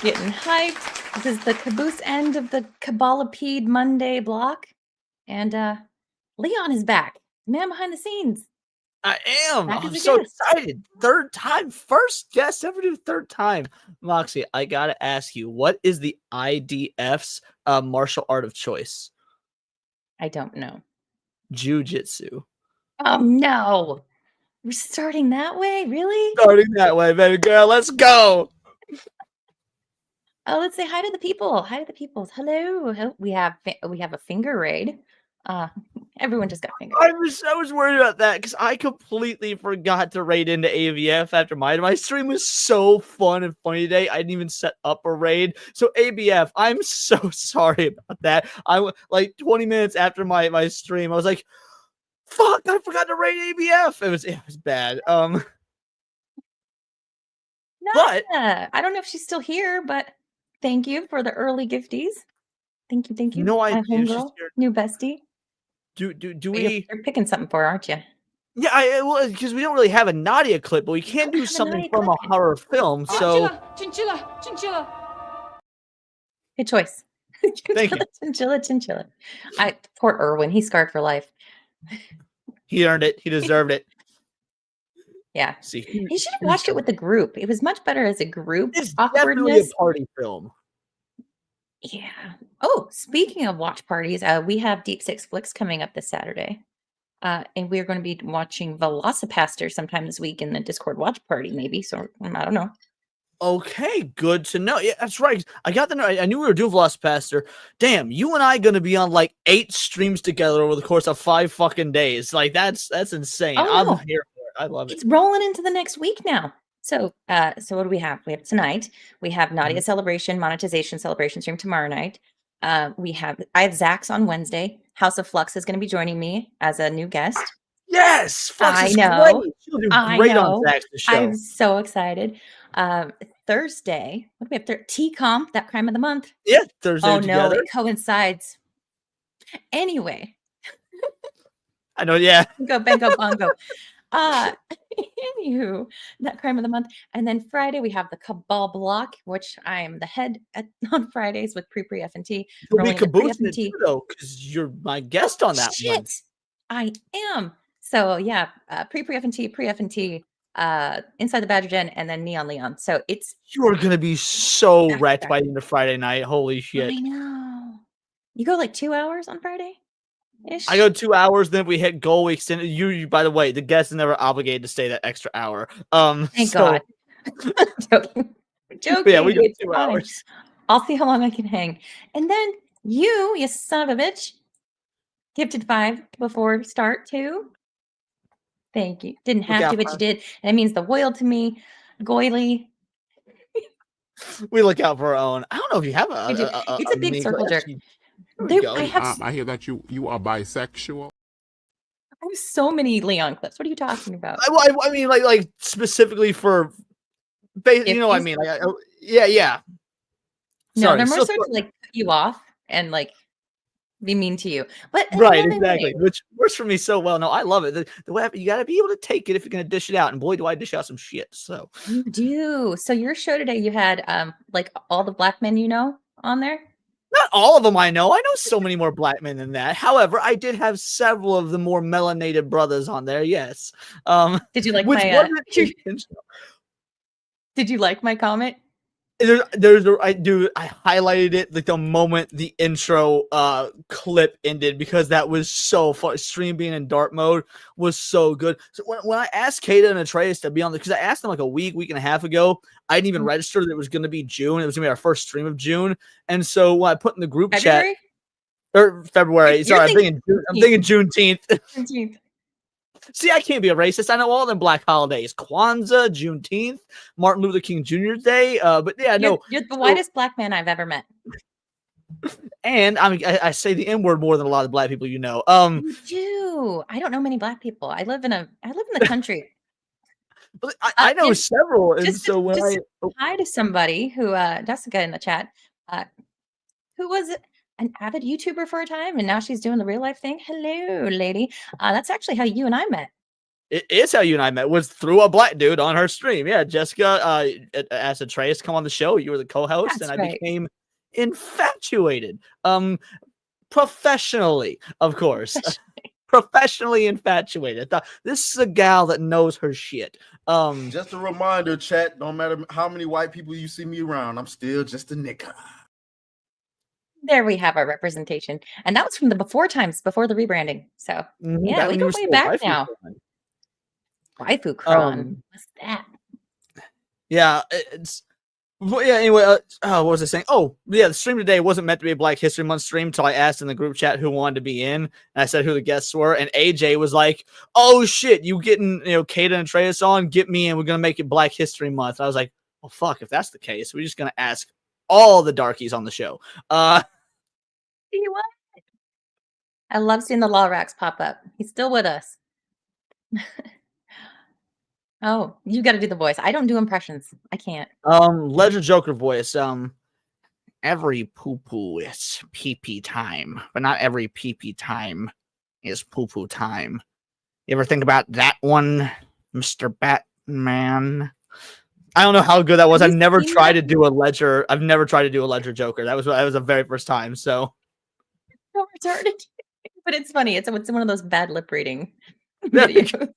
Getting hyped. This is the caboose end of the Cabalipede Monday block. And Leon is back. Man behind the scenes. I am. Back as I'm a so guest. excited. Third time. First guest ever do third time. Moxie, I gotta ask you, what is the IDF's martial art of choice? I don't know. Jiu-jitsu. Oh no. We're starting that way? Really? Starting that way, baby girl. Let's go. Oh, let's say hi to the people. Hi to the peoples. Hello. We have a finger raid. Everyone just got fingered. I was worried about that because I completely forgot to raid into AVF after my stream was so fun and funny today. I didn't even set up a raid. So ABF, I'm so sorry about that. I like 20 minutes after my stream, I was like, "Fuck! I forgot to raid ABF." It was bad. But I don't know if she's still here, but thank you for the early gifties. Thank you. no My idea she's homegirl, here. new bestie. Do You're we? picking something for her, aren't you? Yeah, well, because we don't really have a Nadia clip, but we can do something from a horror film. So Chinchilla. good choice. Thank you. Chinchilla. Poor Erwin, he's scarred for life. He earned it. He deserved it. Yeah. See, he should have watched it with the group. It was much better as a group. It's definitely a party film. Yeah. Oh, speaking of watch parties, we have Deep Six Flicks coming up this Saturday. And we're going to be watching Velocipaster sometime this week in the Discord watch party, maybe. So I don't know. Okay, good to know. Yeah, that's right. I got the. I knew we were doing Velocipaster. Damn, you and I gonna be on like 8 streams together over the course of 5 fucking days. Like that's insane. Oh, I'm no. here for it. I love it. It's rolling into the next week now. So, so what do we have? We have tonight. We have Nadia Celebration, Monetization Celebration stream tomorrow night. I have Zax on Wednesday. House of Flux is going to be joining me as a new guest. Yes, Flux I is know. great. She'll do great on Zax's show. I'm so excited. Thursday, what do we have? T-Com, that crime of the month. Yeah, Thursday no, together. it coincides. Anyway. I know, yeah. Bengo bongo. Anywho, that crime of the month. And then Friday we have the Cabal block, which I am the head on Fridays with pre F&T. You'll be caboosing it too, though, because you're my guest on that one. I am. So yeah, pre F&T, Inside the Badger Den, and then Neon Leon. So you are gonna be so wrecked by the end of Friday night. Holy shit! I know. You go like 2 hours on Friday? I go 2 hours, then we hit goal. We extend you. By the way, the guest is never obligated to stay that extra hour. Thank God. Joking. Yeah, we go 2 hours. I'll see how long I can hang. And then you son of a bitch, gifted 5 before start too. Thank you. Didn't have to, but you did. And it means the royal to me, goily. We look out for our own. I don't know if you have it's a big circle jerk. I hear that you are bisexual. I have so many Leon clips. What are you talking about? I mean, like specifically for, you know, what I mean, like, yeah. No, they're more sort of like cut you off and like be mean to you. But right, exactly, which works for me so well. No, I love it. The way you got to be able to take it if you're gonna dish it out, and boy, do I dish out some shit. So you do. So your show today, you had like all the black men you know on there. Not all of them I know. I know so many more black men than that. However, I did have several of the more melanated brothers on there. Yes. Did you like Did you like my comment? I highlighted it like the moment the intro clip ended because that was so fun. Stream being in dark mode was so good. So when I asked Kata and Atreus to be on because I asked them like a week and a half ago, I didn't even register that it was going to be June. It was going to be our first stream of June. And so when I put in the group chat or February, sorry, I'm thinking Juneteenth. See, I can't be a racist. I know all them black holidays: Kwanzaa, Juneteenth, Martin Luther King Jr.'s Day. But yeah, you're the whitest black man I've ever met. And I mean, I say the N-word more than a lot of black people you know. You do. I don't know many black people. I live in the country. I know several, and so when hi to somebody who Jessica in the chat, who was an avid YouTuber for a time, and now she's doing the real life thing. Hello, lady. That's actually how you and I met. It is how you and I met, was through a black dude on her stream. Yeah, Jessica asked Atreus to come on the show. You were the co-host, That's and I right. became infatuated. Professionally, of course. Professionally infatuated. I thought, this is a gal that knows her shit. Just a reminder, chat, don't matter how many white people you see me around, I'm still just a nigga. There we have our representation. And that was from the before times, before the rebranding. So, yeah, we go way back now. Waifu Kron. What's that? Yeah, anyway, what was I saying? Oh, yeah, the stream today wasn't meant to be a Black History Month stream until I asked in the group chat who wanted to be in, and I said who the guests were, and AJ was like, oh shit, you getting, Kata and Atreus on, get me in, we're gonna make it Black History Month. And I was like, well, fuck, if that's the case, we're just gonna ask all the darkies on the show. You what? I love seeing the Lorax pop up. He's still with us. Oh, you got to do the voice. I don't do impressions. I can't. Ledger Joker voice. Every poo-poo is pee-pee time, but not every pee-pee time is poo-poo time. You ever think about that one, Mr. Batman? I don't know how good that was. I've never tried to do a Ledger. I've never tried to do a Ledger Joker. That was the very first time. So retarded, but it's funny. It's one of those bad lip reading videos.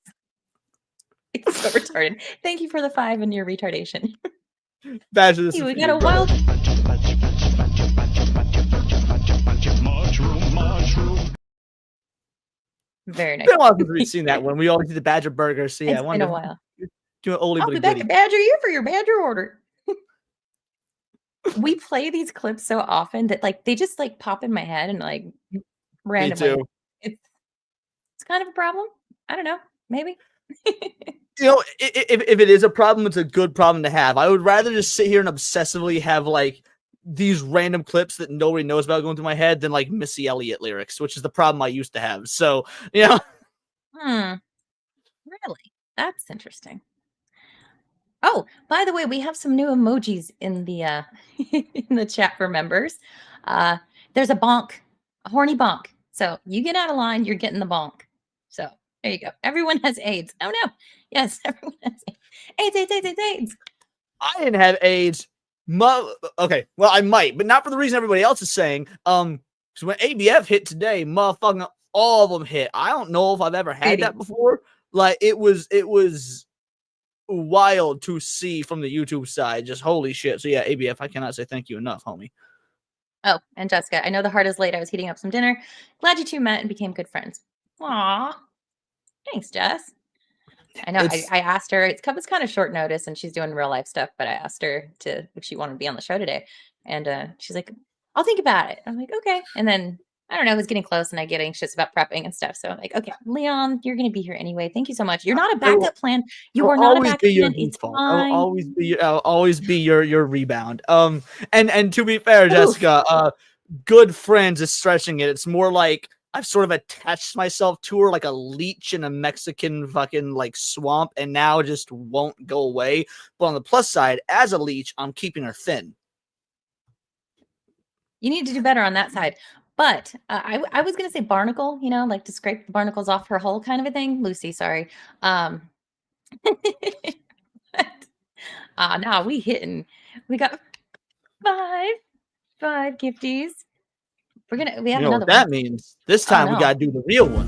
It's so retarded. Thank you for the 5 and your retardation. Badger, this hey, is we got a wild. Very nice. Been a while since we've seen that one. We always do the Badger burger. So yeah, it's been a while. Do an oldie I'll be back at Badger you for your Badger order. We play these clips so often that they just pop in my head and randomly. Me too. It's kind of a problem. I don't know. Maybe. If it is a problem, it's a good problem to have. I would rather just sit here and obsessively have these random clips that nobody knows about going through my head than Missy Elliott lyrics, which is the problem I used to have. So, Really? That's interesting. Oh, by the way, we have some new emojis in the in the chat for members. There's a bonk, a horny bonk. So you get out of line, you're getting the bonk. So there you go. Everyone has AIDS. Oh no. Yes, everyone has AIDS. I didn't have AIDS. Okay, well, I might, but not for the reason everybody else is saying. So when ABF hit today, motherfucking all of them hit. I don't know if I've ever had that before. It was wild to see from the YouTube side. Just holy shit. So yeah, ABF, I cannot say thank you enough, homie. Oh, and Jessica, I know the heart is late. I was heating up some dinner. Glad you two met and became good friends. Aw. Thanks, Jess. I know. I asked her. It's kind of short notice, and she's doing real life stuff. But I asked her if she wanted to be on the show today, and she's like, "I'll think about it." I'm like, "Okay." And then I don't know. It was getting close, and I get anxious about prepping and stuff. So I'm like, "Okay, Leon, you're going to be here anyway. Thank you so much. You're not a backup plan. You are not a backup plan. It's fine. I'll always be your rebound. And to be fair, Jessica, good friends is stretching it. It's more like I've sort of attached myself to her like a leech in a Mexican fucking swamp, and now just won't go away. But on the plus side, as a leech, I'm keeping her thin. You need to do better on that side. But I was going to say barnacle, to scrape the barnacles off her hull kind of a thing. Lucy, sorry. Nah, we hitting. We got five gifties. We have another what that means. This time we gotta do the real one.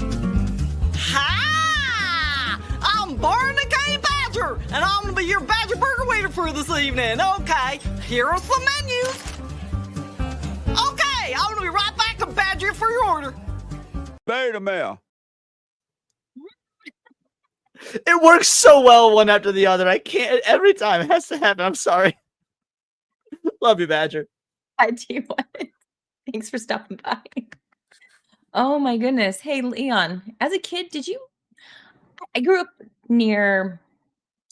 Hi! I'm Barnacle Badger, and I'm gonna be your Badger Burger waiter for this evening. Okay, here are some menus. Okay, I'm gonna be right back to Badger for your order. Beta male. It works so well one after the other. I can't. Every time it has to happen. I'm sorry. Love you, Badger. I do. Thanks for stopping by. Oh my goodness. Hey, Leon, as a kid, I grew up near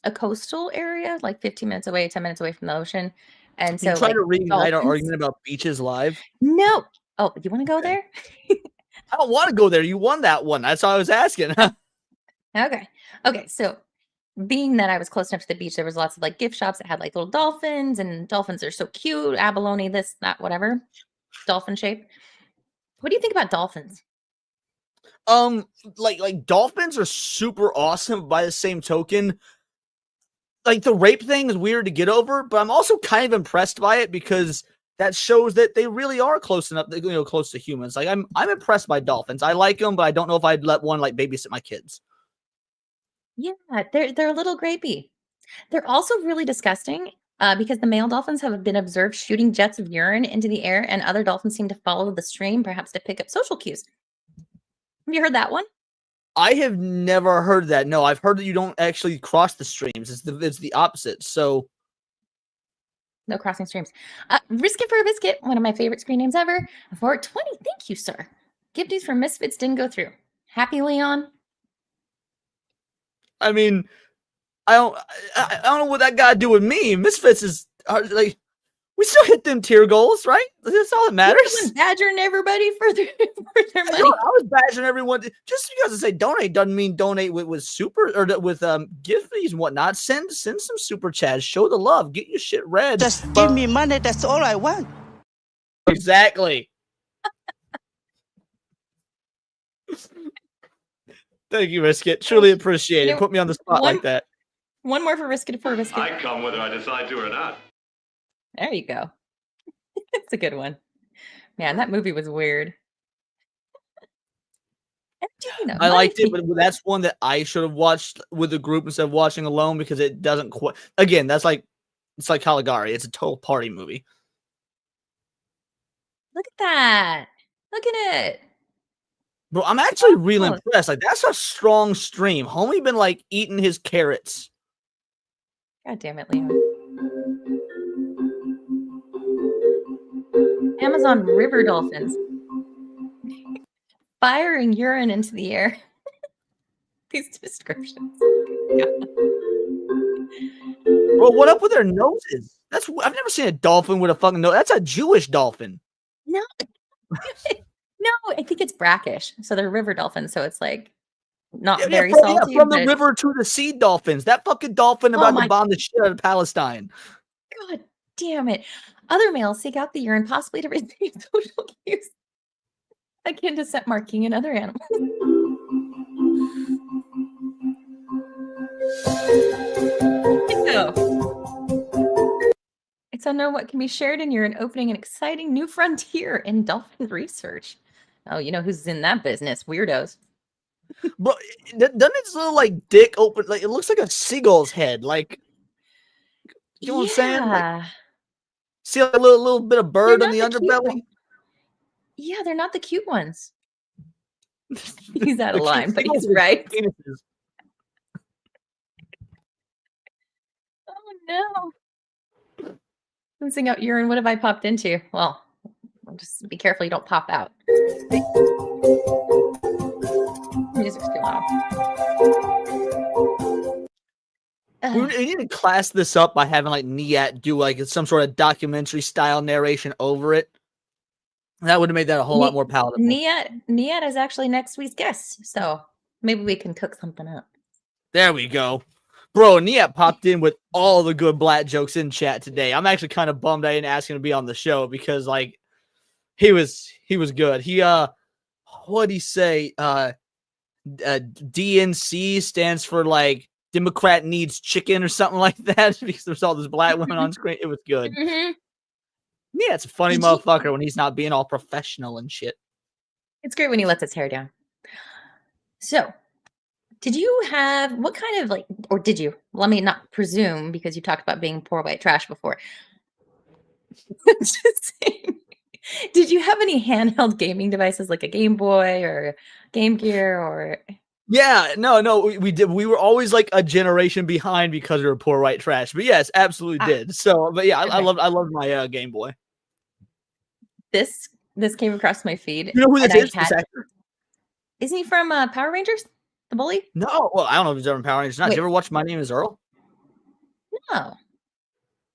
a coastal area, 15 minutes away, 10 minutes away from the ocean. And so you try to reignite our argument about beaches live? No. Oh, you want to go there? I don't want to go there. You won that one. That's all I was asking. Okay. So being that I was close enough to the beach, there was lots of gift shops that had little dolphins, and dolphins are so cute. Abalone, this, that, whatever. Dolphin shape. What do you think about dolphins? Like dolphins are super awesome. By the same token, like the rape thing is weird to get over, but I'm also kind of impressed by it because that shows that they really are close enough, close to humans. Like I'm impressed by dolphins. I like them, but I don't know if I'd let one like babysit my kids. Yeah, they're a little grapey. They're also really disgusting because the male dolphins have been observed shooting jets of urine into the air, and other dolphins seem to follow the stream, perhaps to pick up social cues. Have you heard that one? I have never heard that. No, I've heard that you don't actually cross the streams. It's the opposite. So no crossing streams. Risk it for a biscuit, one of my favorite screen names ever. For 20, thank you, sir. Gift news from Misfits didn't go through. Happy, Leon? I mean, I don't know what that got to do with me. Misfits is like, we still hit them tier goals, right? That's all that matters. You badgering everybody for their money. I was badgering everyone. Just because I say donate doesn't mean donate with super or with gift fees and whatnot. Send some super chats. Show the love. Get your shit read. Just give me money. That's all I want. Exactly. Thank you, Riskit. Truly appreciate it. Put me on the spot like that. One more for Riskit for Riskit. I come whether I decide to or not. There you go. It's a good one. Man, that movie was weird. I liked it, but that's one that I should have watched with a group instead of watching alone because it doesn't quite. Again, it's like Caligari. It's a total party movie. Look at that. Look at it. Bro, I'm actually really impressed. Like, that's a strong stream. Homie been like eating his carrots. God damn it, Leon. Amazon river dolphins. Firing urine into the air. These descriptions. Bro, what up with their noses? I've never seen a dolphin with a fucking nose. That's a Jewish dolphin. No. No, I think it's brackish. So they're river dolphins. So it's like not very salty. From the river to the sea dolphins. That fucking dolphin about to bomb the shit out of Palestine. God damn it. Other males seek out the urine possibly to receive social cues akin to scent marking in other animals. It's unknown what can be shared in urine, opening an exciting new frontier in dolphin research. Oh, you know who's in that business? Weirdos. But doesn't its little like dick open? Like it looks like a seagull's head. Like you know what I'm saying? Like, see a little bit of bird on the underbelly. Yeah, they're not the cute ones. He's out of line, but he's right. Oh no! Losing out urine. What have I popped into? Well, just be careful you don't pop out. Music's too loud. We need to class this up by having like Niat do like some sort of documentary style narration over it. That would have made that a whole lot more palatable. Niat is actually next week's guest, so maybe we can cook something up. There we go. Bro, Niat popped in with all the good black jokes in chat today. I'm actually kind of bummed I didn't ask him to be on the show because like he was good. He what'd he say? DNC stands for like Democrat needs chicken or something like that because there's all this black women on screen. It was good. Mm-hmm. Yeah, it's a funny motherfucker when he's not being all professional and shit. It's great when he lets his hair down. So, did you have what kind of like, or did you? Let me not presume because you talked about being poor white trash before. Just saying. Did you have any handheld gaming devices like a Game Boy or Game Gear or? Yeah, no, we did. We were always like a generation behind because we were poor white trash. But yes, absolutely did. So, but yeah, I loved my Game Boy. This came across my feed. You know who this is? This actor? Isn't he from Power Rangers? The bully? No, well, I don't know if he's ever in Power Rangers. Did you ever watch My Name Is Earl? No.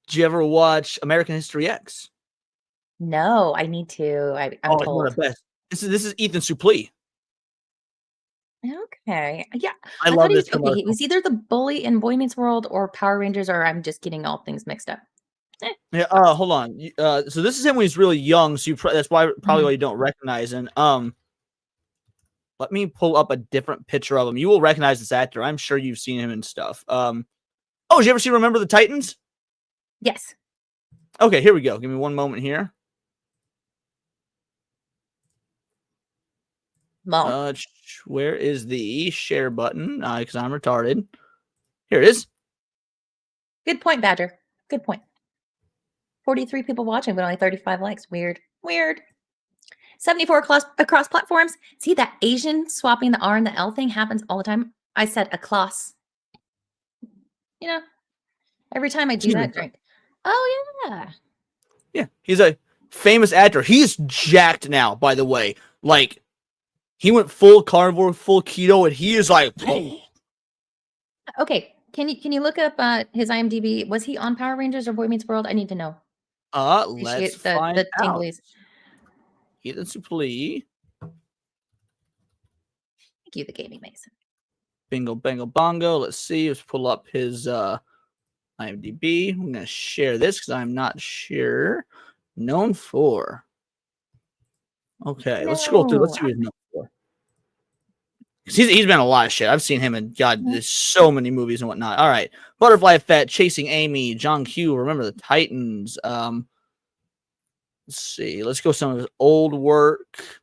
Did you ever watch American History X? No, I need to. I'm told. One of the best. This is Ethan Suplee. Okay. Yeah. I love this. Okay, he was either the bully in Boy Meets World or Power Rangers, or I'm just getting all things mixed up. Yeah. Hold on. So this is him when he's really young. So that's probably why you don't recognize him. Let me pull up a different picture of him. You will recognize this actor. I'm sure you've seen him in stuff. Oh, did you ever see Remember the Titans? Yes. Okay, here we go. Give me one moment here. Where is the share button? Because I'm retarded. Here it is. Good point, Badger. Good point. 43 people watching, but only 35 likes. Weird. 74 across platforms. See that Asian swapping the R and the L thing happens all the time. I said across. You know, every time I do that, drink. Oh yeah. Yeah, he's a famous actor. He's jacked now, by the way. Like, he went full carnivore, full keto, and he is like. Okay, can you look up his IMDb? Was he on Power Rangers or Boy Meets World? I need to know. Let's find the out. tinglies. Ethan Suplee. Thank you, the Gaming Mason. Bingo, bango, bongo. Let's see. Let's pull up his IMDb. I'm going to share this because I'm not sure. Known for. Okay, let's scroll through. Let's see what he's known for. He's been in a lot of shit. I've seen him in, God, there's so many movies and whatnot. All right. Butterfly Effect, Chasing Amy, John Q, Remember the Titans. Let's see. Let's go some of his old work.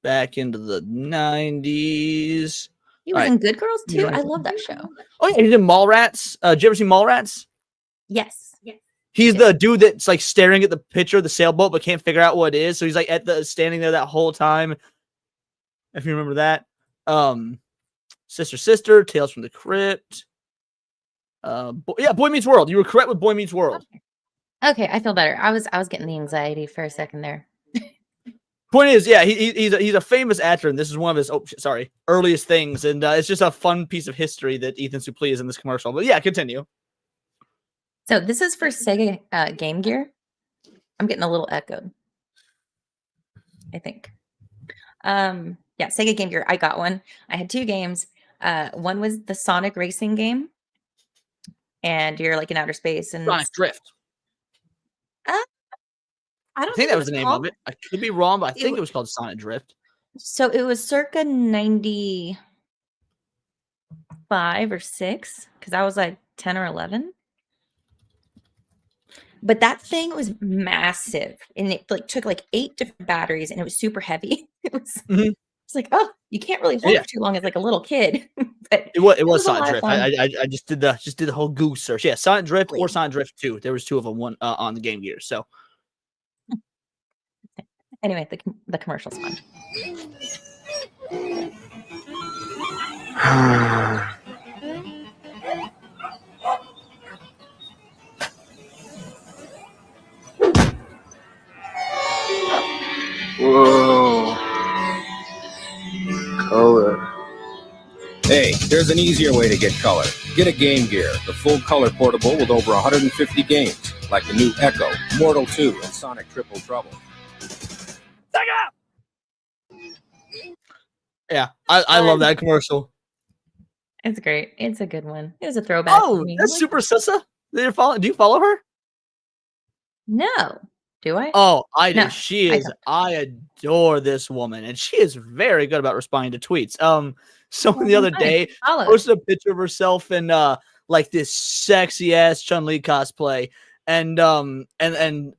Back into the 90s. He was in Good Girls too. I love that show. Oh yeah, he did Mallrats. Did you ever see Mallrats? Yes. He's the dude that's like staring at the picture of the sailboat but can't figure out what it is. So he's like standing there that whole time. If you remember that. Sister, Tales from the Crypt. Boy Meets World. You were correct with Boy Meets World. Okay, I feel better. I was getting the anxiety for a second there. Point is, yeah, he's a famous actor, and this is one of his earliest things, and it's just a fun piece of history that Ethan Suplee is in this commercial. But yeah, continue. So this is for Sega Game Gear. I'm getting a little echoed, I think. Yeah, Sega Game Gear. I got one. I had two games. One was the Sonic racing game, and you're like in outer space and Sonic Drift. I think that was the name of it. I could be wrong, but I think it was called Sonic Drift. So it was circa 95 or 6, because I was like 10 or 11. But that thing was massive, and it like took like 8 different batteries, and it was super heavy. It was it's like, oh, you can't really hold it for too long as like a little kid. But it was Sonic Drift. I just did the whole Google search. Yeah, Sonic Drift or Sonic Drift 2. There was two of them, one on the Game Gear. So anyway, the commercial's fun. Whoa. Color. Hey, there's an easier way to get color. Get a Game Gear, the full color portable with over 150 games, like the new Echo, Mortal 2, and Sonic Triple Trouble. Yeah, I love that commercial. It's great. It's a good one. It was a throwback. Oh, that's Super Sissa. Do you follow her? No. Do I? Oh, I do. No, She is. I adore this woman, and she is very good about responding to tweets. Someone the other day posted a picture of herself in like this sexy ass Chun-Li cosplay. And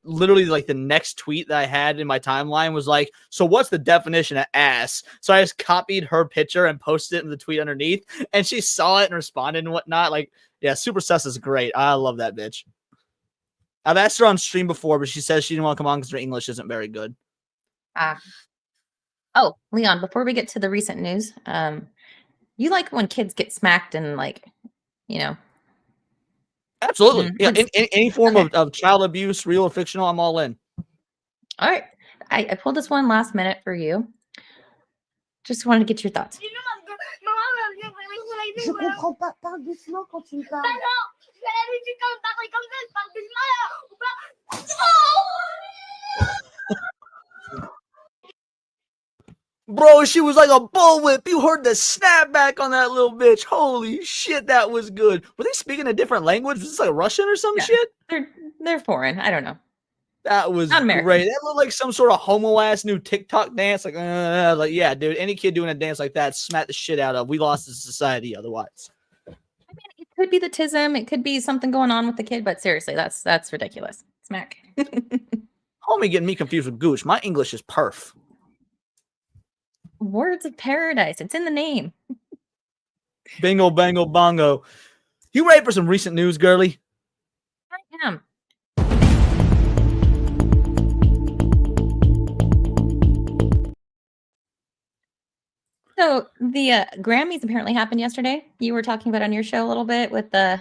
literally like the next tweet that I had in my timeline was like, so what's the definition of ass? So I just copied her picture and posted it in the tweet underneath, and she saw it and responded and whatnot. Like, yeah, Super Sus is great. I love that bitch. I've asked her on stream before, but she says she didn't want to come on because her English isn't very good. Oh, Leon, before we get to the recent news, you like when kids get smacked and like, you know. Absolutely. Yeah, any form of child abuse, real or fictional, I'm all in. All right. I pulled this one last minute for you. Just wanted to get your thoughts. Bro, she was like a bullwhip. You heard the snapback on that little bitch. Holy shit, that was good. Were they speaking a different language? Was this like Russian or some shit? They're foreign. I don't know. That was Not American. great. That looked like some sort of homo-ass new TikTok dance. Like, yeah, dude, any kid doing a dance like that, smack the shit out of. We lost as a society otherwise. I mean, it could be the tism. It could be something going on with the kid, but seriously, that's ridiculous. Smack. Homie getting me confused with Gooch. My English is perf. Words of paradise. It's in the name. Bingo, bango, bongo. You ready for some recent news, girly? I am. So the Grammys apparently happened yesterday. You were talking about on your show a little bit with the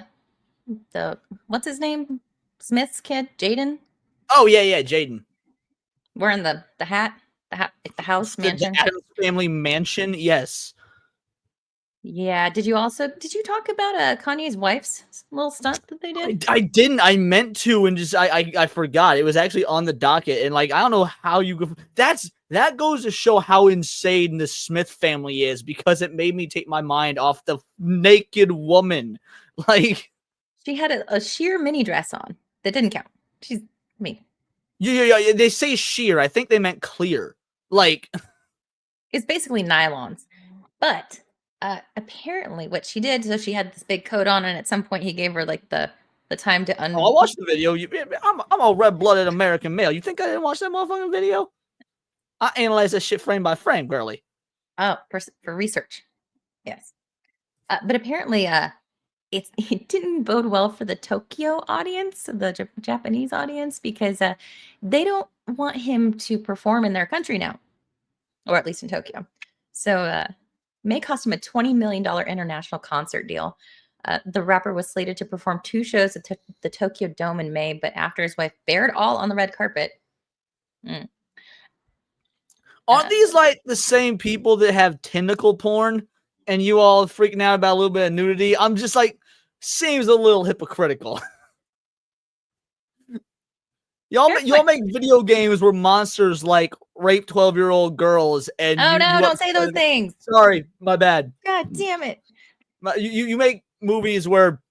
what's his name? Smith's kid, Jaden. Oh yeah, Jaden. Wearing the hat, like the house mansion. The Addams Family mansion, yes. Yeah. Did you talk about Kanye's wife's little stunt that they did? I didn't. I meant to, and just I forgot. It was actually on the docket, and like I don't know how you go. That goes to show how insane the Smith family is, because it made me take my mind off the naked woman. Like she had a sheer mini dress on that didn't count. She's me. Yeah. They say sheer. I think they meant clear. Like it's basically nylons, but. Apparently what she did, so she had this big coat on, and at some point he gave her like the time to I watched the video. I'm a red-blooded American male. You think I didn't watch that motherfucking video? I analyzed that shit frame by frame, girly. Oh, for research. Yes. But apparently it didn't bode well for the Tokyo audience, the Japanese audience, because they don't want him to perform in their country now, or at least in Tokyo. So may cost him a $20 million international concert deal. The rapper was slated to perform 2 shows at the Tokyo Dome in May, but after his wife bared all on the red carpet. Aren't these like the same people that have tentacle porn and you all freaking out about a little bit of nudity? I'm just like, seems a little hypocritical. Y'all make video games where monsters like rape 12-year-old girls and don't say those things. Sorry, my bad. God damn it. You make movies where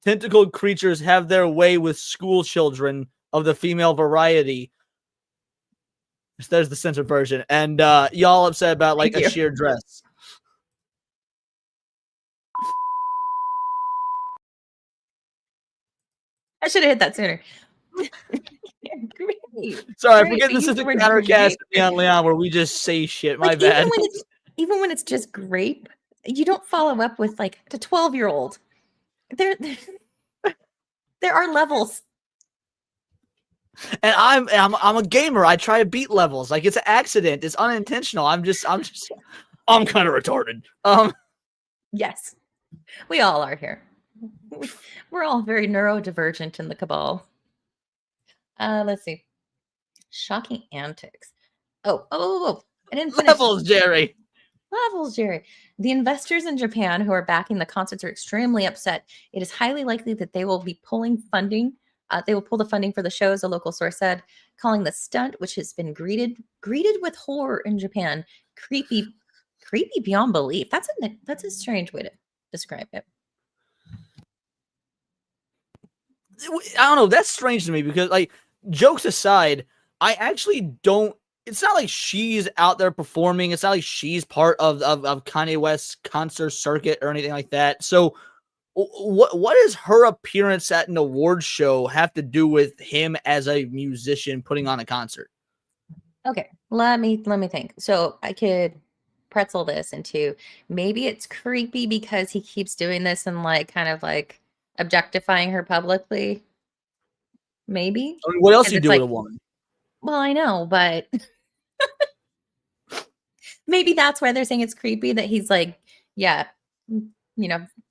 tentacled creatures have their way with school children of the female variety. There's the censored version. And y'all upset about like a sheer dress. I should have hit that sooner. Sorry, forget this is a countercast of Leon where we just say shit. My bad. Even when it's just grape, you don't follow up with like the 12-year-old. There are levels. And I'm a gamer. I try to beat levels. Like it's an accident. It's unintentional. I'm kind of retarded. Yes, we all are here. We're all very neurodivergent in the Cabal. Let's see. Shocking antics. Oh! I didn't finish. Levels, Jerry. The investors in Japan who are backing the concerts are extremely upset. It is highly likely that they will be pulling funding. They will pull the funding for the shows, a local source said, calling the stunt, which has been greeted with horror in Japan, creepy beyond belief. That's a strange way to describe it. I don't know. That's strange to me because, like, jokes aside, I actually don't. It's not like she's out there performing. It's not like she's part of Kanye West's concert circuit or anything like that. So, what does her appearance at an awards show have to do with him as a musician putting on a concert? Okay, let me think. So I could pretzel this into maybe it's creepy because he keeps doing this and like kind of like objectifying her publicly. Maybe. I mean, what else do you do with a woman? Well, I know, but maybe that's why they're saying it's creepy that he's like, yeah,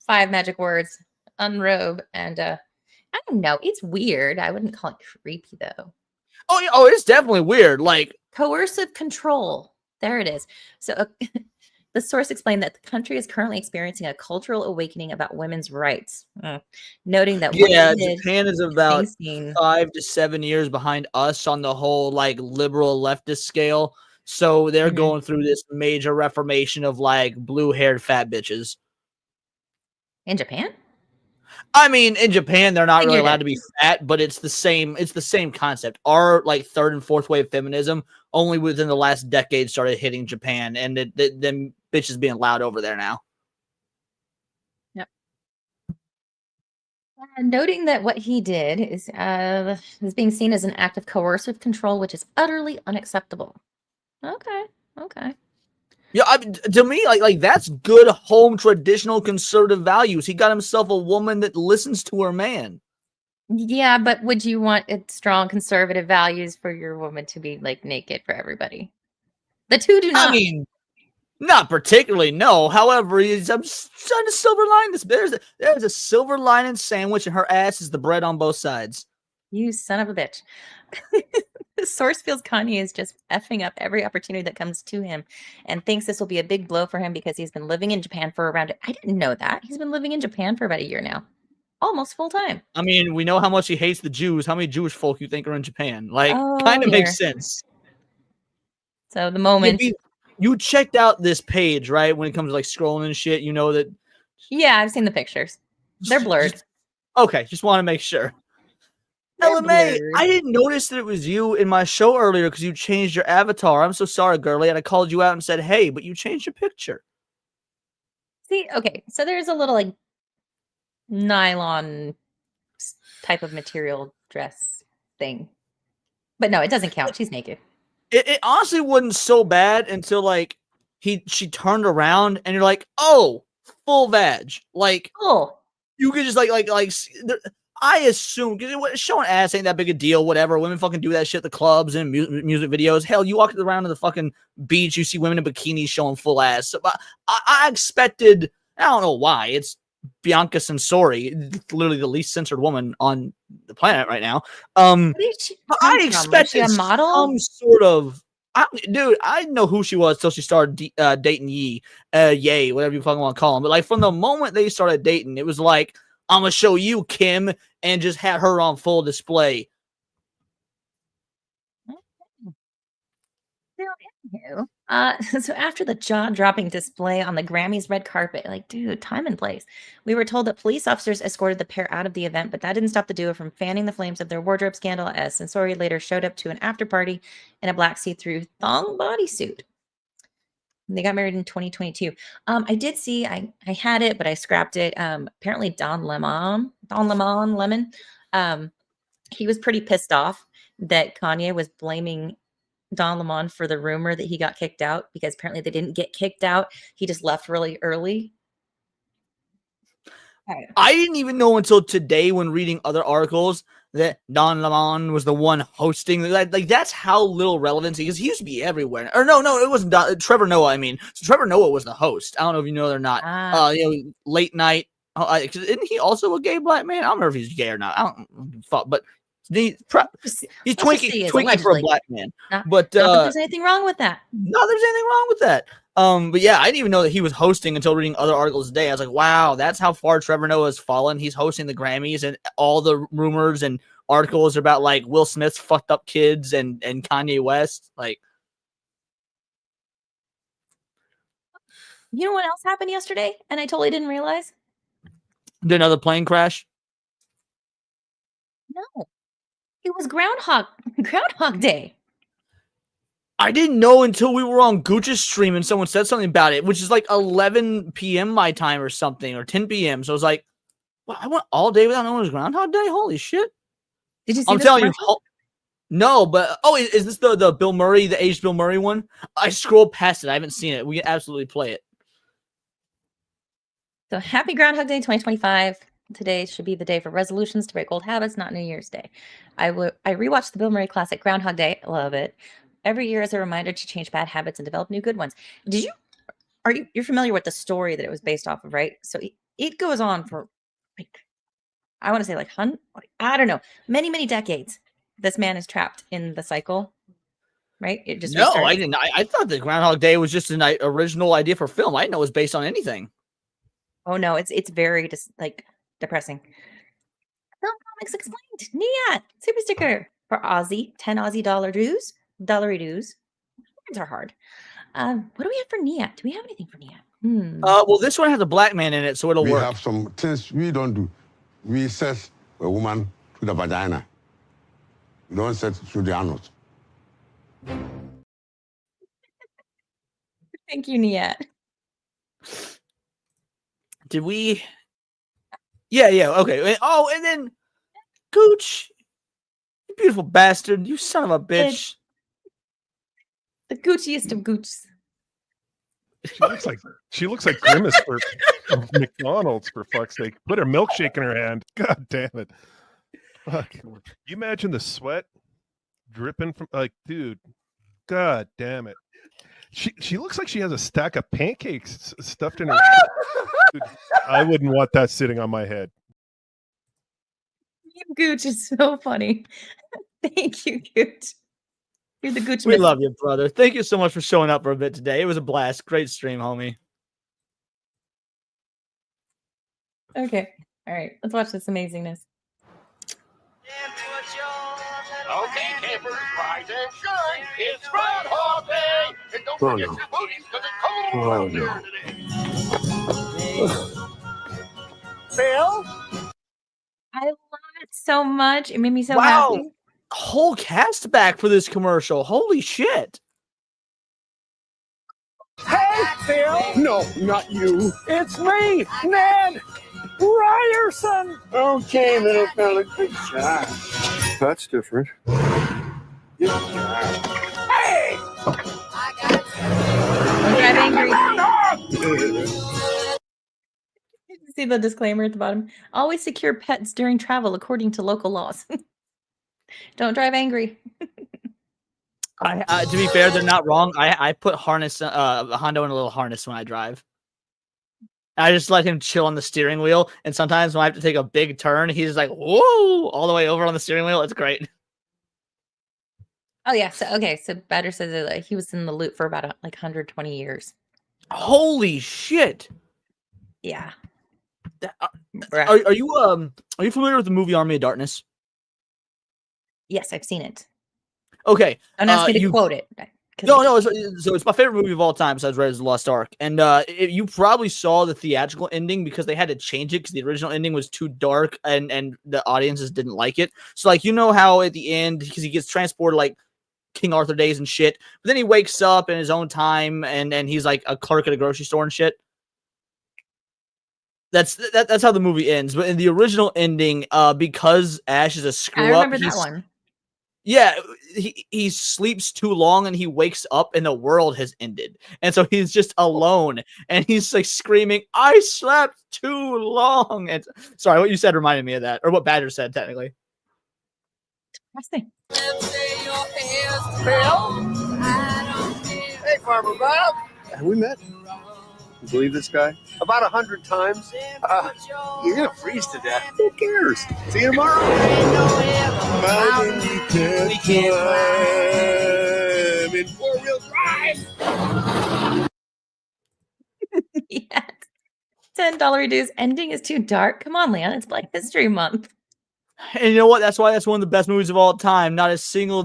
5 magic words, unrobe, and I don't know. It's weird. I wouldn't call it creepy though. Oh, it's definitely weird. Like coercive control. There it is. So the source explained that the country is currently experiencing a cultural awakening about women's rights, noting that Japan is about 5 to 7 years behind us on the whole like liberal leftist scale. So they're going through this major reformation of like blue-haired fat bitches. In Japan? I mean, in Japan, they're not really Figured allowed it. to be fat, but it's the same. It's the same concept. Our like third and fourth wave feminism only within the last decade started hitting Japan, and them bitches being loud over there now. Yep. Noting that what he did is being seen as an act of coercive control, which is utterly unacceptable. Okay. Yeah, to me, like that's good home traditional conservative values. He got himself a woman that listens to her man. Yeah, but would you want strong conservative values for your woman to be like naked for everybody? The two do not. I mean, not particularly, no. However, I'm just trying to silver line this. There's a silver lining sandwich, and her ass is the bread on both sides. You son of a bitch. The source feels Kanye is just effing up every opportunity that comes to him and thinks this will be a big blow for him because he's been living in Japan for around, I didn't know that. He's been living in Japan for about a year now. Almost full time. I mean, we know how much he hates the Jews. How many Jewish folk you think are in Japan? Like, kind of makes sense. So the moment you checked out this page, right? When it comes to like scrolling and shit, you know that. Yeah, I've seen the pictures. They're blurred. Okay, just want to make sure. LMA, I didn't notice that it was you in my show earlier because you changed your avatar. I'm so sorry, girly. And I called you out and said, hey, but you changed your picture. See, okay, so there's a little like nylon type of material dress thing. But no, it doesn't count. She's naked. It honestly wasn't so bad until like she turned around and you're like, oh, full vag. Like, oh, you could just like I assume because showing ass ain't that big a deal. Whatever, women fucking do that shit at the clubs and music videos. Hell, you walk around to the fucking beach, you see women in bikinis showing full ass. So, I expected. I don't know why. It's Bianca Censori, literally the least censored woman on the planet right now. I expected a model? Some sort of. Dude, I didn't know who she was till she started dating Ye, whatever you fucking want to call him. But like from the moment they started dating, it was like, I'm gonna show you Kim, and just had her on full display. So after the jaw-dropping display on the Grammys red carpet, like, dude, time and place, we were told that police officers escorted the pair out of the event, but that didn't stop the duo from fanning the flames of their wardrobe scandal as Sensori later showed up to an after party in a black see-through thong bodysuit. They got married in 2022. I did see, I had it, but I scrapped it. Apparently Don Lemon, he was pretty pissed off that Kanye was blaming Don Lemon for the rumor that he got kicked out because apparently they didn't get kicked out. He just left really early. I didn't even know until today when reading other articles that Don Lemon was the one hosting. Like that's how little relevancy, because he used to be everywhere. Or no, it wasn't Trevor Noah. I mean, so Trevor Noah was the host. I don't know if you know that or not. Late night. Isn't he also a gay black man? I don't remember if he's gay or not. I don't fuck, but he's twinkie for a black man. Not that there's anything wrong with that. No, there's anything wrong with that. But yeah, I didn't even know that he was hosting until reading other articles today. I was like, wow, that's how far Trevor Noah has fallen. He's hosting the Grammys, and all the rumors and articles are about like Will Smith's fucked up kids and Kanye West. Like, you know what else happened yesterday? And I totally didn't realize. Did another plane crash? No, it was Groundhog Day. I didn't know until we were on Gooch's stream and someone said something about it, which is like 11 p.m. my time or something, or 10 p.m. So I was like, well, I went all day without knowing it was Groundhog Day? Holy shit. Did you see I'm telling you. No, but, is this the Bill Murray, the aged Bill Murray one? I scrolled past it. I haven't seen it. We can absolutely play it. So happy Groundhog Day 2025. Today should be the day for resolutions to break old habits, not New Year's Day. I rewatched the Bill Murray classic Groundhog Day. I love it. Every year as a reminder to change bad habits and develop new good ones. You're familiar with the story that it was based off of, right? So it goes on for like, I want to say like I don't know, many, many decades. This man is trapped in the cycle, right? It just restarts. I didn't. I thought that Groundhog Day was just an original idea for film. I didn't know it was based on anything. Oh no, it's very just like depressing. Film Comics Explained. Nia super sticker for Aussie, 10 Aussie dues. Dollary dues. Words are hard. What do we have for Nia? Do we have anything for Nia? Well, this one has a black man in it, so it'll work. We have some things we don't do. We set a woman to the vagina. We don't set to the anus. Thank you, Niet. Did we? Yeah, okay. Oh, and then Gooch, you beautiful bastard, you son of a bitch. The Gucciest of Goochs. She looks like Grimace for McDonald's, for fuck's sake. Put her milkshake in her hand. God damn it. Fuck. You imagine the sweat dripping from, like, dude. God damn it. She looks like she has a stack of pancakes stuffed in her. Dude, I wouldn't want that sitting on my head. Gooch is so funny. Thank you, Gooch. You're the Gooch. We love you, brother. Thank you so much for showing up for a bit today. It was a blast. Great stream, homie. Okay. All right. Let's watch this amazingness. Okay, campers, rise and shine. It's Groundhog Day. And don't forget your booties because it's cold here today. Phil? I love it so much. It made me so happy. Whole cast back for this commercial. Holy shit. Hey, Phil. No, not you. It's me, Ned Ryerson. Okay, little fella, good job. That's different. Good job. Hey! Don't drive angry. See the disclaimer at the bottom. Always secure pets during travel according to local laws. Don't drive angry. To be fair, they're not wrong. I put harness Hondo in a little harness when I drive. I just let him chill on the steering wheel, and sometimes when I have to take a big turn, he's like, whoa, all the way over on the steering wheel. It's great. Oh yeah. So Badger says that he was in the loop for about 120 years. Holy shit. Yeah. Are you familiar with the movie Army of Darkness? Yes, I've seen it. Okay. Don't ask me to quote it. No. So it's my favorite movie of all time besides Raiders of the Lost Ark. And you probably saw the theatrical ending because they had to change it because the original ending was too dark and the audiences didn't like it. So, like, you know how at the end, because he gets transported like King Arthur days and shit, but then he wakes up in his own time and he's like a clerk at a grocery store and shit. That's how the movie ends. But in the original ending, because Ash is a screw up. I remember that one. Yeah, he sleeps too long and he wakes up and the world has ended. And so he's just alone and he's like screaming, I slept too long. And sorry, what you said reminded me of that, or what Badger said technically. Interesting. Hey, Farmer Bob. Have we met? You believe this guy? About 100 times. You're gonna freeze to death. Who cares? See you tomorrow. Mountain we can't climb in 4-wheel drive. Yes. $10 dues. Ending is too dark. Come on, Leon. It's Black History Month. And you know what? That's why that's one of the best movies of all time. Not a single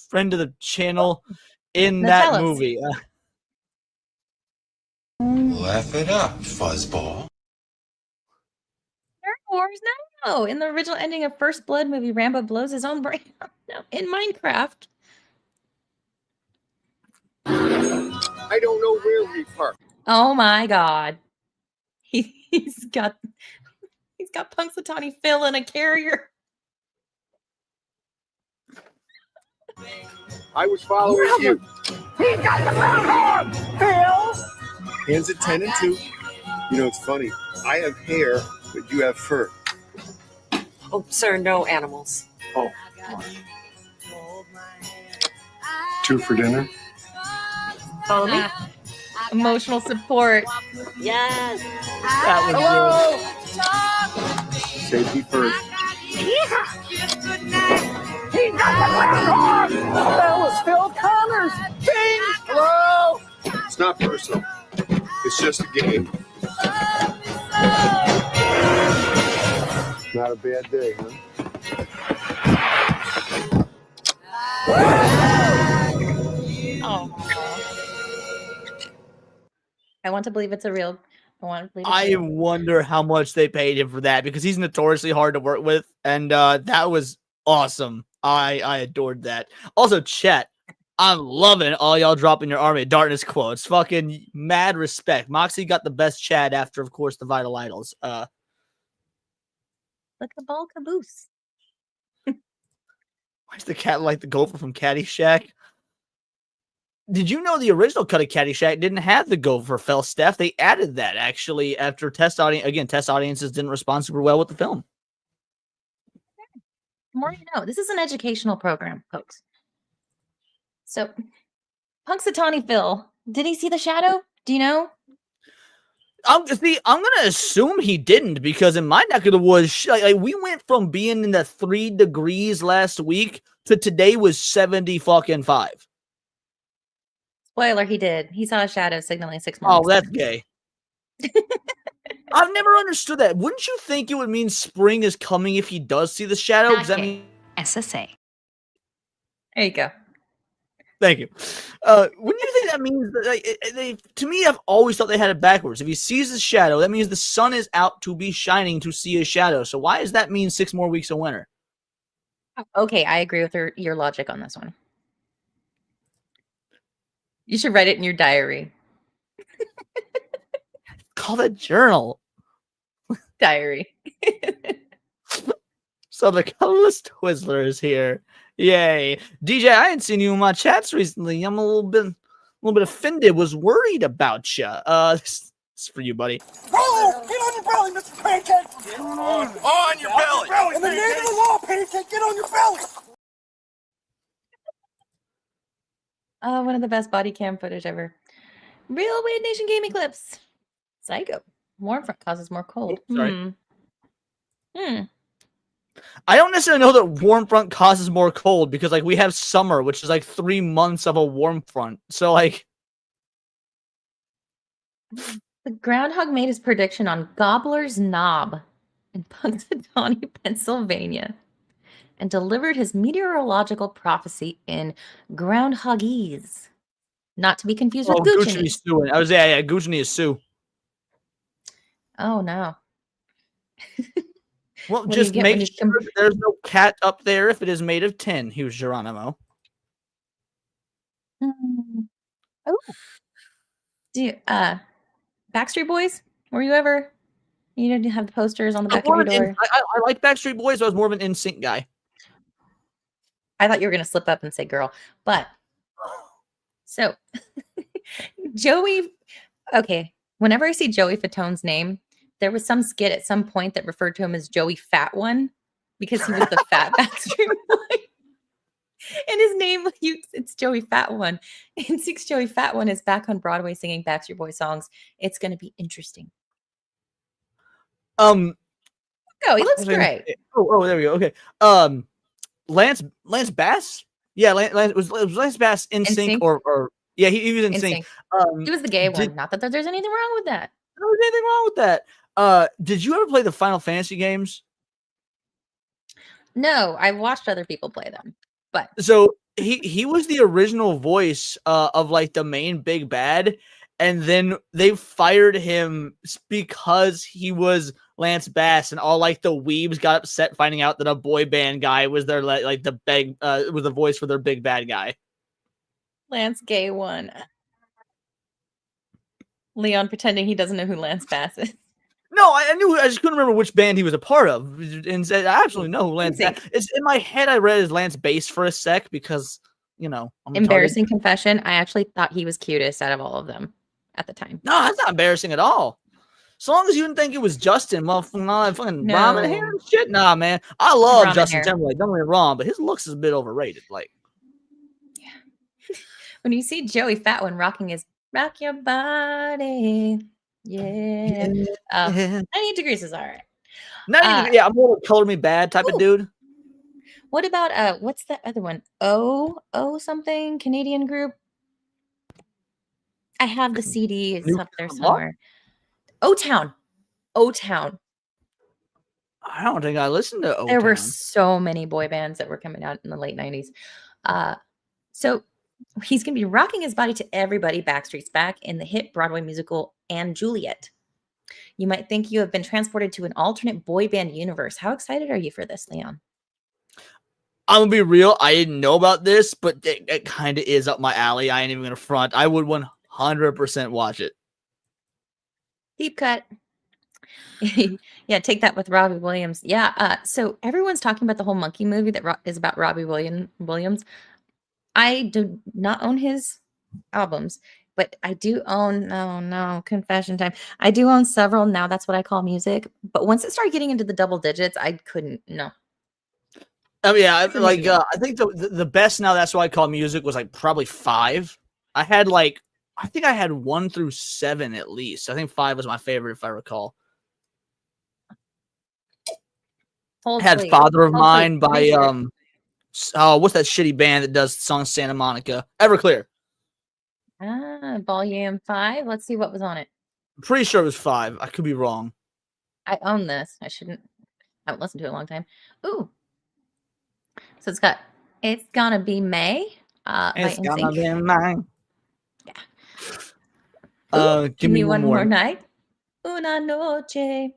friend of the channel in that movie. Laugh it up, fuzzball. Star Wars? No. In the original ending of First Blood movie, Rambo blows his own brain out. No. In Minecraft. I don't know where we park. Oh my God. He's got Punxsutawney Phil in a carrier. I was following you. He got the groundhog! Phil! Hands at 10 and 2. You know, it's funny. I have hair, but you have fur. Oh, sir, no animals. Oh. 2 for dinner. Follow me. Emotional support. Yes. That was good. Safety first. Yeah. He got the groundhog! That was Phil Connors! Ding! Hello! It's not personal. It's just a game. Not a bad day, huh? Oh. I want to believe it's a real I wonder how much they paid him for that because he's notoriously hard to work with, and that was awesome. I adored that. Also, chat, I'm loving all y'all dropping your Army of Darkness quotes. Fucking mad respect. Moxie got the best chat after, of course, the Vital Idols. Look at ball caboose. Why's the cat like the gopher from Caddyshack? Did you know the original cut of Caddyshack didn't have the gopher fell staff? They added that actually after test audiences didn't respond super well with the film. The more you know. This is an educational program, folks. So, Punxsutawney Phil, did he see the shadow? Do you know? I'm gonna assume he didn't because in my neck of the woods, like we went from being in the 3 degrees last week to today was 70 fucking 5. Spoiler, he did. He saw a shadow signaling 6 months. Oh, that's gay. I've never understood that. Wouldn't you think it would mean spring is coming if he does see the shadow? Because I mean, SSA. There you go. Thank you. Wouldn't you think that means that, like, to me, I've always thought they had it backwards. If he sees the shadow, that means the sun is out to be shining to see a shadow. So why does that mean 6 more weeks of winter? Okay, I agree with your logic on this one. You should write it in your diary. Call it journal. Diary. So the colorless Twizzler is here. Yay. DJ, I ain't seen you in my chats recently. I'm a little bit offended. Was worried about you. This is for you, buddy. Rollo, get on your belly, Mr. Pancake! Get on your belly! In the name of the law, Pancake, get on your belly! One of the best body cam footage ever. Real Wade Nation gaming clips. Psycho. Warm front causes more cold. Sorry. I don't necessarily know that warm front causes more cold because like we have summer, which is like 3 months of a warm front. So like the groundhog made his prediction on Gobbler's Knob in Punxsutawney, Pennsylvania, and delivered his meteorological prophecy in Groundhogese. Not to be confused with Goochany. I was Goochany is Sue. Oh no. Well, just make sure there's no cat up there if it is made of tin. He was Geronimo. Oh. Do you, Backstreet Boys? Were you ever? You didn't have the posters on the back of your door. I like Backstreet Boys, but I was more of an NSYNC guy. I thought you were going to slip up and say girl, but so Joey. Okay, whenever I see Joey Fatone's name, there was some skit at some point that referred to him as Joey Fat One because he was the fat Backstreet Boy. And his name, it's Joey Fat One. And since Joey Fat One is back on Broadway singing Backstreet Boy songs, it's going to be interesting. Oh, he looks great. Oh, there we go. Okay. Lance Bass? Yeah, was Lance Bass in sync or yeah, he was in sync. He was the gay one. Not that there's anything wrong with that. There was anything wrong with that. Did you ever play the Final Fantasy games? No, I watched other people play them. But so he was the original voice of like the main big bad, and then they fired him because he was Lance Bass, and all like the weebs got upset finding out that a boy band guy was their like the big was the voice for their big bad guy. Lance Gay One. Leon pretending he doesn't know who Lance Bass is. No, I knew. I just couldn't remember which band he was a part of, and I absolutely know who Lance. It's in my head. I read as Lance Bass for a sec because I'm embarrassing confession. I actually thought he was cutest out of all of them at the time. No, that's not embarrassing at all. As long as you didn't think it was Justin, fucking ramen hair and shit. Nah, man, I love ramen Justin Timberlake. Don't get me wrong, but his looks is a bit overrated. Like, yeah. When you see Joey Fat One rocking his "Rock Your Body." Yeah. 90 Degrees is all right. 90 Degrees, I'm more color me bad type of dude. What about what's that other one? Oh something Canadian group. I have the CD. It's up there somewhere. O-Town. I don't think I listened to O-Town. There were so many boy bands that were coming out in the late 90s. So he's going to be rocking his body to Everybody Backstreet's Back in the hit Broadway musical And Juliet. You might think you have been transported to an alternate boy band universe. How excited are you for this, Leon? I'm gonna be real. I didn't know about this, but it kind of is up my alley. I ain't even gonna front. I would 100% watch it. Deep cut. Yeah, take that with Robbie Williams. Yeah. So everyone's talking about the whole monkey movie that is about Robbie Williams. I do not own his albums, but I do own. Oh no, confession time. I do own several. Now that's what I call music. But once it started getting into the double digits, I couldn't. No. Yeah, I think the best now that's what I call music was like probably 5. I think I had 1 through 7 at least. I think 5 was my favorite if I recall. I had Father of Mine by what's that shitty band that does the song Santa Monica? Everclear. Volume 5. Let's see what was on it. I'm pretty sure it was 5. I could be wrong. I own this. I haven't listened to it in a long time. Ooh. So it's got It's Gonna Be May. It's by gonna NSYNC. be mine. Yeah. Give me one more night. Una noche.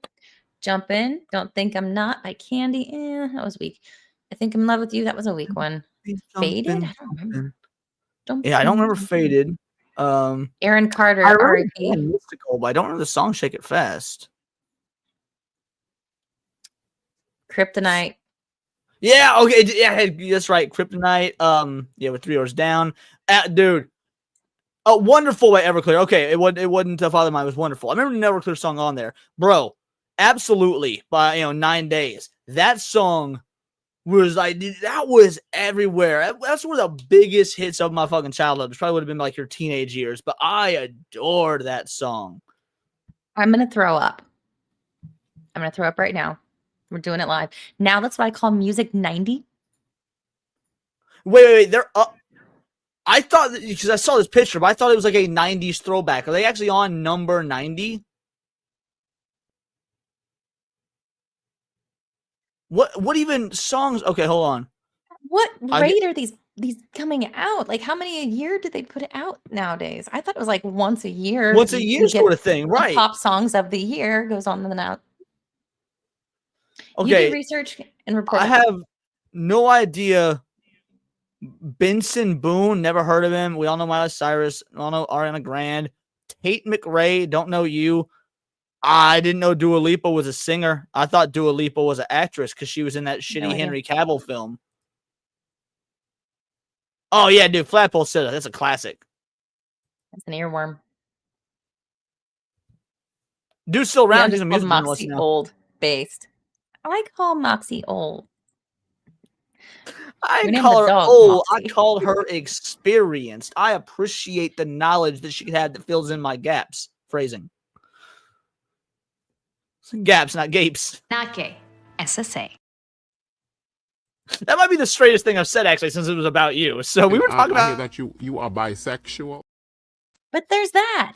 Jump in. Don't Think I'm Not by Candy. That was weak. I Think I'm in Love with You. That was a weak one. Faded? I don't remember. I don't remember Faded. Aaron Carter, I remember R.I.P. Mystical, but I don't remember the song Shake It Fast. Kryptonite. Yeah, okay. Yeah, that's right. Kryptonite. Yeah, with 3 Hours Down. Dude. Oh, Wonderful by Everclear. Okay, it wasn't Father of Mine, it was Wonderful. I remember the Everclear song on there. Bro, Absolutely by 9 Days. That song was like, that was everywhere. That's one of the biggest hits of my fucking childhood. It probably would have been like your teenage years, but I adored that song. I'm gonna throw up. I'm gonna throw up right now. We're doing it live. Now that's what I call music 90. Wait. They're up. I thought, because I saw this picture, but I thought it was like a 90s throwback. Are they actually on number 90? What even songs? Okay, hold on. What rate are these coming out? Like, how many a year do they put it out nowadays? I thought it was like once a year. Once a year sort of thing, right? Top songs of the year goes on and out. Okay. You do research and report. I have no idea. Benson Boone, never heard of him. We all know Miley Cyrus. We all know Ariana Grande. Tate McRae, don't know you. I didn't know Dua Lipa was a singer. I thought Dua Lipa was an actress because she was in that shitty Henry Cavill film. Oh, yeah, dude. Flatpole Sitta. That's a classic. That's an earworm. Dude's still around. He's a music Moxie now. Old based. I call Moxie old. I call her old. I call her experienced. I appreciate the knowledge that she had that fills in my gaps. Phrasing. Gaps, not gapes. Not gay. SSA. That might be the straightest thing I've said, actually, since it was about you. So we were talking about... I hear that you are bisexual. But there's that.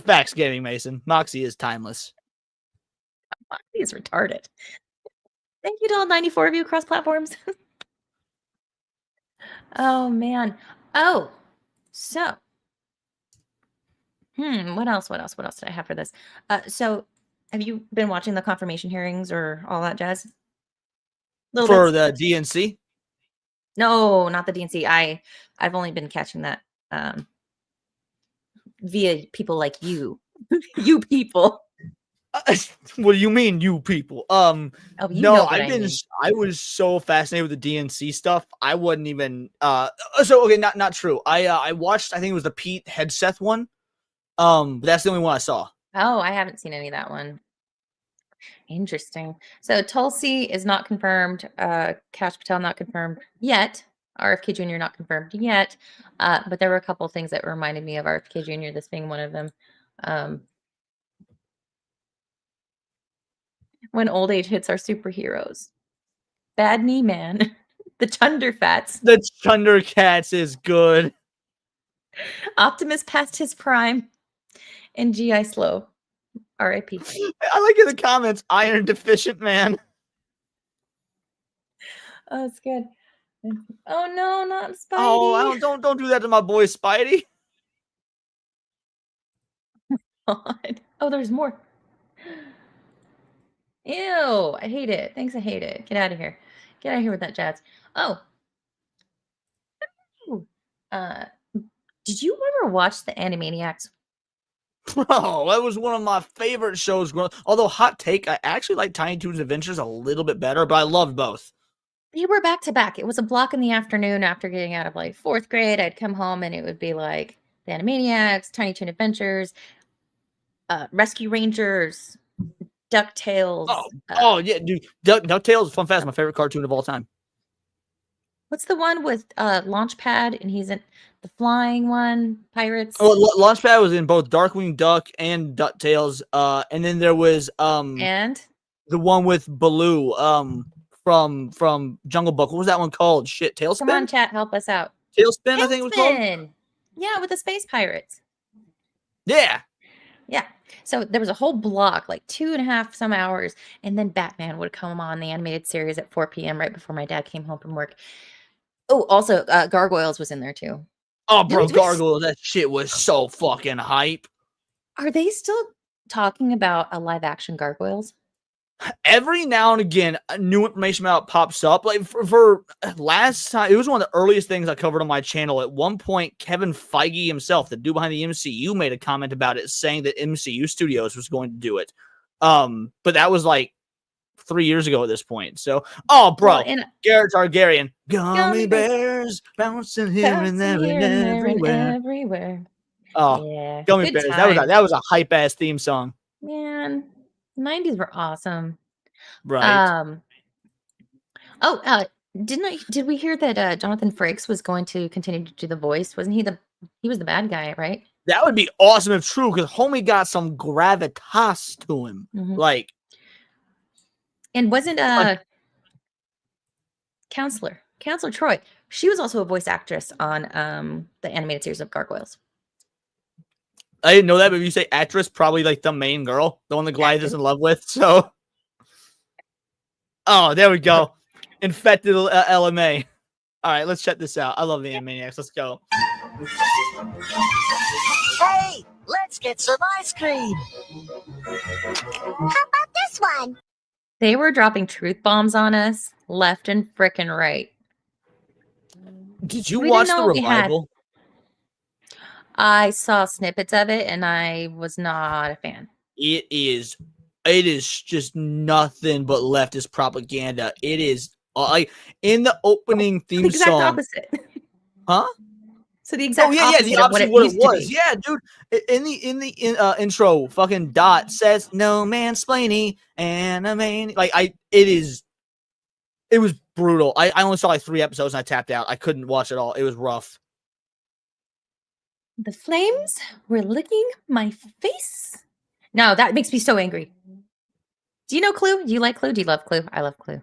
Facts gaming, Mason. Moxie is timeless. Moxie is retarded. Thank you to all 94 of you across platforms. Oh, man. Oh, so... What else did I have for this? So have you been watching the confirmation hearings or all that jazz? For the DNC? No, not the DNC. I've only been catching that via people like you. You people. What do you mean, you people? No, I was so fascinated with the DNC stuff. I wasn't even okay, not true. I watched, I think it was the Pete Hegseth one. But that's the only one I saw. Oh, I haven't seen any of that one. Interesting. So Tulsi is not confirmed. Kash Patel not confirmed yet. RFK Jr. not confirmed yet. But there were a couple of things that reminded me of RFK Jr., this being one of them. When old age hits our superheroes. Bad Knee Man. The Chunderfats. The Chundercats is good. Optimus past his prime. And G.I. Slow. R.I.P. I like in the comments, Iron Deficient Man. Oh, it's good. Oh no, not Spidey. Oh, don't do that to my boy Spidey. God. Oh, there's more. Ew, I hate it. Thanks, I hate it. Get out of here. Get out of here with that jazz. Oh. Ooh. Did you ever watch the Animaniacs? Bro, that was one of my favorite shows. Although, hot take, I actually like Tiny Toons Adventures a little bit better, but I loved both. They were back to back. It was a block in the afternoon after getting out of like 4th grade. I'd come home and it would be like the Animaniacs, Tiny Toon Adventures, Rescue Rangers, DuckTales. Yeah, dude. DuckTales, Fun Fast, my favorite cartoon of all time. What's the one with Launchpad and he's in the flying one? Pirates. Oh, Launchpad was in both Darkwing Duck and DuckTales. And then there was and the one with Baloo from Jungle Book. What was that one called? Shit, Tailspin. Come on, chat, help us out. Tailspin, I think it was called. Yeah, with the space pirates. Yeah. Yeah. So there was a whole block, like 2.5 some hours, and then Batman would come on the animated series at 4 p.m. right before my dad came home from work. Oh, also Gargoyles was in there too. Oh, bro, Gargoyles, that shit was so fucking hype. Are they still talking about a live action Gargoyles? Every now and again, new information about it pops up. Like for last time, it was one of the earliest things I covered on my channel. At one point, Kevin Feige himself, the dude behind the MCU, made a comment about it, saying that MCU Studios was going to do it. But that was like 3 years ago at this point. So, bro, Garrett Targaryen, gummy bears bouncing here and there and everywhere. Oh, yeah, gummy bears. That was a hype ass theme song. Man. 90s were awesome. Right. Did we hear that Jonathan Frakes was going to continue to do the voice? Wasn't he was the bad guy, right? That would be awesome if true, because homie got some gravitas to him. Mm-hmm. Like, and wasn't Counselor Troy, she was also a voice actress on the animated series of Gargoyles. I didn't know that, but if you say actress, probably like the main girl, the one that Goliath is in love with. So, there we go. Infected LMA. All right, let's check this out. I love the Animaniacs. Let's go. Hey, let's get some ice cream. How about this one? They were dropping truth bombs on us left and frickin' right. Did you watch the revival? I saw snippets of it and I was not a fan. It is just nothing but leftist propaganda. It is like in the opening theme the exact song. Opposite. Huh? So the exact opposite the opposite of what it was. Yeah, dude. In the intro, fucking Dot says no mansplaining anime. Like it was brutal. I only saw like 3 episodes and I tapped out. I couldn't watch it all. It was rough. The flames were licking my face. No, that makes me so angry. Do you know Clue? Do you like Clue? Do you love Clue? I love Clue.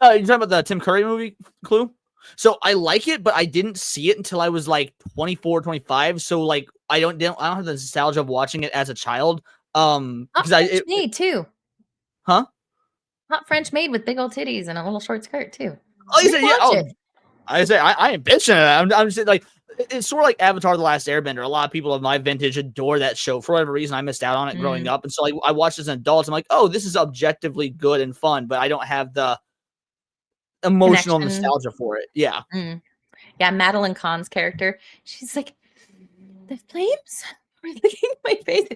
You're talking about the Tim Curry movie, Clue? So I like it, but I didn't see it until I was like 24, 25. So like I don't have the nostalgia of watching it as a child. Because French Maid too. Huh? Hot French Maid with big old titties and a little short skirt too. Oh, you say yeah. I ain't bitching at that. I'm just like, it's sort of like Avatar: The Last Airbender. A lot of people of my vintage adore that show. For whatever reason, I missed out on it growing up, and so like I watched as an adult. I'm like, oh, this is objectively good and fun, but I don't have the emotional nostalgia for it. Yeah. Yeah, Madeline Kahn's character. She's like, the flames were licking my face.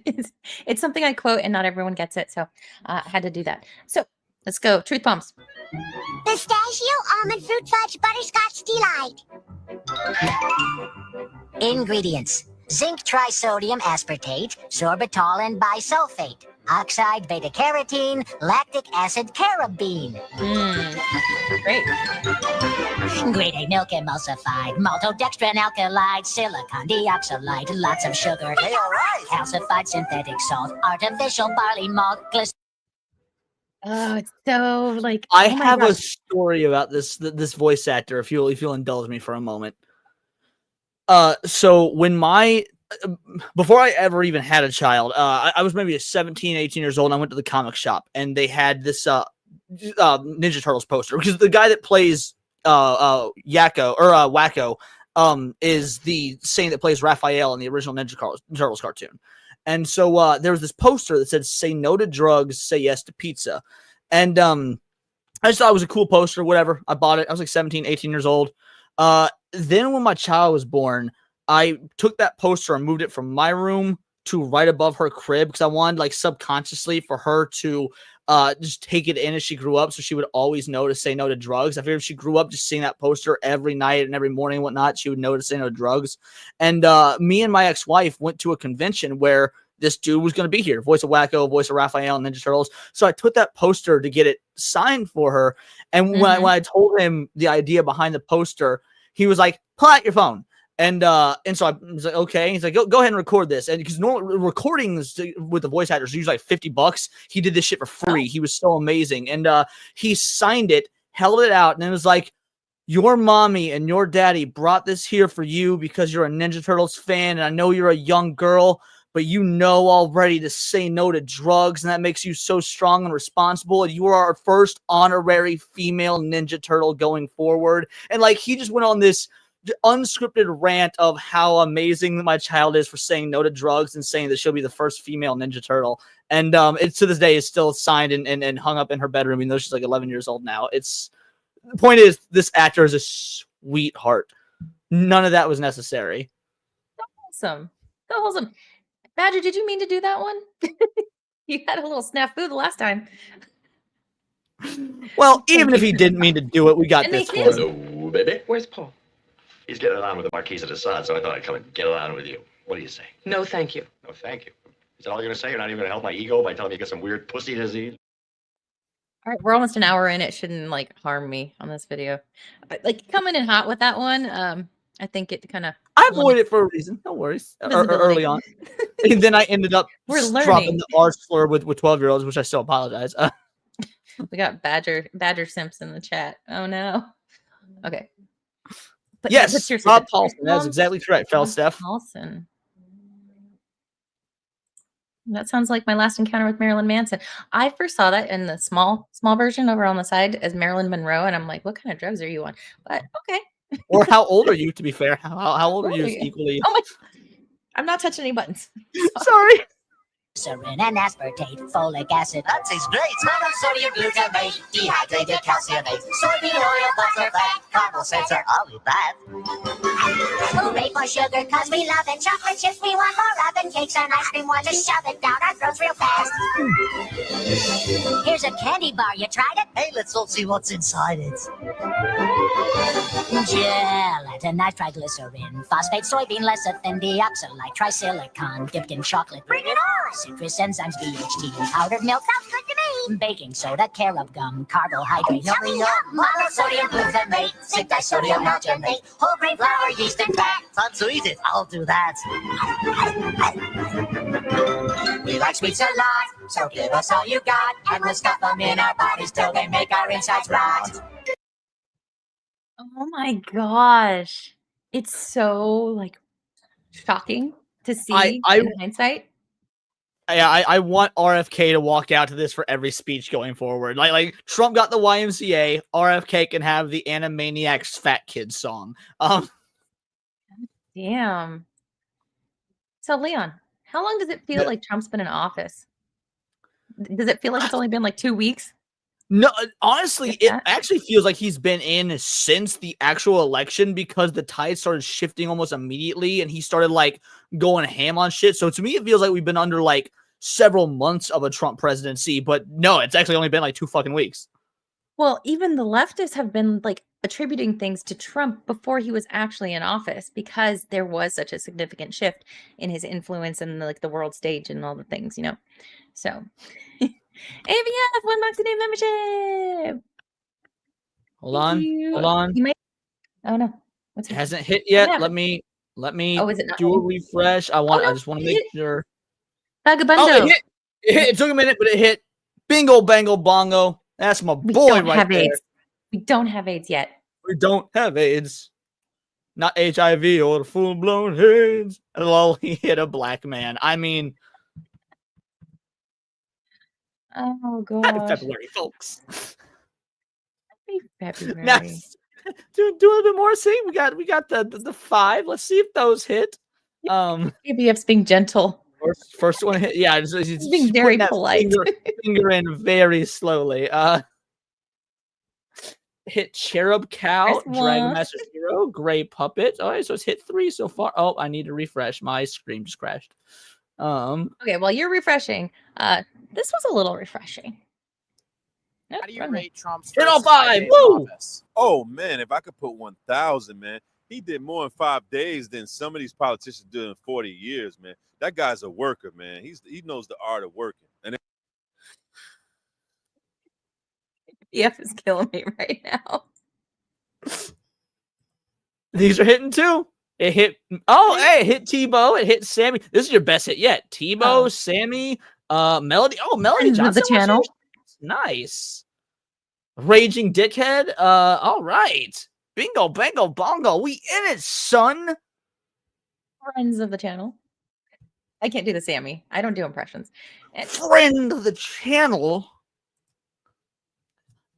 It's something I quote, and not everyone gets it, so I had to do that. So let's go. Truth bombs. Pistachio, almond fruit fudge, butterscotch delight. Ingredients: zinc trisodium aspartate, sorbitol and bisulfate, oxide beta carotene, lactic acid carabine. Great. Grade A milk emulsified, maltodextrin alkylide, silicon dioxide, lots of sugar. Hey, all right. Calcified synthetic salt, artificial barley malt, glycerol. Oh, it's so like I have a story about this voice actor. If you'll indulge me for a moment. So when before I ever even had a child, I was maybe 17, 18 years old, and I went to the comic shop, and they had this Ninja Turtles poster, because the guy that plays Yakko or Wacko is the same that plays Raphael in the original Ninja Turtles cartoon. And so there was this poster that said, "Say no to drugs, say yes to pizza." And I just thought it was a cool poster, whatever. I bought it. I was like 17, 18 years old. Then when my child was born, I took that poster and moved it from my room to right above her crib because I wanted, like, subconsciously for her to just take it in as she grew up, so she would always know to say no to drugs. I figured if she grew up just seeing that poster every night and every morning and whatnot, she would know to say no to drugs. And me and my ex-wife went to a convention where this dude was going to be here, voice of Wacko, voice of Raphael, Ninja Turtles. So I took that poster to get it signed for her. And when I told him the idea behind the poster, he was like, "Pull out your phone." And so I was like, okay. He's like, go ahead and record this. And because normal recordings with the voice actors are usually like $50. He did this shit for free. He was so amazing. And he signed it, held it out, and it was like, "Your mommy and your daddy brought this here for you because you're a Ninja Turtles fan. And I know you're a young girl, but you know already to say no to drugs. And that makes you so strong and responsible. And you are our first honorary female Ninja Turtle going forward." And like, he just went on this unscripted rant of how amazing my child is for saying no to drugs and saying that she'll be the first female Ninja Turtle. And it to this day is still signed and hung up in her bedroom, even though she's like 11 years old now. The point is, this actor is a sweetheart. None of that was necessary. So wholesome. Badger, did you mean to do that one? You had a little snafu the last time. Well, even if he didn't mean to do it, we got this for him. Hello, baby. Where's Paul? He's getting it on with the Marquise de Sade, so I thought I'd come and get it on with you. What do you say? No, thank you. No, thank you. Is that all you're going to say? You're not even going to help my ego by telling me you got some weird pussy disease? All right, we're almost an hour in. It shouldn't like harm me on this video. Like coming in hot with that one. I think it kind of. I avoid it for a reason. No worries. Early on, and then I ended up dropping the R slur with 12-year-olds, which I still apologize. We got Badger Simps in the chat. Oh no. Okay. But yes, Rob Paulson. That's exactly correct, Steph. Paulson. That sounds like my last encounter with Marilyn Manson. I first saw that in the small version over on the side as Marilyn Monroe, and I'm like, what kind of drugs are you on? But okay. Or how old are you, to be fair? How old are you equally? Oh my, I'm not touching any buttons. Sorry. Glycerin and aspartate, folic acid. That tastes great. Monosodium glutamate, dehydrated calciumate, soybean oil, butter, fat, carbohydrates. I'll eat that. Hooray for sugar, cause we love it. Chocolate chips, we want more of it. Cakes and ice cream, want to shove it down our throats real fast. Here's a candy bar, you tried it? Hey, let's all see what's inside it. Gelatinized triglycerin, phosphate, soybean lecithin, deoxylite, trisilicon, dipped in chocolate. Bring it on! Citrus enzymes, DHT, powdered milk, sounds good to me. Baking soda, carob gum, carbohydrates, yummy yum, monosodium glutamate, zinc disodium maltonate, whole grain flour, yeast, and fat. Time to eat it. I'll do that. We like sweets a lot, so give us all you got, and we'll stuff them in our bodies till they make our insides rot. Oh my gosh. It's so like shocking to see in hindsight. I want RFK to walk out to this for every speech going forward. Like Trump got the YMCA, RFK can have the Animaniacs Fat Kids song. Damn. So Leon, how long does it feel like Trump's been in office? Does it feel like it's only been like 2 weeks? No, honestly, it actually feels like he's been in since the actual election because the tide started shifting almost immediately and he started like going ham on shit. So to me, it feels like we've been under like several months of a Trump presidency, but no, it's actually only been like 2 fucking weeks. Well, even the leftists have been like attributing things to Trump before he was actually in office because there was such a significant shift in his influence and like the world stage and all the things, you know. So AVF, $1 a day membership. Hold on. You may. Oh no, it hasn't hit yet. Let me. Oh, is it not do a refresh? I just want to make sure. Vagabundo. Oh, it hit. It took a minute, but it hit. Bingo, bango, bongo. That's my boy right there. AIDS. We don't have AIDS yet. We don't have AIDS. Not HIV or the full-blown AIDS. And lol, he hit a black man. I mean. Oh god. Happy February, folks. Happy February. Now, do a little bit more. See, we got the 5. Let's see if those hit. ABF's being gentle. First one hit. Yeah, just being very putting that polite. finger in very slowly. Hit Cherub Cow, First Dragon one. Master Hero, Gray Puppet. All right, so it's hit 3 so far. Oh, I need to refresh. My screen just crashed. Okay, well, you're refreshing. This was a little refreshing. Nope, How do you wrong rate Trump's Hit first on 5 5. days in Woo! office? Oh man, if I could put 1,000, man, he did more in 5 days than some of these politicians did in 40 years, man. That guy's a worker, man. He knows the art of working. And EF is killing me right now. These are hitting too. It hit. Oh, hey, it hit Tebow. It hit Sammy. This is your best hit yet. Tebow, Sammy, Melody. Oh, Melody Friends of Johnson. the channel. Nice. Raging Dickhead. All right. Bingo, bango, bongo. We in it, son. Friends of the channel. I can't do the Sammy. I don't do impressions. Friend of the channel.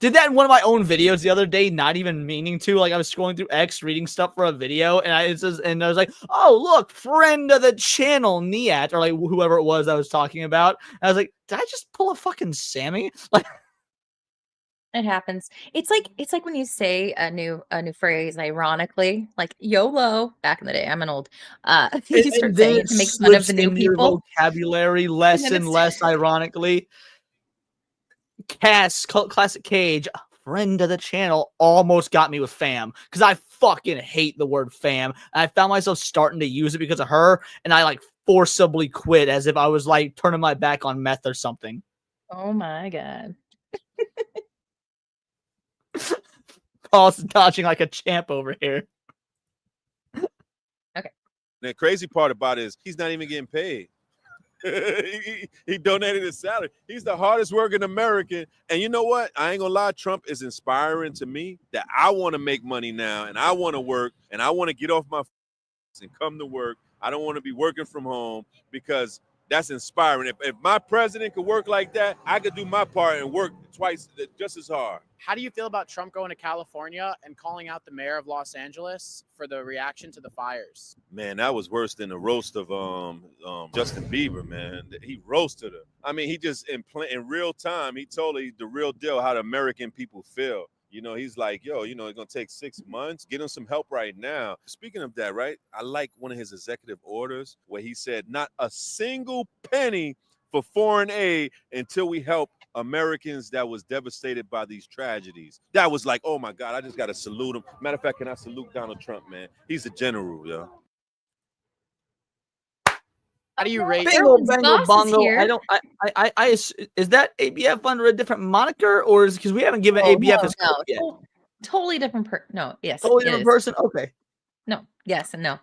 Did that in one of my own videos the other day, not even meaning to. Like I was scrolling through X, reading stuff for a video, and I was like, "Oh, look, friend of the channel, Niat," or like whoever it was I was talking about. And I was like, "Did I just pull a fucking Sammy?" Like, it happens. It's like when you say a new phrase ironically, like YOLO. Back in the day, I'm an old. You start saying it to make fun of the new in your people. vocabulary less and less ironically. Classic Cage, friend of the channel, almost got me with fam because I fucking hate the word fam. And I found myself starting to use it because of her, and I like forcibly quit as if I was like turning my back on meth or something. Oh my god. Paul's dodging like a champ over here. Okay. the crazy part about it is he's not even getting paid. he donated his salary. He's the hardest working American. And you know what? I ain't gonna lie, Trump is inspiring to me that I want to make money now and I want to work and I want to get off my and come to work. I don't want to be working from home because that's inspiring. If my president could work like that, I could do my part and work twice just as hard. How do you feel about Trump going to California and calling out the mayor of Los Angeles for the reaction to the fires? Man, that was worse than the roast of Justin Bieber, man. He roasted her. I mean, he just in real time, he told her the real deal, how the American people feel. You know, he's like, yo, you know, it's going to take 6 months. Get him some help right now. Speaking of that, right, I like one of his executive orders where he said not a single penny for foreign aid until we help Americans that was devastated by these tragedies. That was like, oh, my God, I just got to salute him. Matter of fact, can I salute Donald Trump, man? He's a general, yo. How do you rate Bingo, bango, bongo. Is that ABF under a different moniker, or is because we haven't given ABF his code yet? Totally different no, yes. Totally different person? Okay. No, yes and no.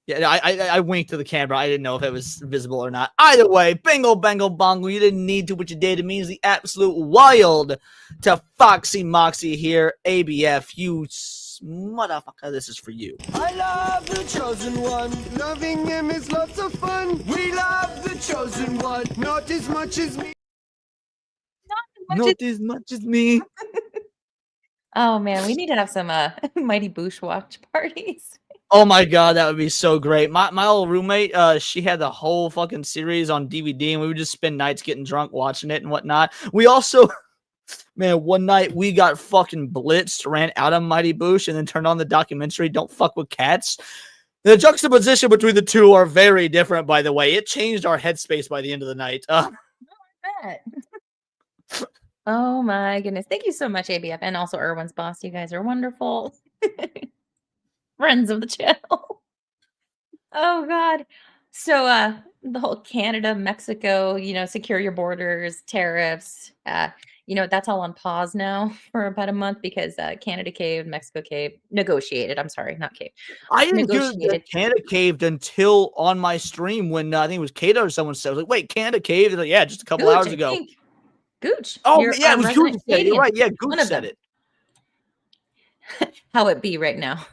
Yeah, I winked to the camera. I didn't know if it was visible or not. Either way, bingo, bango, bongo. You didn't need to, but you did. It means the absolute wild to Foxy Moxie here. ABF, you motherfucker, this is for you. I love the chosen one. Loving him is lots of fun. We love the chosen one. Not as much as me. Not as much as me. Oh man, we need to have some Mighty Boosh watch parties. Oh my god, that would be so great. My old roommate, she had the whole fucking series on DVD, and we would just spend nights getting drunk watching it and whatnot. We also, man, one night we got fucking blitzed, ran out of Mighty Boosh, and then turned on the documentary Don't Fuck with Cats. The juxtaposition between the two are very different, by the way. It changed our headspace by the end of the night. Oh my goodness. Thank you so much, ABF, and also Irwin's boss. You guys are wonderful. Friends of the channel. Oh god. So the whole Canada, Mexico, secure your borders, tariffs, that's all on pause now for about a month because Canada caved, Mexico caved, negotiated. I'm sorry, not caved. I didn't do that Canada caved until on my stream when I think it was Kata or someone said, I was like, wait, Canada caved? Like, yeah, just a couple hours ago. Gooch. Oh, yeah, it was Gooch. You're right. Yeah, Gooch said it. How it be right now.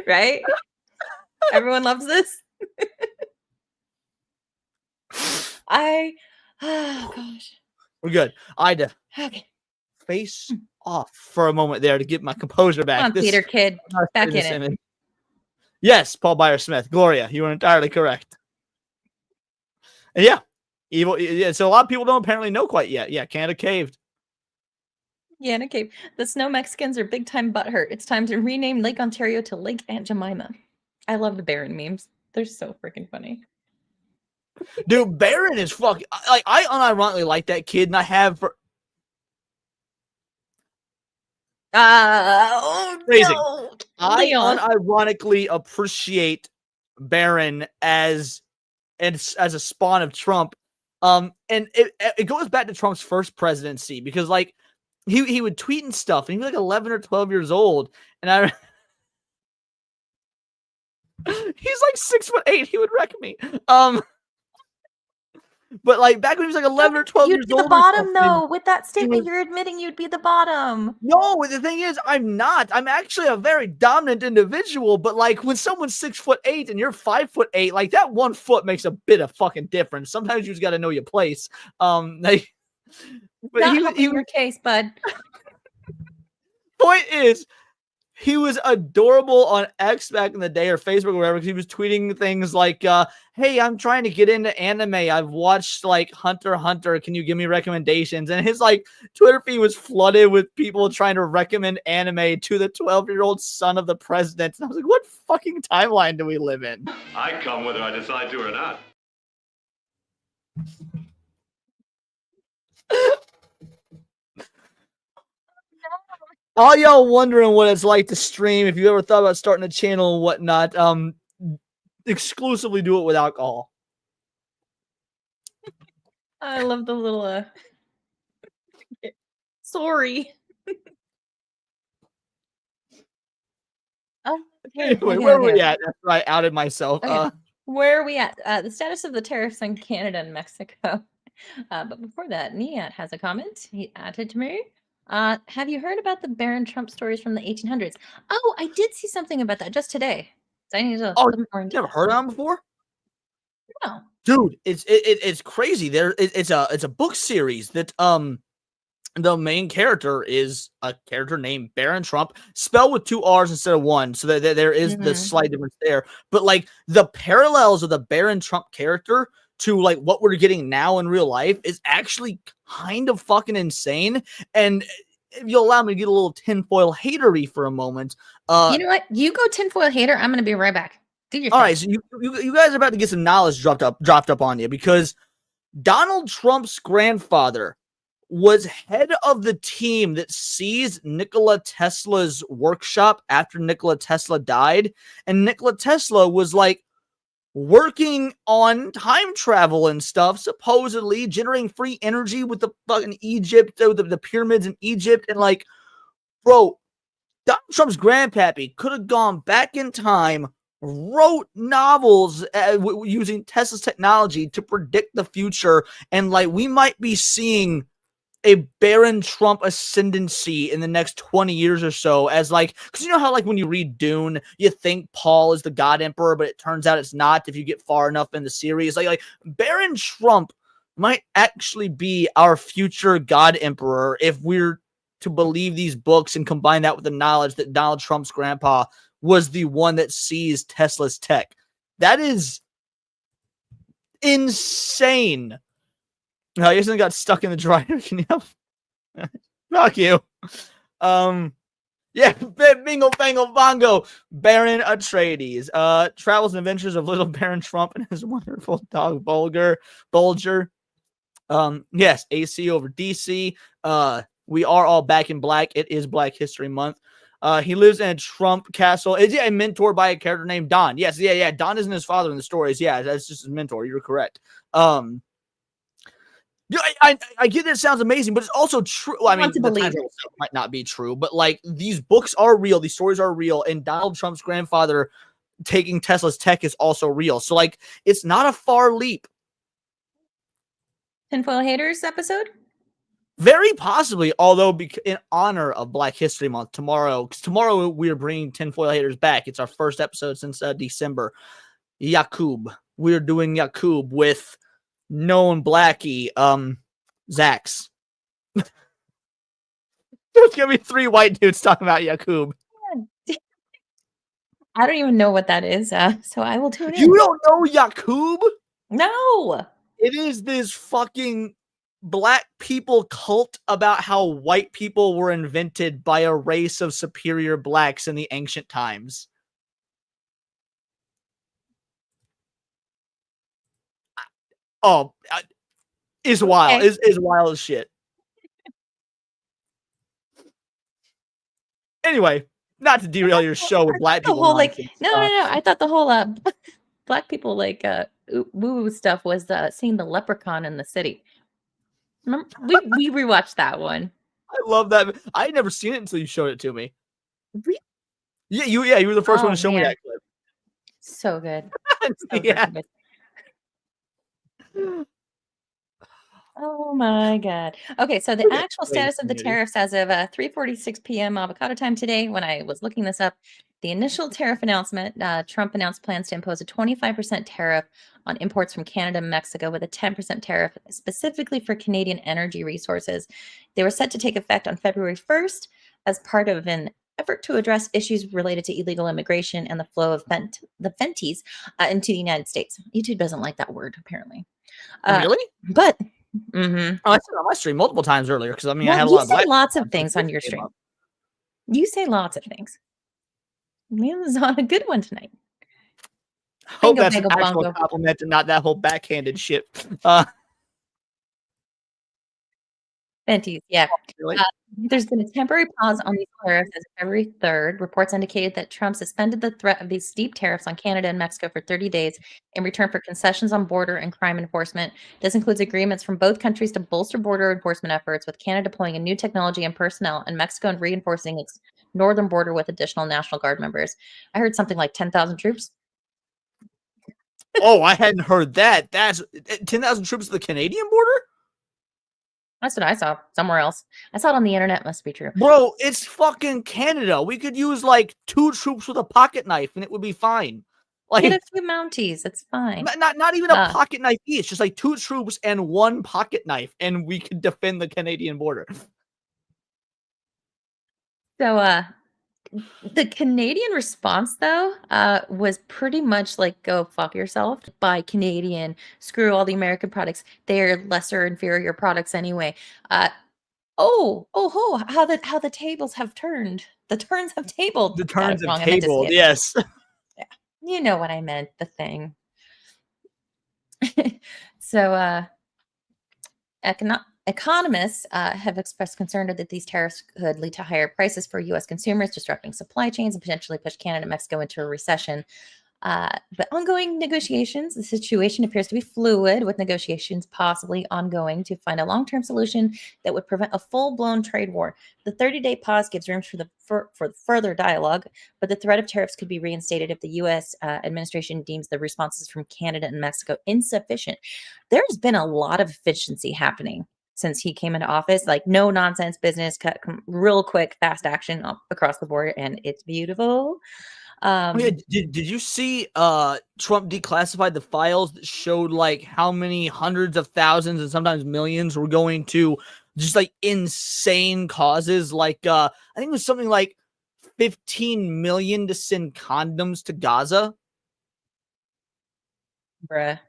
Right? Everyone loves this. Oh gosh. We're good. I had to face off for a moment there to get my composure back. Come on, Peter kid. Back in it. Yes, Paul Beyer Smith. Gloria, you are entirely correct. And yeah, evil. Yeah, so a lot of people don't apparently know quite yet. Yeah, Canada caved. Yeah, okay. The Snow Mexicans are big time butthurt. It's time to rename Lake Ontario to Lake Aunt Jemima. I love the Baron memes. They're so freaking funny. Dude, Baron is fucking like I unironically like that kid, and I have for crazy. No. I Leon. unironically appreciate Baron as a spawn of Trump. And it goes back to Trump's first presidency because like he would tweet and stuff, and he was like 11 or 12 years old, and I he's like 6'8". He would wreck me. But like back when he was like 11 or 12 years old. You'd be the bottom though. With that statement, you're admitting you'd be the bottom. No, the thing is, I'm not. I'm actually a very dominant individual. But like when someone's 6'8" and you're 5'8", like that 1 foot makes a bit of fucking difference. Sometimes you just got to know your place. Like, but Not in your case, bud. Point is, he was adorable on X back in the day or Facebook or whatever because he was tweeting things like, hey, I'm trying to get into anime. I've watched like Hunter x Hunter. Can you give me recommendations? And his like Twitter feed was flooded with people trying to recommend anime to the 12-year-old son of the president. And I was like, what fucking timeline do we live in? I come whether I decide to or not. All y'all wondering what it's like to stream, if you ever thought about starting a channel and whatnot, exclusively do it with alcohol. I love the little sorry. Oh, okay. Anyway, where are we at? That's right, I outed myself. Okay. Where are we at? The status of the tariffs on Canada and Mexico. But before that, Niat has a comment. He added to me. Have you heard about the Baron Trump stories from the 1800s? Oh, I did see something about that just today. So I need to look more into never heard of them before? No. Dude, it's crazy. It's a book series that the main character is a character named Baron Trump, spelled with 2 R's instead of 1. So that there is the slight difference there. But like the parallels of the Baron Trump character to like what we're getting now in real life is actually kind of fucking insane. And if you'll allow me to get a little tinfoil hatery for a moment. You know what? You go tinfoil hater. I'm gonna be right back. Do your all thing. right, so you guys are about to get some knowledge dropped up on you because Donald Trump's grandfather was head of the team that seized Nikola Tesla's workshop after Nikola Tesla died. And Nikola Tesla was like working on time travel and stuff, supposedly generating free energy with the fucking Egypt, the pyramids in Egypt. And like, bro, Donald Trump's grandpappy could have gone back in time, wrote novels using Tesla's technology to predict the future. And like, we might be seeing a Baron Trump ascendancy in the next 20 years or so, as like, because you know how like when you read Dune, you think Paul is the God Emperor, but it turns out it's not if you get far enough in the series. Like Baron Trump might actually be our future God Emperor if we're to believe these books and combine that with the knowledge that Donald Trump's grandpa was the one that seized Tesla's tech. That is insane. No, he hasn't got stuck in the dryer. Can you help? Fuck you. Yeah, bingo, bango, bongo. Baron Atreides. Travels and adventures of little Baron Trump and his wonderful dog Bulger. Yes, AC over DC. We are all back in black. It is Black History Month. He lives in a Trump castle. Is he a mentor by a character named Don? Yes, yeah. Don isn't his father in the stories. Yeah, that's just his mentor. You're correct. Yeah, I get that it sounds amazing, but it's also true. Well, I mean, the time travel stuff might not be true, but like these books are real, these stories are real, and Donald Trump's grandfather taking Tesla's tech is also real. So like, it's not a far leap. Tinfoil haters episode? Very possibly, although in honor of Black History Month tomorrow, because tomorrow we are bringing Tinfoil haters back. It's our first episode since December. Yakub, we're doing Yakub with known Blackie, Zax. There's gonna be 3 white dudes talking about Yakub. I don't even know what that is, so I will tune in. You don't know Yakub? No. It is this fucking black people cult about how white people were invented by a race of superior blacks in the ancient times. Oh, is wild. Is wild as shit. Anyway, not to derail your show with black people. The whole no. I thought the whole black people woo stuff was seeing the leprechaun in the city. Remember, we rewatched that one. I love that. I had never seen it until you showed it to me. Really? Yeah, you were the first one to show me that clip. So good. Yeah. Good. Oh my God. Okay, so the actual status of the tariffs as of 3:46 p.m. avocado time today, when I was looking this up, the initial tariff announcement, Trump announced plans to impose a 25% tariff on imports from Canada and Mexico with a 10% tariff specifically for Canadian energy resources. They were set to take effect on February 1st as part of an effort to address issues related to illegal immigration and the flow of the Fenties into the United States. YouTube doesn't like that word, apparently. Really? But I said it on my stream multiple times earlier because I mean I had a you lot of say lots of things on your stream. You say lots of things. Man was on a good one tonight. Hope that's an actual compliment and not that whole backhanded shit. Fenties, yeah. There's been a temporary pause on these tariffs as of February 3rd. Reports indicated that Trump suspended the threat of these steep tariffs on Canada and Mexico for 30 days in return for concessions on border and crime enforcement. This includes agreements from both countries to bolster border enforcement efforts, with Canada deploying a new technology and personnel, and Mexico reinforcing its northern border with additional National Guard members. I heard something like 10,000 troops. Oh, I hadn't heard that. That's 10,000 troops at the Canadian border? That's what I saw somewhere else. I saw it on the internet. Must be true. Bro, it's fucking Canada. We could use like 2 troops with a pocket knife and it would be fine. Like, get a few Mounties. It's fine. Not even a pocket knife each. Just like 2 troops and 1 pocket knife, and we could defend the Canadian border. So, the Canadian response, though, was pretty much like, go fuck yourself. Buy Canadian, screw all the American products. They're lesser, inferior products anyway. How the tables have turned. The turns have tabled. The turns have tabled, yes. Yeah. You know what I meant, the thing. So, economists have expressed concern that these tariffs could lead to higher prices for U.S. consumers, disrupting supply chains, and potentially push Canada and Mexico into a recession. But ongoing negotiations, the situation appears to be fluid, with negotiations possibly ongoing to find a long-term solution that would prevent a full-blown trade war. The 30-day pause gives room for further dialogue, but the threat of tariffs could be reinstated if the U.S. Administration deems the responses from Canada and Mexico insufficient. There's been a lot of efficiency happening since he came into office, like no nonsense business, cut real quick, fast action across the board, and it's beautiful. Did you see Trump declassified the files that showed like how many hundreds of thousands and sometimes millions were going to just like insane causes? Like I think it was something like 15 million to send condoms to Gaza. Bruh.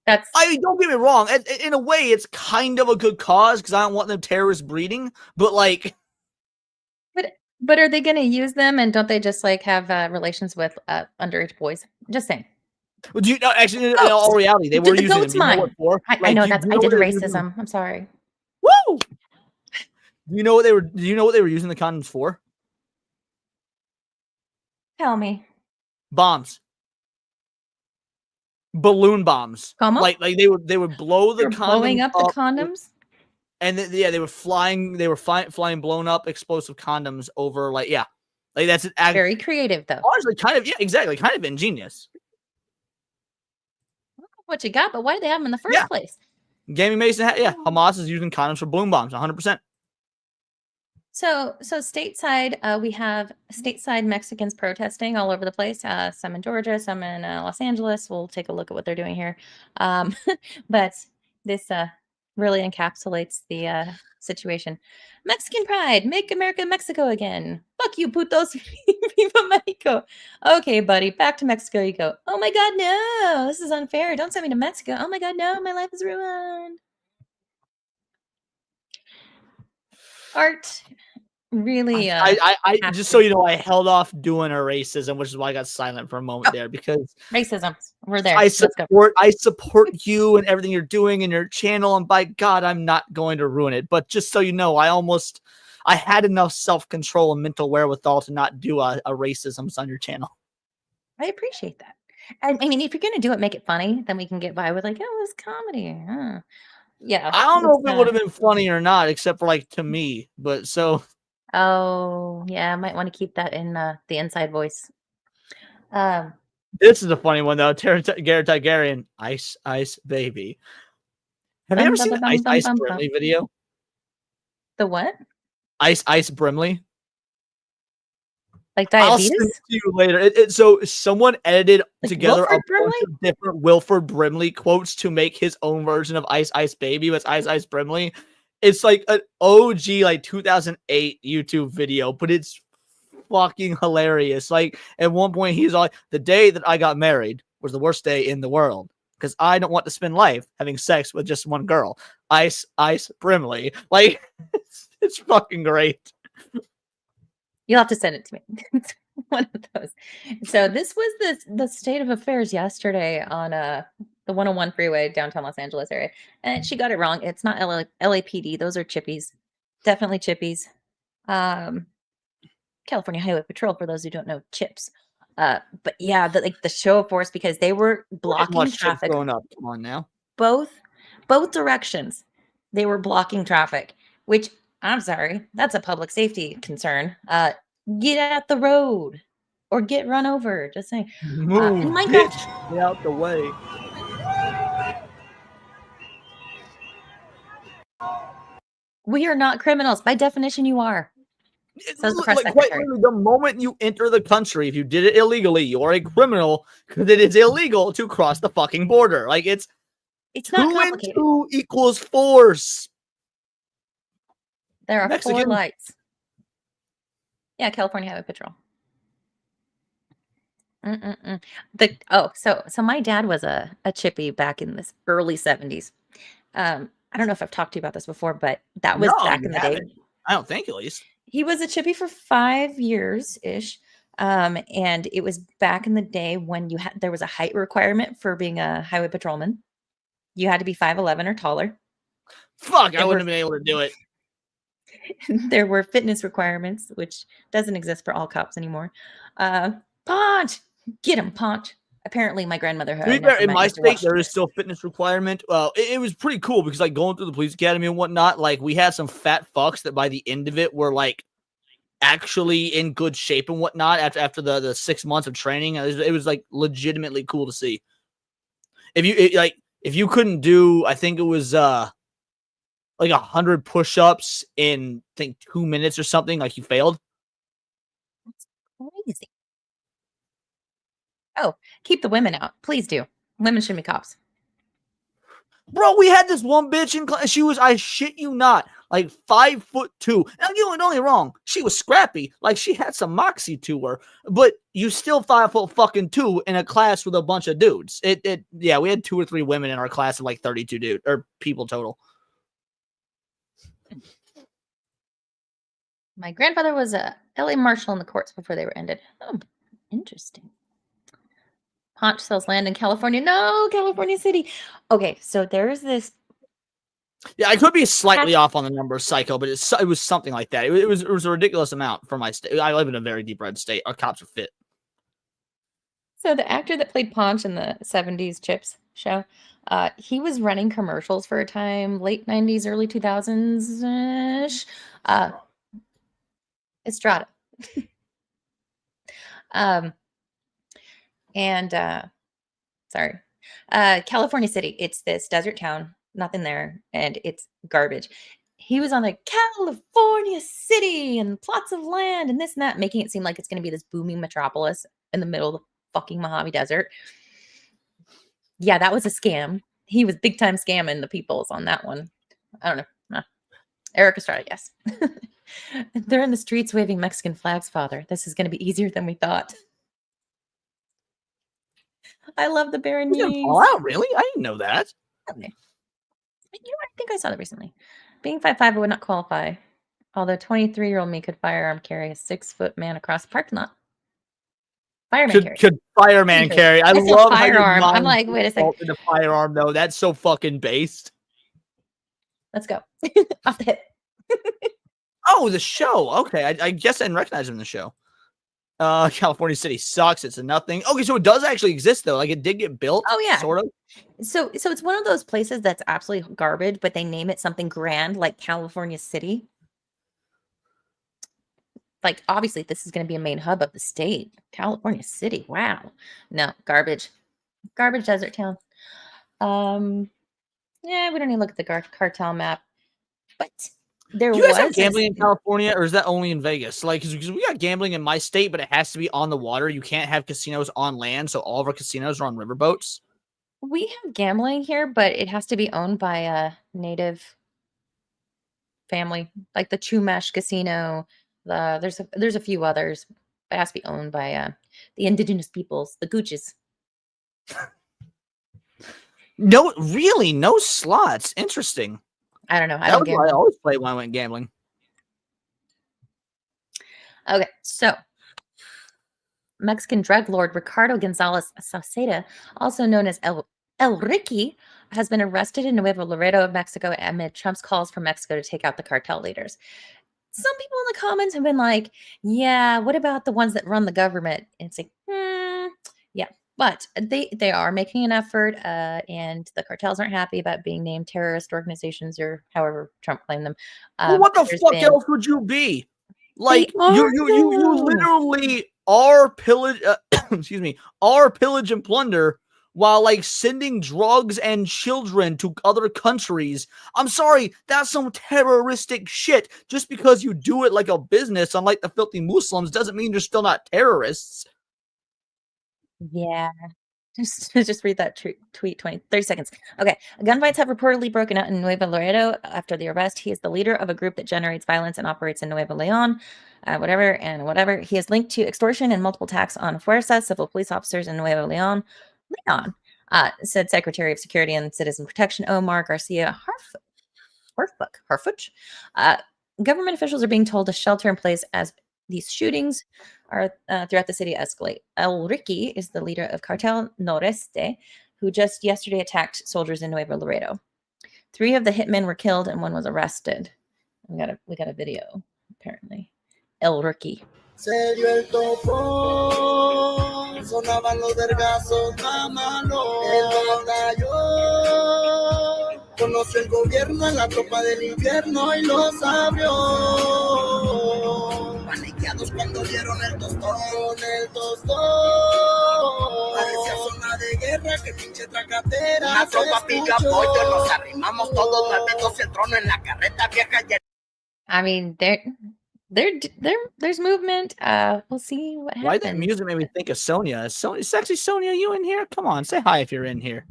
I mean, don't get me wrong. In a way, it's kind of a good cause because I don't want them terrorist breeding, but like. But are they going to use them, and don't they just like have relations with underage boys? Just saying. Well, do you know? Actually, in all reality, they were using them. You know what for? I know that's. I did racism. I'm sorry. Woo! Do you know what they were? Do you know what they were using the condoms for? Tell me. Bombs. Balloon bombs. Como? Like they would blow the condoms blowing up the condoms. And then, they were flying blown up explosive condoms over, like that's very creative though. Honestly, kind of, exactly, kind of ingenious. What you got, but why did they have them in the first place? Gaming Mason, Hamas is using condoms for balloon bombs, 100%. So stateside, we have stateside Mexicans protesting all over the place. Some in Georgia, some in Los Angeles. We'll take a look at what they're doing here. But this really encapsulates the situation. Mexican pride, make America Mexico again. Fuck you, putos. Viva Mexico. Okay, buddy, back to Mexico you go. Oh my God, no, this is unfair. Don't send me to Mexico. Oh my God, no, my life is ruined. Art really I just so you know, I held off doing a racism, which is why I got silent for a moment there, because racism. We're there. I support you and everything you're doing in your channel, and by God, I'm not going to ruin it. But just so you know, I had enough self-control and mental wherewithal to not do a racisms on your channel. I appreciate that. I mean, if you're gonna do it, make it funny, then we can get by with like, oh, it's comedy. Huh. Yeah. I don't know if it would have been funny or not, except for like to me. But so. Oh yeah, I might want to keep that in the inside voice. This is a funny one though. Garrett Targaryen, Ice Baby. Have you ever seen the Ice Brimley video? The what? Ice Brimley. Like diabetes? I'll send it to you later. So someone edited together a bunch of different Wilford Brimley quotes to make his own version of Ice Baby with Ice Brimley. It's like an OG like 2008 YouTube video, but it's fucking hilarious. Like at one point he's like, the day that I got married was the worst day in the world because I don't want to spend life having sex with just one girl. Ice Brimley. Like it's fucking great. You'll have to send it to me. It's one of those. So this was the state of affairs yesterday on the 101 freeway, downtown Los Angeles area. And she got it wrong. It's not LAPD. Those are chippies. Definitely chippies. California Highway Patrol, for those who don't know, chips. But yeah, the show of force, because they were blocking traffic. Going up. Come on now. Both directions. They were blocking traffic, which I'm sorry, that's a public safety concern. Get out the road or get run over. Just saying. Move, bitch. Get out the way. We are not criminals. By definition, you are. Says the press like, quite literally, the moment you enter the country, if you did it illegally, you're a criminal because it is illegal to cross the fucking border. Like it's not complicated. 2 and 2 equals 4. There are 4 lights. Yeah, California Highway Patrol. So my dad was a chippy back in this early 70s. I don't know if I've talked to you about this before, but that was back in the day. I don't think, at least. He was a chippy for 5 years ish. And it was back in the day when there was a height requirement for being a highway patrolman. You had to be 5'11" or taller. Fuck, I wouldn't have been able to do it. There were fitness requirements, which doesn't exist for all cops anymore. Punch! Get him, punch. Apparently, my grandmother had. In my state, there is still fitness requirement. Well, it was pretty cool because, like, going through the police academy and whatnot, like, we had some fat fucks that by the end of it were, like, actually in good shape and whatnot after the 6 months of training. It was like, legitimately cool to see. If you couldn't do, I think it was, like 100 push-ups in, I think, 2 minutes or something, like, you failed. That's crazy. Oh, keep the women out. Please do. Women shouldn't be cops. Bro, we had this one bitch in class. She was, I shit you not, like 5'2". Now, don't get me wrong. She was scrappy. Like, she had some moxie to her. But you still 5'2" in a class with a bunch of dudes. Yeah, we had 2 or 3 women in our class of like 32 people total. My grandfather was a LA Marshal in the courts before they were ended. Oh, interesting. Ponch sells land in California. No, California City. Okay, so there's this. Yeah, I could be slightly off on the number, Psycho, but it was something like that. It was a ridiculous amount for my state. I live in a very deep red state. Our cops are fit. So the actor that played Ponch in the 70s Chips show, he was running commercials for a time, late 90s, early 2000s-ish. Estrada. California City. It's this desert town, nothing there, and it's garbage. He was on the California City and plots of land and this and that, making it seem like it's going to be this booming metropolis in the middle of the fucking Mojave Desert. Yeah, that was a scam. He was big time scamming the peoples on that one. I don't know. No. Eric Estrada, yes. They're in the streets waving Mexican flags, Father. This is going to be easier than we thought. I love the Baron He's in memes. Fallout, really? I didn't know that. Okay. You know, I think I saw that recently. Being 5'5" would not qualify. Although 23-year-old me could firearm carry a 6-foot man across the parking lot. Fireman carry. Could fireman carry. I That's a love how your firearm. I'm mind like, wait a second. defaulted to firearm though. That's so fucking based. Let's go. Off the hip. Oh, the show. Okay, I guess I didn't recognize him in the show. California City sucks. It's a nothing. Okay, so it does actually exist though. Like it did get built. Oh yeah, sort of. So it's one of those places that's absolutely garbage, but they name it something grand like California City. Like obviously this is going to be a main hub of the state. California City. Wow. No, garbage. Garbage desert town. Yeah, we don't even look at the cartel map. But there Do you guys was have gambling in California, or is that only in Vegas? Like, because we got gambling in my state, but it has to be on the water. You can't have casinos on land, so all of our casinos are on riverboats. We have gambling here, but it has to be owned by a native family, like the Chumash Casino. There's a few others. It has to be owned by the indigenous peoples, the Gooches. No, really, no slots. Interesting. I don't know. I That don't was gamble. what I always play when I went gambling. Okay, so Mexican drug lord Ricardo Gonzalez Sauceda, also known as El Ricky, has been arrested in Nuevo Laredo, Mexico, amid Trump's calls for Mexico to take out the cartel leaders. Some people in the comments have been like, yeah, what about the ones that run the government? And it's like, yeah. But they are making an effort, and the cartels aren't happy about being named terrorist organizations or however Trump claimed them. Well, what the fuck else would you be? Like you literally are pillage. Excuse me, are pillage and plunder while like sending drugs and children to other countries. I'm sorry, that's some terroristic shit. Just because you do it like a business, unlike the filthy Muslims, doesn't mean you're still not terrorists. Yeah. Just read that tweet 30 seconds. Okay. Gunfights have reportedly broken out in Nuevo Laredo after the arrest. He is the leader of a group that generates violence and operates in Nuevo Leon. Whatever. He is linked to extortion and multiple attacks on Fuerza, civil police officers in Nuevo Leon. Said Secretary of Security and Citizen Protection Omar Garcia Harfuch. Government officials are being told to shelter in place as these shootings are throughout the city escalate. El Ricky is the leader of Cartel Noreste, who just yesterday attacked soldiers in Nuevo Laredo. 3 of the hitmen were killed and 1 was arrested. We got a video, apparently. El Ricky. Se dio el topón, sonaban los vergazos, vámonos. El batallón conoció el gobierno en la tropa del infierno y los abrió. Paniqueados cuando vieron el tostón. Parecía zona de guerra, que pinche tracatera. Una tropa pidió apoyo, nos arrimamos todos, 9-2 el trono en la carreta vieja. I mean, there's movement. We'll see what happens. Why that music made me think of Sonia? Sexy Sonia, you in here? Come on, say hi if you're in here.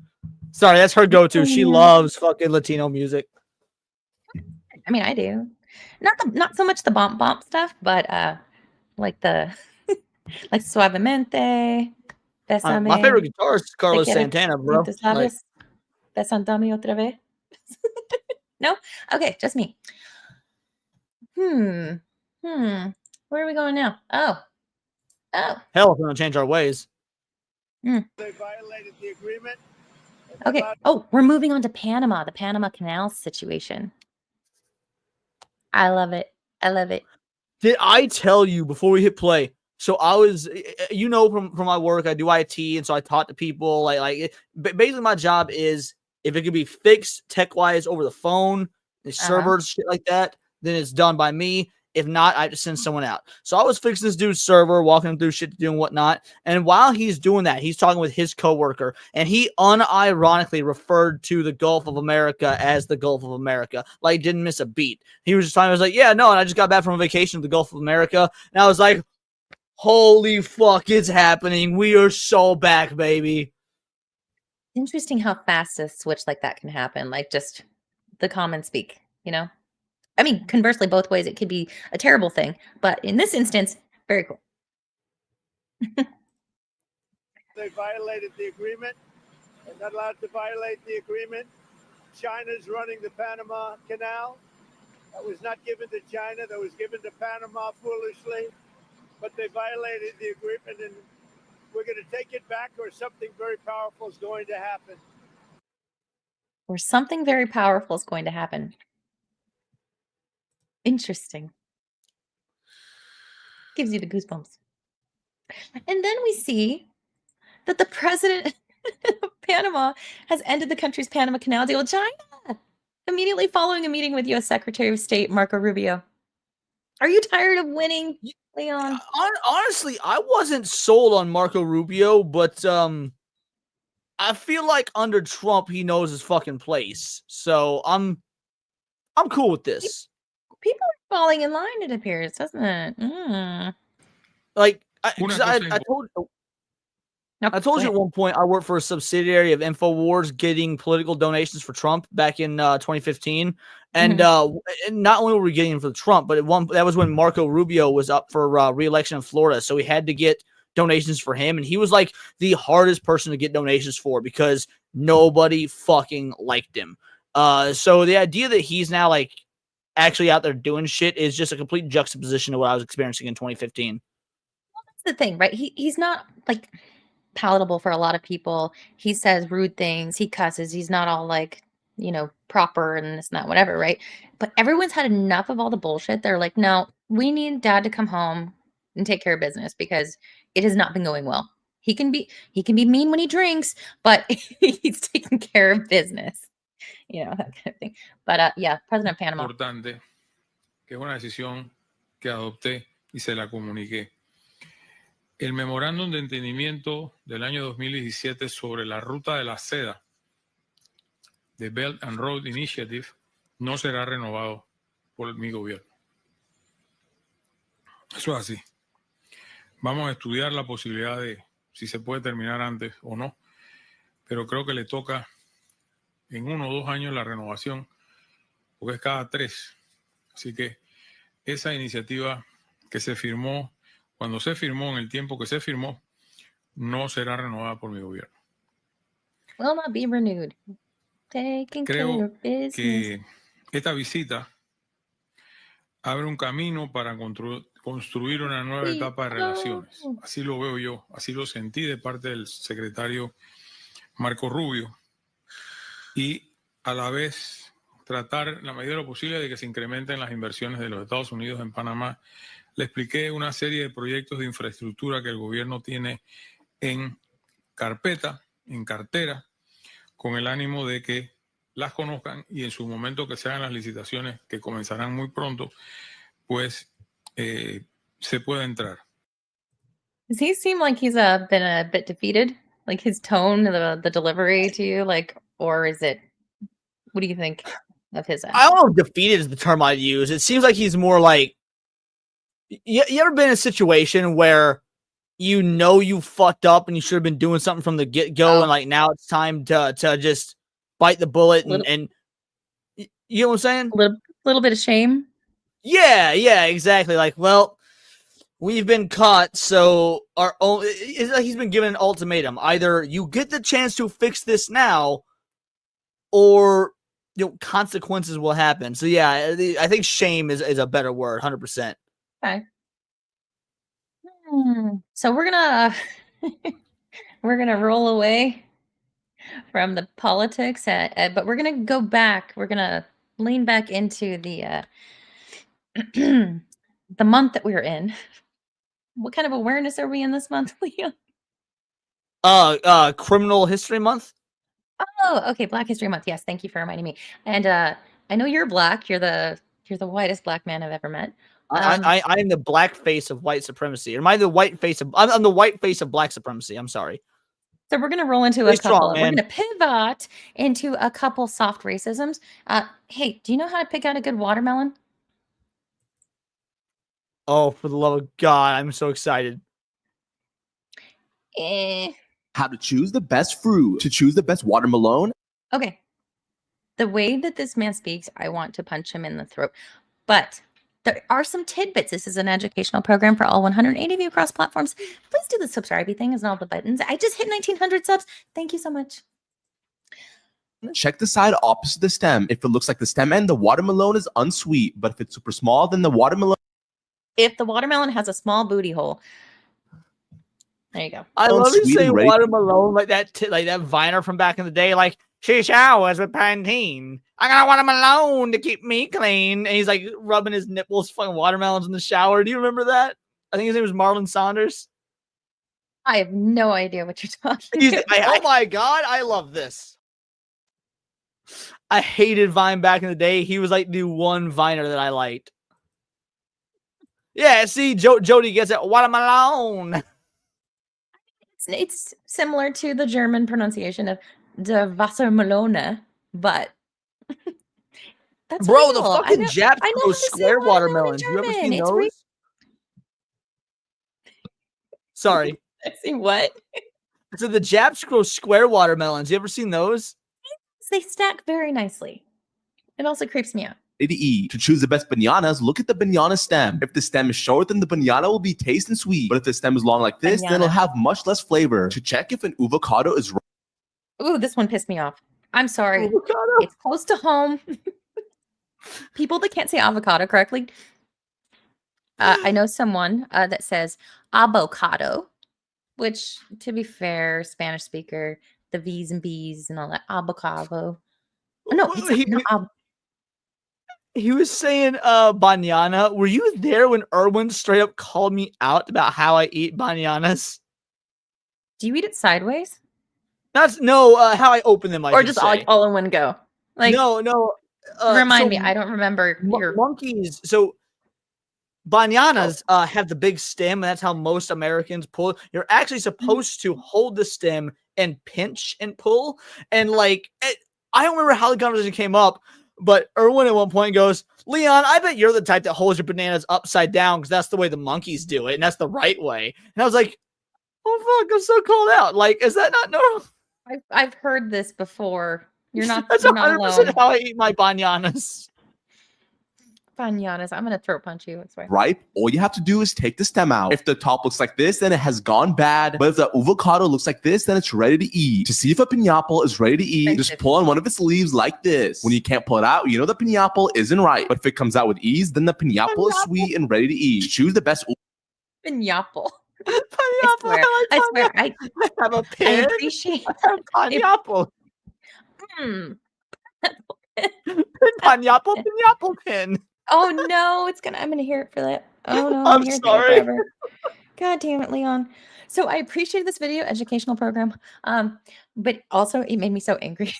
Sorry, that's her go-to. She loves fucking Latino music. I mean, I do. Not so much the bump stuff, but like the like Suavemente, Bésame. My favorite guitarist is Carlos Santana, bro. Like, Besantame otra vez. No? Okay, just me. Where are we going now? Oh. hell, if we don't change our ways. They violated the agreement. Okay. Oh, we're moving on to Panama, the Panama Canal situation. I love it. Did I tell you before we hit play? So I was, from my work, I do IT, and so I talk to people. Basically, my job is if it can be fixed tech-wise over the phone, the servers, shit like that, then it's done by me. If not, I have to send someone out. So I was fixing this dude's server, walking him through shit to do and whatnot. And while he's doing that, he's talking with his coworker, and he unironically referred to the Gulf of America as the Gulf of America. Like, didn't miss a beat. He was just talking, I was like, yeah, no, and I just got back from a vacation to the Gulf of America. And I was like, holy fuck, it's happening. We are so back, baby. Interesting how fast a switch like that can happen. Like, just the common speak, you know? I mean, conversely, both ways, it could be a terrible thing, but in this instance, very cool. They violated the agreement. They're not allowed to violate the agreement. China's running the Panama Canal. That was not given to China. That was given to Panama foolishly. But they violated the agreement, and we're going to take it back, or something very powerful is going to happen. Or something very powerful is going to happen. Interesting. Gives you the goosebumps. And then we see that the president of Panama has ended the country's Panama Canal deal with China, immediately following a meeting with U.S. Secretary of State Marco Rubio. Are you tired of winning, Leon? Honestly, I wasn't sold on Marco Rubio, but I feel like under Trump he knows his fucking place. So I'm cool with this. People are falling in line, it appears, doesn't it? Like I told you at one point I worked for a subsidiary of InfoWars getting political donations for Trump back in 2015. And not only were we getting them for Trump, but that was when Marco Rubio was up for re-election in Florida. So we had to get donations for him. And he was like the hardest person to get donations for because nobody fucking liked him. So the idea that he's now like actually out there doing shit is just a complete juxtaposition to what I was experiencing in 2015. Well, that's the thing, right? He's not like palatable for a lot of people. He says rude things. He cusses. He's not all like, you know, proper and this and that, whatever, right? But everyone's had enough of all the bullshit. They're like, no, we need dad to come home and take care of business because it has not been going well. He can be mean when he drinks, but he's taking care of business. You know, that kind of thing. But yeah, President of Panama. Importante, que es una decisión que adopté y se la comuniqué. El memorándum de entendimiento del año 2017 sobre la ruta de la seda de Belt and Road Initiative no será renovado por mi gobierno. Eso es así. Vamos a estudiar la posibilidad de si se puede terminar antes o no, pero creo que le toca en 1 o 2 años la renovación, porque es cada 3. Así que esa iniciativa que se firmó, cuando se firmó, en el tiempo que se firmó, no será renovada por mi gobierno. Will not be renewed. Taking care Creo of business. que esta visita abre un camino para construir una nueva etapa de relaciones. Así lo veo yo, así lo sentí de parte del secretario Marco Rubio. Y a la vez tratar la medida de lo posible de que se incrementen las inversiones de los Estados Unidos en Panamá. Le expliqué una serie de proyectos de infraestructura que el gobierno tiene en carpeta, en cartera, con el ánimo de que las conozcan y en su momento que se hagan las licitaciones, que comenzarán muy pronto, pues se pueda entrar. Does he seem like he's been a bit defeated? Like his tone, the delivery to you, like, or is it? What do you think of his? I don't know if defeated is the term I'd use. It seems like he's more like. You ever been in a situation where you know you fucked up and you should have been doing something from the get-go, and like now it's time to just bite the bullet and you know what I'm saying? A little bit of shame. Yeah, exactly. Like, well, we've been caught, so it's like he's been given an ultimatum. Either you get the chance to fix this now, or consequences will happen. So yeah, I think shame is a better word, 100%. Okay. So we're gonna roll away from the politics, but we're gonna go back. We're gonna lean back into the the month that we're in. What kind of awareness are we in this month, Leon? Criminal History Month. Oh, okay, Black History Month. Yes, thank you for reminding me. And I know you're black. You're the whitest black man I've ever met. I am the black face of white supremacy. Am I the white face of? I'm the white face of black supremacy. I'm sorry. So we're gonna roll into a couple. We're gonna pivot into a couple soft racisms. Hey, do you know how to pick out a good watermelon? Oh, for the love of God, I'm so excited. How to choose the best fruit, to choose the best watermelon. Okay. The way that this man speaks, I want to punch him in the throat. But there are some tidbits. This is an educational program for all 180 of you across platforms. Please do the subscribe thing and all the buttons. I just hit 1,900 subs. Thank you so much. Check the side opposite the stem. If it looks like the stem end, the watermelon is unsweet. But if it's super small, then the watermelon. If the watermelon has a small booty hole. There you go. I love you saying watermelon like that, like that Viner from back in the day, like she showers with Pantene. I got a watermelon to keep me clean, and he's like rubbing his nipples, fucking watermelons in the shower. Do you remember that? I think his name was Marlon Saunders. I have no idea what you're talking about. Oh my god, I love this. I hated Vine back in the day. He was like the one Viner that I liked. Yeah, see, Jody gets it. Watermelon. It's similar to the German pronunciation of the Wassermelone, but that's bro, real. the fucking Japs know those square watermelons. You ever seen those? Real. Sorry. See what? So the Japs grow square watermelons. You ever seen those? They stack very nicely. It also creeps me out. To eat. To choose the best bananas, look at the banana stem. If the stem is short, then the banana will be tasty and sweet. But if the stem is long like this, then it'll have much less flavor. To check if an avocado is ripe. Ooh, this one pissed me off. I'm sorry. Avocado? It's close to home. People that can't say avocado correctly. I know someone that says avocado, which, to be fair, Spanish speaker, the V's and B's and all that. Avocado. No, it's not. He was saying banana. Were you there when Erwin straight up called me out about how I eat bananas? Do you eat it sideways? That's how I open them. Or just all in one go? Like no. Remind me. I don't remember your monkeys. So bananas have the big stem, and that's how most Americans pull. You're actually supposed to hold the stem and pinch and pull. And like, I don't remember how the conversation came up. But Erwin at one point goes, Leon, I bet you're the type that holds your bananas upside down because that's the way the monkeys do it, and that's the right way. And I was like, oh, fuck, I'm so called out. Like, is that not normal? I've heard this before. You're not, that's you're not 100% alone. how I eat my bananas. Bananas. I'm going to throat punch you. That's right. Ripe, all you have to do is take the stem out. If the top looks like this, then it has gone bad. But if the avocado looks like this, then it's ready to eat. To see if a pineapple is ready to eat, just pull on one of its leaves like this. When you can't pull it out, you know the pineapple isn't ripe. But if it comes out with ease, then the pineapple is sweet and ready to eat. Choose the best. Pineapple. I swear. I have a pin. I appreciate pineapple. Pineapple pin. Oh no, I'm gonna hear it for that. Oh no, I'm here sorry. forever. God damn it, Leon. So I appreciate this video educational program. But also it made me so angry.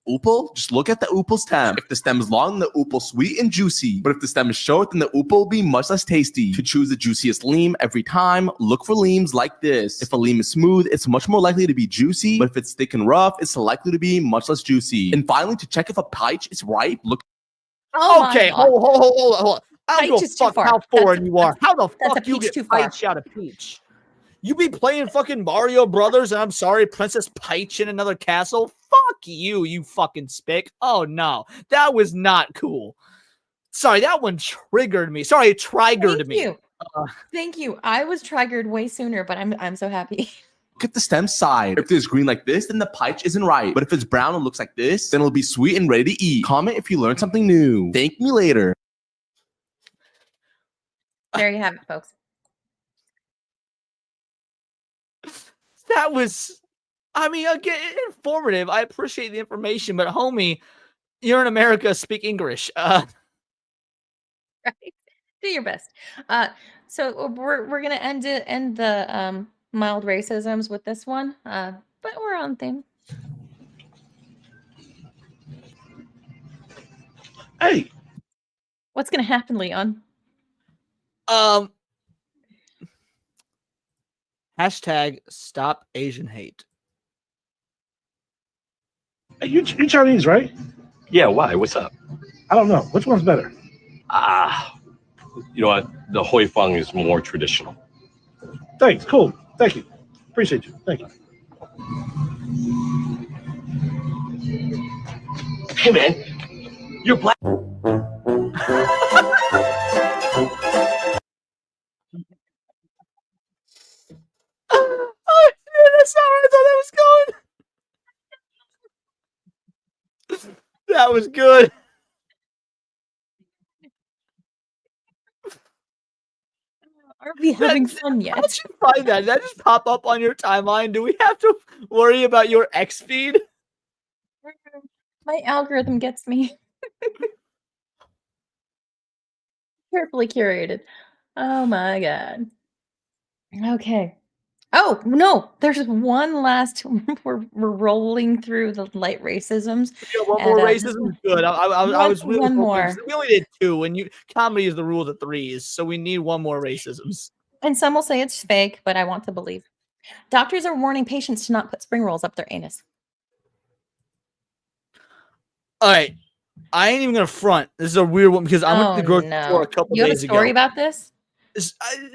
Upal, just look at the upal stem. If the stem is long, the upal sweet and juicy. But if the stem is short, then the upal will be much less tasty. To choose the juiciest leam every time, look for leams like this. If a leam is smooth, it's much more likely to be juicy. But if it's thick and rough, it's likely to be much less juicy. And finally, to check if a peach is ripe, look. Okay, hold on. I don't Peach give a fuck how foreign you are. How the that's fuck a you peach get too far. Peach out of Peach? You be playing fucking Mario Brothers, and I'm sorry, Princess Peach in another castle? Fuck you, you fucking spick. Oh, no. That was not cool. Sorry, that one triggered me. Sorry, it triggered me. Thank you. Thank you. I was triggered way sooner, but I'm so happy. Look at the stem side. If there's green like this, then the peach isn't ripe. But if it's brown and looks like this, then it'll be sweet and ready to eat. Comment if you learned something new. Thank me later. There you have it, folks. That was, I mean, again, informative. I appreciate the information, but homie, you're in America, speak English. Right. Do your best. So we're gonna end the mild racisms with this one. But we're on theme. Hey. What's gonna happen, Leon? Hashtag stop Asian hate. Hey, you Chinese, right? Yeah, why? What's up? I don't know. Which one's better? You know what? The Hoi Fong is more traditional. Thanks. Cool. Thank you. Appreciate you. Thank you. Hey, man, you're black. Oh, that's not where I thought that was going. That was good. Are we having fun yet? How'd you find that? Did that just pop up on your timeline? Do we have to worry about your X feed? My algorithm gets me. Carefully curated. Oh my god. Okay. Oh no, there's one last. We're rolling through the light racisms. Yeah, one And, more this racism one- is good. I was really one hoping, more. 'cause we only did 2, and comedy is the rule of the 3s, so we need one more racisms. And some will say it's fake, but I want to believe. Doctors are warning patients to not put spring rolls up their anus. All right, I ain't even gonna front. This is a weird one because I went to the grocery store a couple You have a days story ago. about this? It's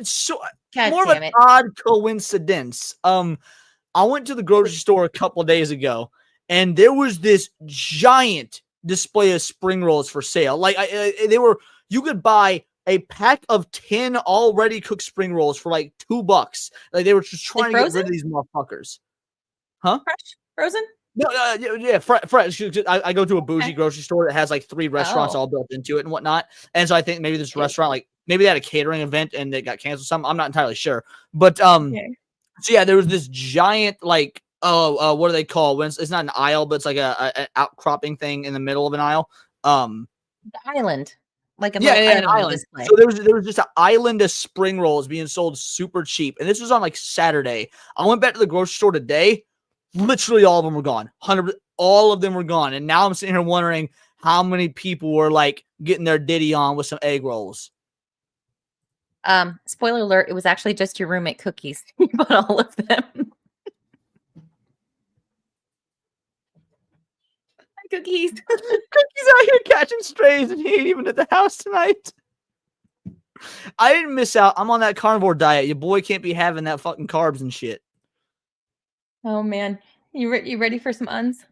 so God more of damn an it. odd coincidence. I went to the grocery store a couple days ago, and there was this giant display of spring rolls for sale. Like you could buy a pack of 10 already cooked spring rolls for like $2. Like they were just trying to get rid of these motherfuckers. Huh? Fresh? Frozen? No, yeah, fresh. I go to a bougie grocery store that has like 3 restaurants Oh. all built into it and whatnot. And so I think maybe this restaurant, like maybe they had a catering event and it got canceled. Something I'm not entirely sure. But so yeah, there was this giant like what do they call when it's not an aisle, but it's like an outcropping thing in the middle of an aisle. The island. Like a Yeah, little an island. display. So there was just an island of spring rolls being sold super cheap, and this was on like Saturday. I went back to the grocery store today. Literally all of them were gone. 100%, all of them were gone, and now I'm sitting here wondering how many people were like getting their ditty on with some egg rolls. Spoiler alert, it was actually just your roommate cookies. You bought all of them. Cookies. Cookies out here catching strays, and he ain't even at the house tonight. I didn't miss out. I'm on that carnivore diet. Your boy can't be having that fucking carbs and shit. Oh man, you ready for some uns?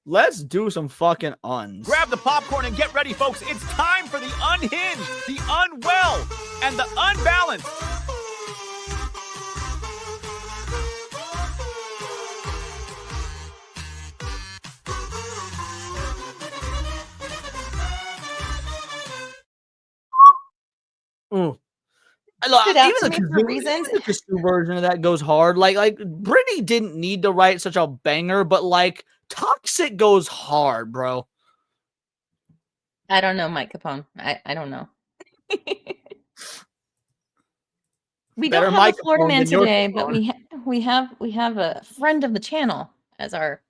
Let's do some fucking uns. Grab the popcorn and get ready, folks. It's time for the unhinged, the unwell, and the unbalanced. Look, even to me for reasons. the Kazoo version of that goes hard. Like Britney didn't need to write such a banger, but like Toxic goes hard, bro. I don't know, Mike Capone. I don't know. We Better don't have Mike a Florida Capone man than your today, but Capone. we have a friend of the channel as our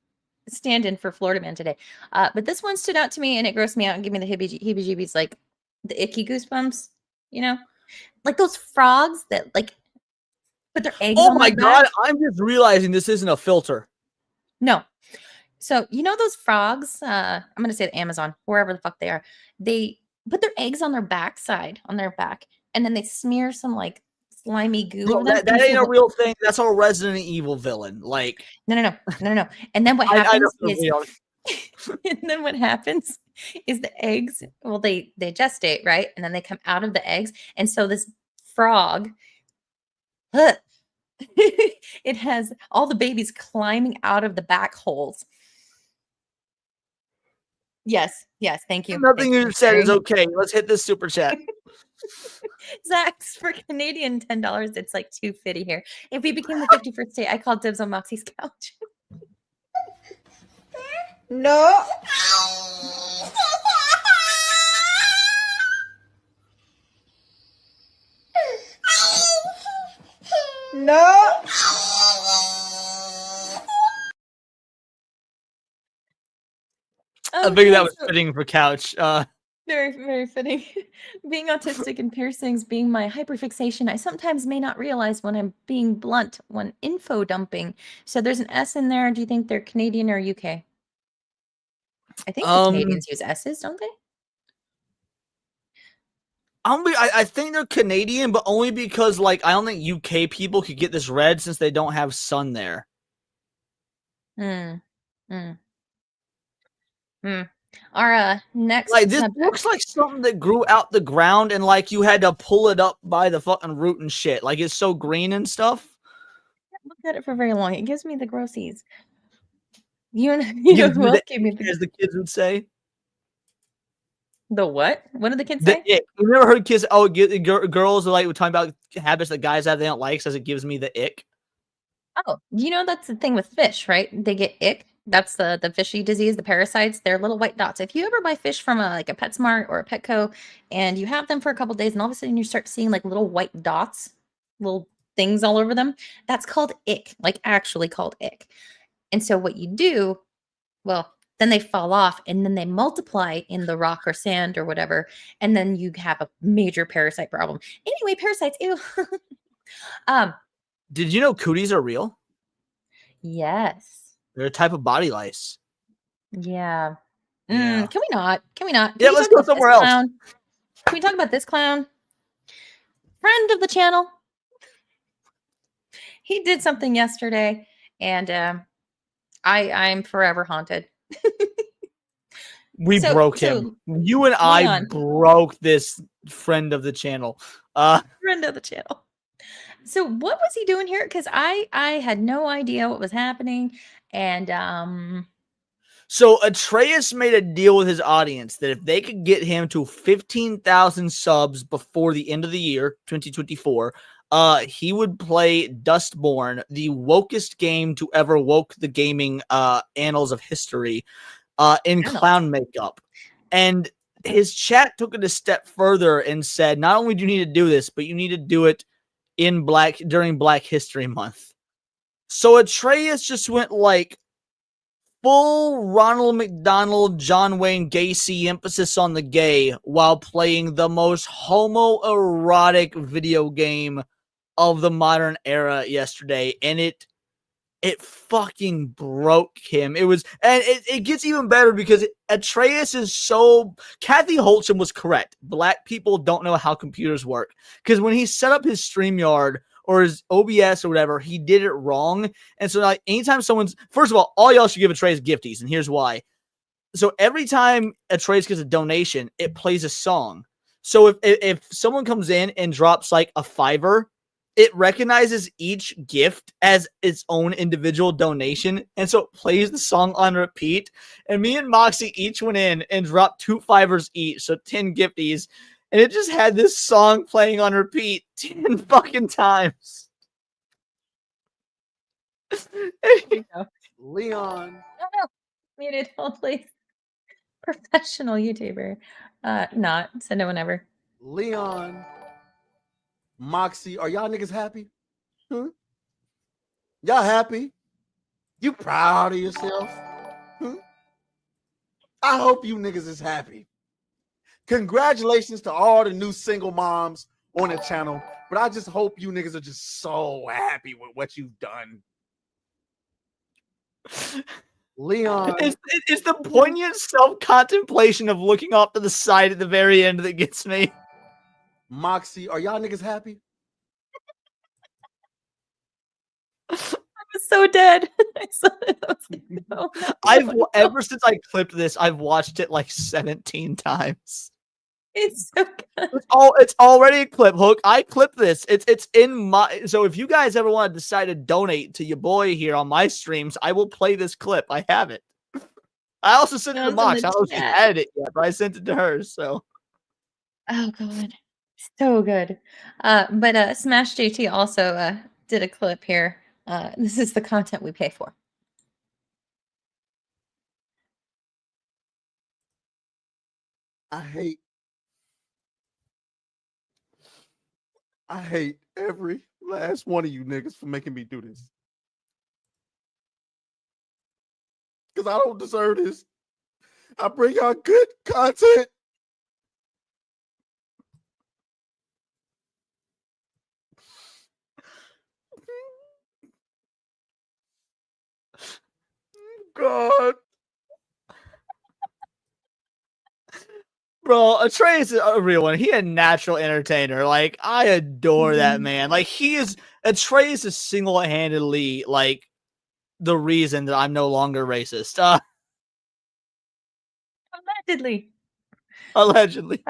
stand-in for Florida man today. But this one stood out to me and it grossed me out and gave me the heebie-jeebies, like the icky goosebumps, you know? Like those frogs that like put their eggs on Oh my their god, back. I'm just realizing this isn't a filter. No. So you know those frogs? I'm gonna say the Amazon, wherever the fuck they are. They put their eggs on their backside, on their back, and then they smear some like slimy goo. Bro, over them that and ain't so a real thing. That's a Resident Evil villain. Like no. And then what I happens know, is, and then what happens is the eggs. Well, they gestate, right, and then they come out of the eggs, and so this frog, it has all the babies climbing out of the back holes. Yes, thank you. Nothing Thank you said is sharing. okay. Let's hit this super chat. Zach's for Canadian $10. It's like $2.50 here. If we became the 51st state, I call dibs on Moxie's couch. No. No. I figured that was fitting for couch. Very, very fitting. Being autistic and piercings being my hyperfixation, I sometimes may not realize when I'm being blunt when info dumping. So there's an S in there. Do you think they're Canadian or UK? I think the Canadians use S's, don't they? I think they're Canadian, but only because like I don't think UK people could get this read since they don't have sun there. Our next Like, this subject. looks like something that grew out the ground and like you had to pull it up by the fucking root and shit. Like, it's so green and stuff. Look at it for very long. It gives me the grossies. You know who else gave me as the kids would say. The what? What did the kids The say? ick. You never heard kids? Oh, girls are like talking about habits that guys have they don't like. Says it gives me the ick. Oh, that's the thing with fish, right? They get ick. That's the fishy disease, the parasites. They're little white dots. If you ever buy fish from a PetSmart or a Petco, and you have them for a couple days, and all of a sudden you start seeing like little white dots, little things all over them, that's called ick. Like actually called ick. And so what you do, well, then they fall off and then they multiply in the rock or sand or whatever, and then you have a major parasite problem. Anyway, parasites, ew. Did you know cooties are real? Yes. They're a type of body lice. Yeah. Yeah. Can we not? Can we not? Can Yeah, we let's talk go about this somewhere else. clown? Can we talk about this clown? Friend of the channel. He did something yesterday, and I'm forever haunted. We broke him. You and I broke this friend of the channel. Friend of the channel. So what was he doing here? Because I had no idea what was happening, and So Atreus made a deal with his audience that if they could get him to 15,000 subs before the end of the year, 2024, he would play Dustborn, the wokest game to ever woke the gaming annals of history, in clown makeup. And his chat took it a step further and said, not only do you need to do this, but you need to do it during Black History Month. So Atreus just went like full Ronald McDonald, John Wayne Gacy emphasis on the gay while playing the most homoerotic video game of the modern era yesterday. And it fucking broke him. It gets even better because Atreus is so... Kathy Holcim was correct. Black people don't know how computers work. Because when he set up his StreamYard or his OBS or whatever, he did it wrong. And so like anytime someone's... First of all y'all should give Atreus gifties, and here's why. So every time Atreus gets a donation, it plays a song. So if someone comes in and drops like a $5, it recognizes each gift as its own individual donation, and so it plays the song on repeat. And me and Moxie each went in and dropped 2 $5 each, so 10 gifties, and it just had this song playing on repeat 10 fucking times. Leon. no. Muted. Hold, please. Professional YouTuber. Not. So no one ever. Leon. Moxie, are y'all niggas happy? Huh? Y'all happy? You proud of yourself? Huh? I hope you niggas is happy. Congratulations to all the new single moms on the channel, but I just hope you niggas are just so happy with what you've done. Leon. It's the poignant self-contemplation of looking off to the side at the very end that gets me. Moxie, are y'all niggas happy? I was so dead. Ever since I clipped this, I've watched it like 17 times. It's so good. It's already a clip, Hook. I clipped this. It's in my... So if you guys ever want to decide to donate to your boy here on my streams, I will play this clip. I have it. I also sent it to Mox. I don't know if she had it yet, but I sent it to her, so... Oh, God. So good. But Smash JT also did a clip here. This is the content we pay for. I hate every last one of you niggas for making me do this. Because I don't deserve this. I bring y'all good content. God. Bro, Atreus is a real one. He a natural entertainer. Like, I adore that man. Like, Atreus is single-handedly, like, the reason that I'm no longer racist. Allegedly.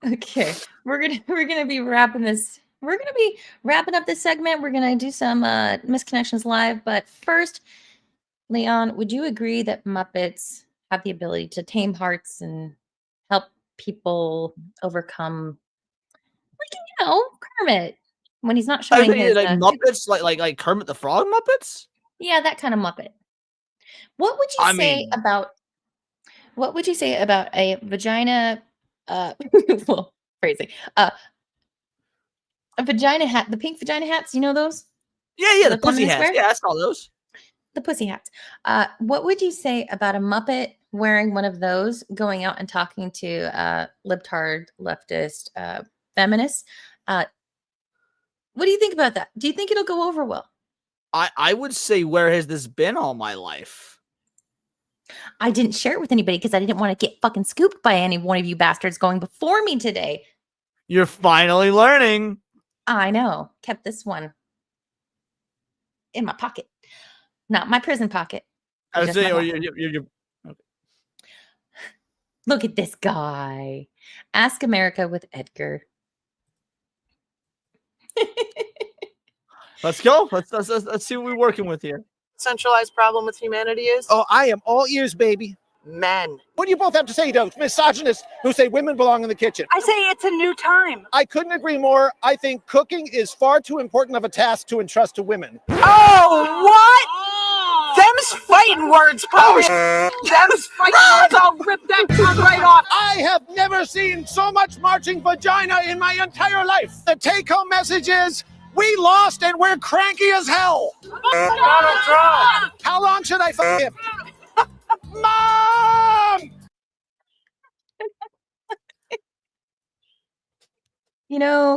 Okay. We're gonna be wrapping this. We're gonna be wrapping up this segment. We're gonna do some misconnections live, but first, Leon, would you agree that Muppets have the ability to tame hearts and help people overcome, Kermit when he's not showing his Muppets, like Kermit the Frog Muppets? Yeah, that kind of Muppet. What would you say about a vagina? Well, crazy. A vagina hat, the pink vagina hats. You know those? Yeah, the pussy hats. Wear? Yeah, I saw those. The pussy hats. What would you say about a Muppet wearing one of those, going out and talking to libtard, leftist, feminists? What do you think about that? Do you think it'll go over well? I would say, where has this been all my life? I didn't share it with anybody because I didn't want to get fucking scooped by any one of you bastards going before me today. You're finally learning. I know. Kept this one in my pocket. Not my prison pocket. I would say, okay. Look at this guy. Ask America with Edgar. Let's go. Let's see what we're working with here. Centralized problem with humanity is? Oh, I am all ears, baby. Men. What do you both have to say, those misogynists who say women belong in the kitchen? I say it's a new time. I couldn't agree more. I think cooking is far too important of a task to entrust to women. Oh, what? Them's fighting words, Post. Them's fighting words. I'll rip that tongue right off. I have never seen so much marching vagina in my entire life. The take-home message is, we lost and we're cranky as hell. Donald Trump. How long should I fuck him? Mom!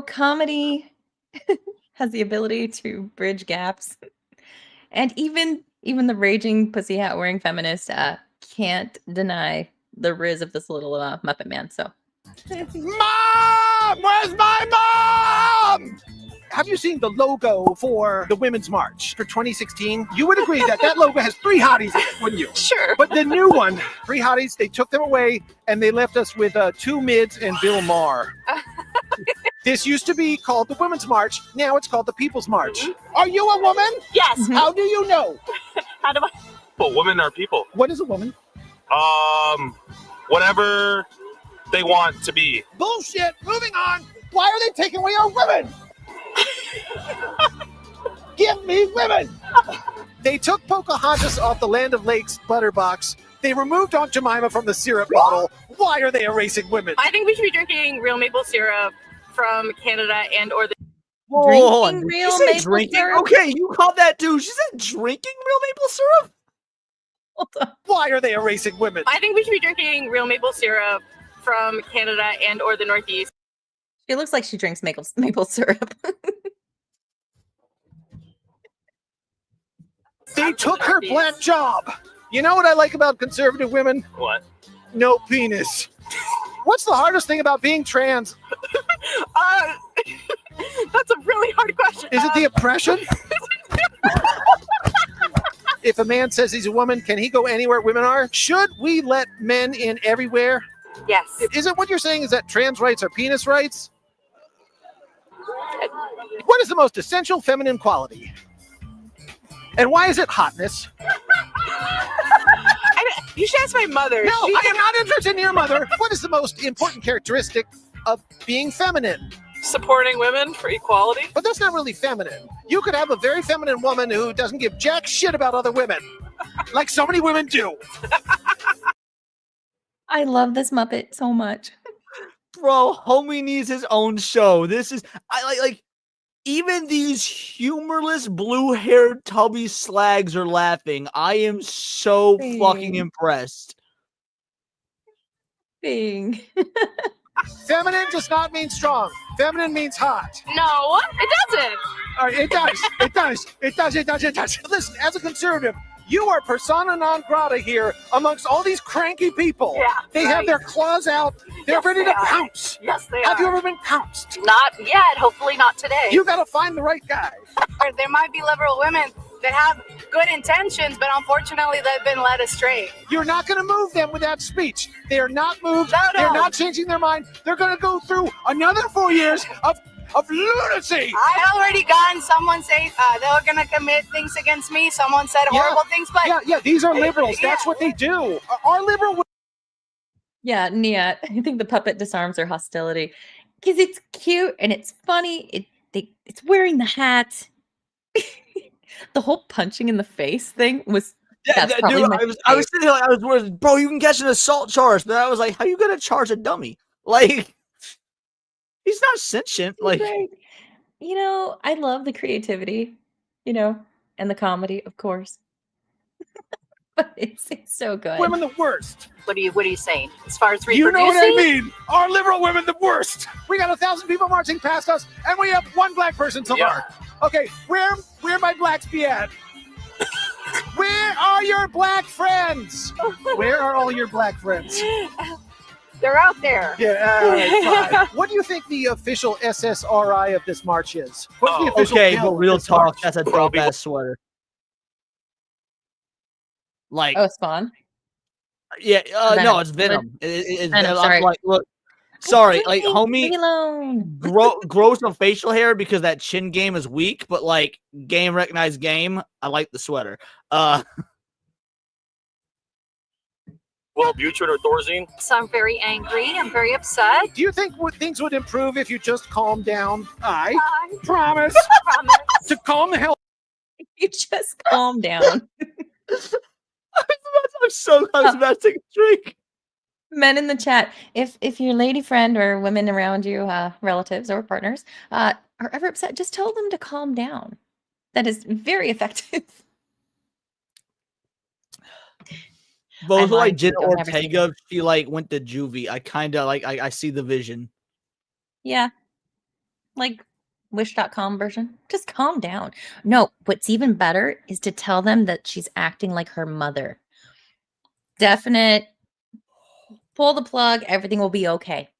Comedy has the ability to bridge gaps. And even the raging pussy hat wearing feminist can't deny the riz of this little Muppet man. So, Mom! Where's my mom? Have you seen the logo for the Women's March for 2016? You would agree that logo has 3 hotties in it, wouldn't you? Sure. But the new one, 3 hotties, they took them away and they left us with 2 mids and Bill Maher. This used to be called the Women's March. Now it's called the People's March. Mm-hmm. Are you a woman? Yes. Mm-hmm. How do you know? How do I? Well, women are people. What is a woman? Whatever they want to be. Bullshit. Moving on. Why are they taking away our women? Give me women! They took Pocahontas off the Land of Lakes butterbox. They removed Aunt Jemima from the syrup bottle. Why are they erasing women? I think we should be drinking real maple syrup from Canada or the... Drinking real maple syrup? Okay, you called that dude. She said drinking real maple syrup? Why are they erasing women? I think we should be drinking real maple syrup from Canada or the Northeast. She looks like she drinks maple syrup. They took her black job. You know what I like about conservative women? What? No penis. What's the hardest thing about being trans? That's a really hard question. Is it the oppression? If a man says he's a woman, can he go anywhere women are? Should we let men in everywhere? Yes. Isn't what you're saying is that trans rights are penis rights? What is the most essential feminine quality? And why is it hotness? You should ask my mother. No, I am not interested in your mother. What is the most important characteristic of being feminine? Supporting women for equality. But that's not really feminine. You could have a very feminine woman who doesn't give jack shit about other women. Like so many women do. I love this Muppet so much. Bro, homie needs his own show. This is I like even these humorless blue-haired tubby slags are laughing. I am so fucking impressed. Feminine does not mean strong. Feminine means hot. No, it doesn't. All right, it does. It does. Listen, as a conservative, you are persona non grata here amongst all these cranky people. Yeah, they have their claws out. They're ready to pounce. Yes, they Have are. you ever been pounced? Not yet. Hopefully not today. You got to find the right guy. There might be liberal women They have good intentions, but unfortunately, they've been led astray. You're not going to move them with that speech. They are not moved. No. They're not changing their mind. They're going to go through another 4 years of lunacy. I've already gotten someone say they were going to commit things against me. Someone said horrible things, but yeah, these are liberals. That's what they do. Our liberal. Yeah, Nia, I think the puppet disarms their hostility because it's cute and it's funny. It's wearing the hat. The whole punching in the face thing was. Yeah, dude, I was sitting here like I was worried, bro, you can catch an assault charge, but I was like, how you gonna charge a dummy? Like, he's not sentient. Like, right. You know, I love the creativity, you know, and the comedy, of course. But it's so good. Women the worst. What are you saying? As far as You reproducing? know what I mean? Our liberal women the worst. We got 1,000 people marching past us, and we have one black person to mark. Okay, where my blacks be at? Where are your black friends? Where are all your black friends? They're out there. Yeah, all right, fine. What do you think the official SSRI of this march is? What's the official okay, pill but of real this talk, march? that's a dope ass sweater. Like, Spawn. Yeah, Venom. no, it's Venom. It's Venom, I'm sorry. like, look, sorry, like, homie, alone. grow some facial hair because that chin game is weak, but like, game recognized game, I like the sweater. Well, Butrin or Thorazine? So I'm very angry. I'm very upset. Do you think things would improve if you just calmed down? I promise to calm the hell. You just calm down. I was about to take a drink. Men in the chat, if your lady friend or women around you, relatives or partners, are ever upset, just tell them to calm down. That is very effective. Both I like lied, Jenna don't ever say Ortega, she like went to juvie. I kind of like I see the vision. Yeah. Like wish.com version. Just calm down. No, what's even better is to tell them that she's acting like her mother. Definite. Pull the plug. Everything will be okay.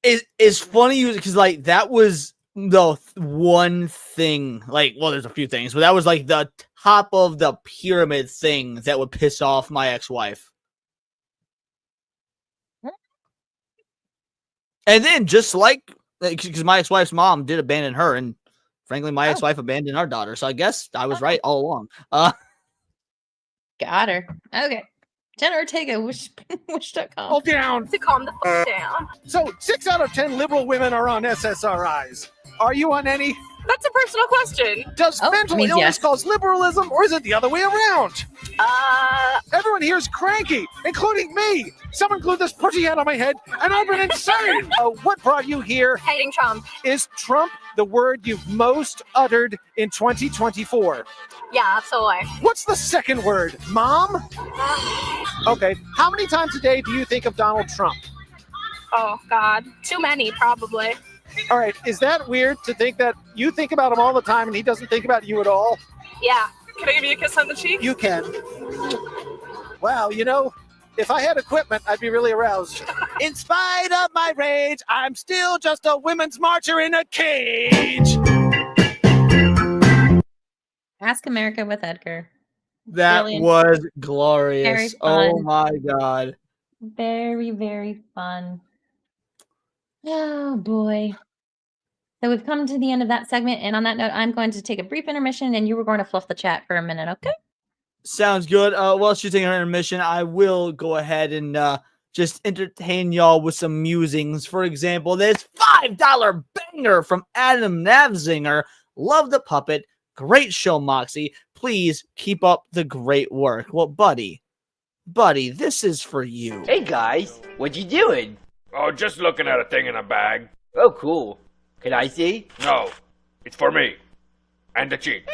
It's funny because like that was the one thing. Like, well, there's a few things, but that was like the top of the pyramid thing that would piss off my ex-wife. And then just like because my ex-wife's mom did abandon her, and frankly, my ex-wife abandoned our daughter. So I guess I was right all along. Got her. Okay. Jenna Ortega, wish.com. Hold down. To calm the fuck down. So 6 out of 10 liberal women are on SSRIs. Are you on any? That's a personal question. Does mental illness yes. cause liberalism, or is it the other way around? Everyone here is cranky, including me. Someone glued this pushy head on my head, and I've been insane. What brought you here? Hating Trump. Is Trump the word you've most uttered in 2024? Yeah, absolutely. What's the second word? Mom? Okay. How many times a day do you think of Donald Trump? Oh, God. Too many, probably. All right. Is that weird to think that you think about him all the time and he doesn't think about you at all? Yeah. Can I give you a kiss on the cheek? You can. Wow, you know, if I had equipment, I'd be really aroused. In spite of my rage, I'm still just a women's marcher in a cage. Ask America with Edgar. That Brilliant. was Very glorious. fun. Oh my god. Very, very fun. Oh boy. So we've come to the end of that segment, and on that note, I'm going to take a brief intermission, and you were going to fluff the chat for a minute, okay? Sounds good. While she's taking her intermission, I will go ahead and just entertain y'all with some musings. For example, this $5 banger from Adam Navzinger. Love the puppet. Great show, Moxie. Please keep up the great work. Well, buddy, this is for you. Hey guys, what you doing? Oh, just looking at a thing in a bag. Oh, cool. Can I see? No, it's for me. And the cheek.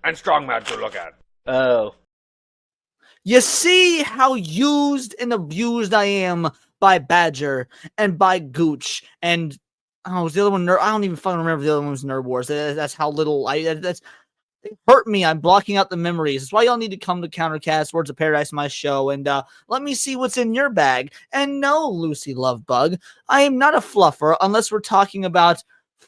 And Strongman to look at. Oh. You see how used and abused I am by Badger and by Gooch and was the other one? I don't even fucking remember the other one was Nerd Wars. That's how little that's it hurt me. I'm blocking out the memories. That's why y'all need to come to Countercast, Words of Paradise, my show, and let me see what's in your bag. And no, Lucy Lovebug, I am not a fluffer unless we're talking about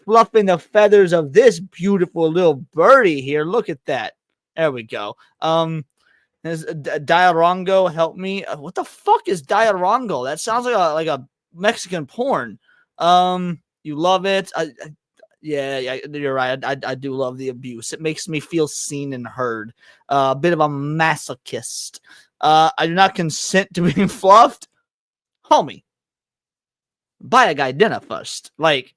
fluffing the feathers of this beautiful little birdie here. Look at that. There we go. There's Diarongo, help me. What the fuck is Diarongo? That sounds like a Mexican porn. You love it. Yeah, you're right. I do love the abuse. It makes me feel seen and heard. A bit of a masochist. I do not consent to being fluffed. Homie, buy a guy dinner first. Like,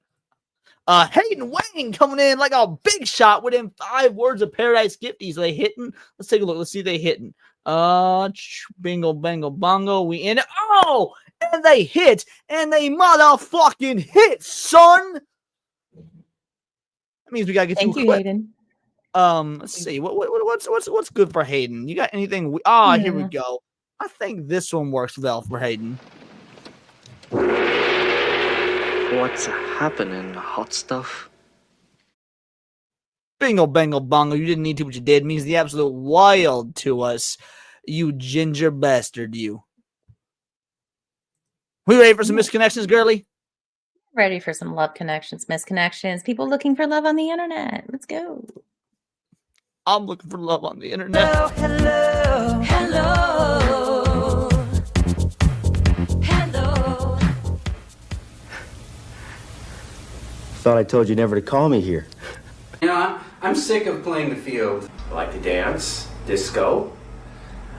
Hayden Wayne coming in like a big shot within 5 words of Paradise Gifties. Are they hitting? Let's take a look. Let's see if they hitting. Bingo, bango, bongo. We in it. Oh, and they hit, and they motherfucking hit, son. That means we gotta get Thank to a you, clip. Hayden. Let's see. What's good for Hayden? You got anything? Here we go. I think this one works well for Hayden. What's happening, hot stuff? Bingo, bango, bongo. You didn't need to, but you did. Means the absolute wild to us. You ginger bastard, you. We ready for some misconnections, girly? Ready for some love connections, misconnections. People looking for love on the internet. Let's go. I'm looking for love on the internet. Hello, hello, hello. Thought I told you never to call me here. You know, I'm sick of playing the field. I like to dance, disco.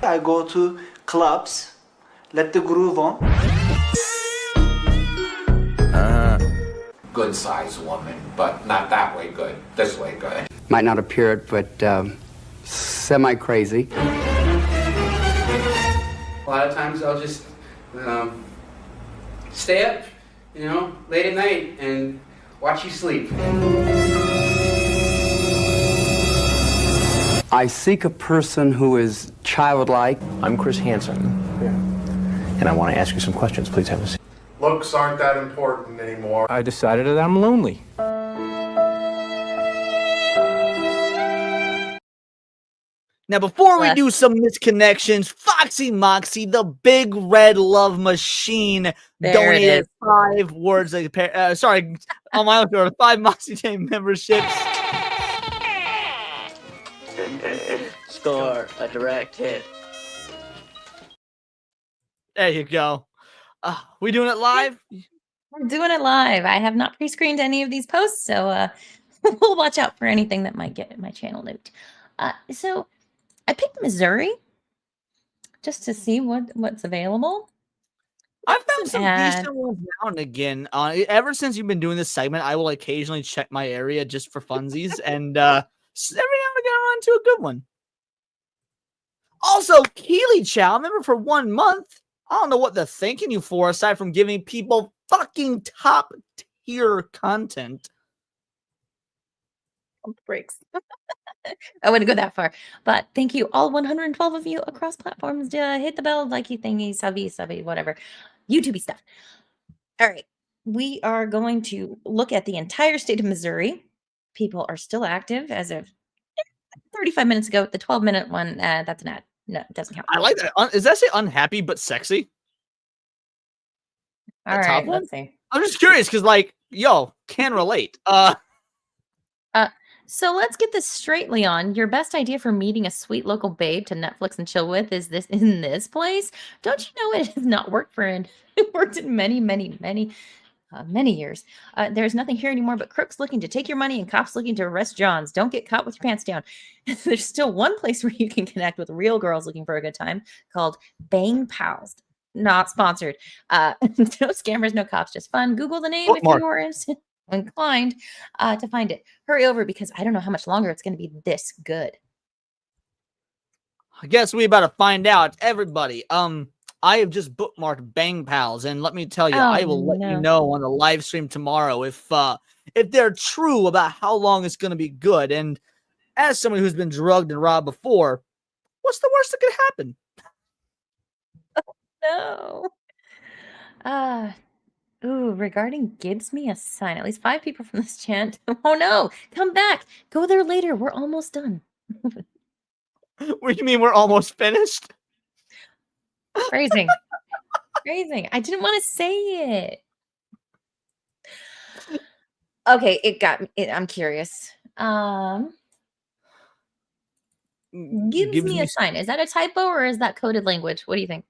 I go to clubs, let the groove on. Good sized woman, but not that way good. This way good. Might not appear it, but semi-crazy. A lot of times I'll just stay up, late at night and watch you sleep. I seek a person who is childlike. I'm Chris Hansen, and I want to ask you some questions. Please have a seat. Looks aren't that important anymore. I decided that I'm lonely. Now, before we do some misconnections, Foxy Moxie, the big red love machine, donated 5 words. Sorry, on my own show, 5 Moxie Team memberships. Score a direct hit. There you go. We doing it live? We're doing it live. I have not pre-screened any of these posts, so we'll watch out for anything that might get my channel note. So I picked Missouri just to see what's available. I've found some decent ones now and again. Ever since you've been doing this segment, I will occasionally check my area just for funsies, and every now and again I run into a good one. Also, Keely Chow, remember for 1 month, I don't know what they're thanking you for aside from giving people fucking top tier content. Breaks. I wouldn't go that far, but thank you, all 112 of you across platforms. Hit the bell, likey thingy, subby, whatever, YouTubey stuff. All right, we are going to look at the entire state of Missouri. People are still active as of 35 minutes ago. The 12-minute one, that's an ad. No, it doesn't count. I like that. Is that say unhappy but sexy? All right, let's see. I'm just curious because, like, can relate. So let's get this straight, Leon. Your best idea for meeting a sweet local babe to Netflix and chill with is this in this place? Don't you know it has not worked for it? It worked in many years. There's nothing here anymore but crooks looking to take your money and cops looking to arrest Johns. Don't get caught with your pants down. There's still one place where you can connect with real girls looking for a good time called Bang Pals. Not sponsored. No scammers, no cops, just fun. Google the name if you are inclined to find it. Hurry over because I don't know how much longer it's going to be this good. I guess we about to find out, everybody. I have just bookmarked Bang Pals, and let me tell you, I will let you know on the live stream tomorrow if they're true about how long it's going to be good. And as someone who's been drugged and robbed before, what's the worst that could happen? No. Regarding gives me a sign. At least 5 people from this chant. Oh no, come back. Go there later. We're almost done. What do you mean we're almost finished? Phrasing. I didn't want to say it. Okay, it got me. I'm curious. Gives me a sign. Is that a typo or is that coded language? What do you think?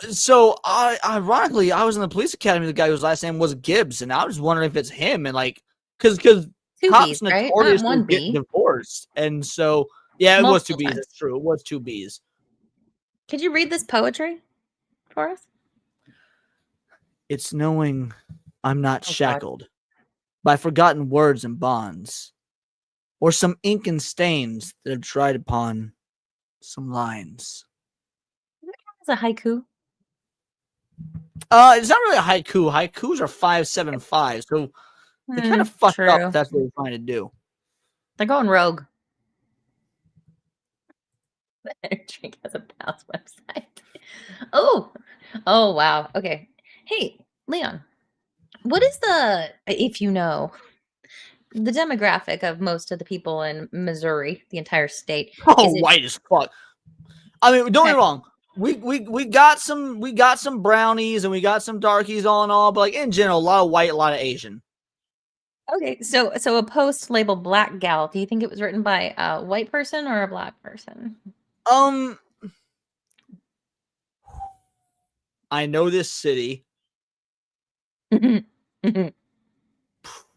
So ironically, I was in the police academy. The guy whose last name was Gibbs, and I was wondering if it's him. And like, because cops B's, right? Not notoriously one get B. divorced, and so yeah, it was two Multiple B's. times. That's true. It was two B's. Could you read this poetry for us? It's knowing I'm not Oh, shackled by forgotten words and bonds, or some ink and stains that have dried upon some lines. It's a haiku. It's not really a haiku. Haikus are 575, so they kind of fucked up if that's what they're trying to do. They're going rogue. Drink has a pals website. Oh wow. Okay. Hey, Leon, what is if you know, the demographic of most of the people in Missouri, the entire state? Oh, white as fuck. I mean, don't get me wrong. We got some brownies and we got some darkies all in all, but like in general, a lot of white, a lot of Asian. Okay, so a post labeled Black Gal. Do you think it was written by a white person or a black person? I know this city.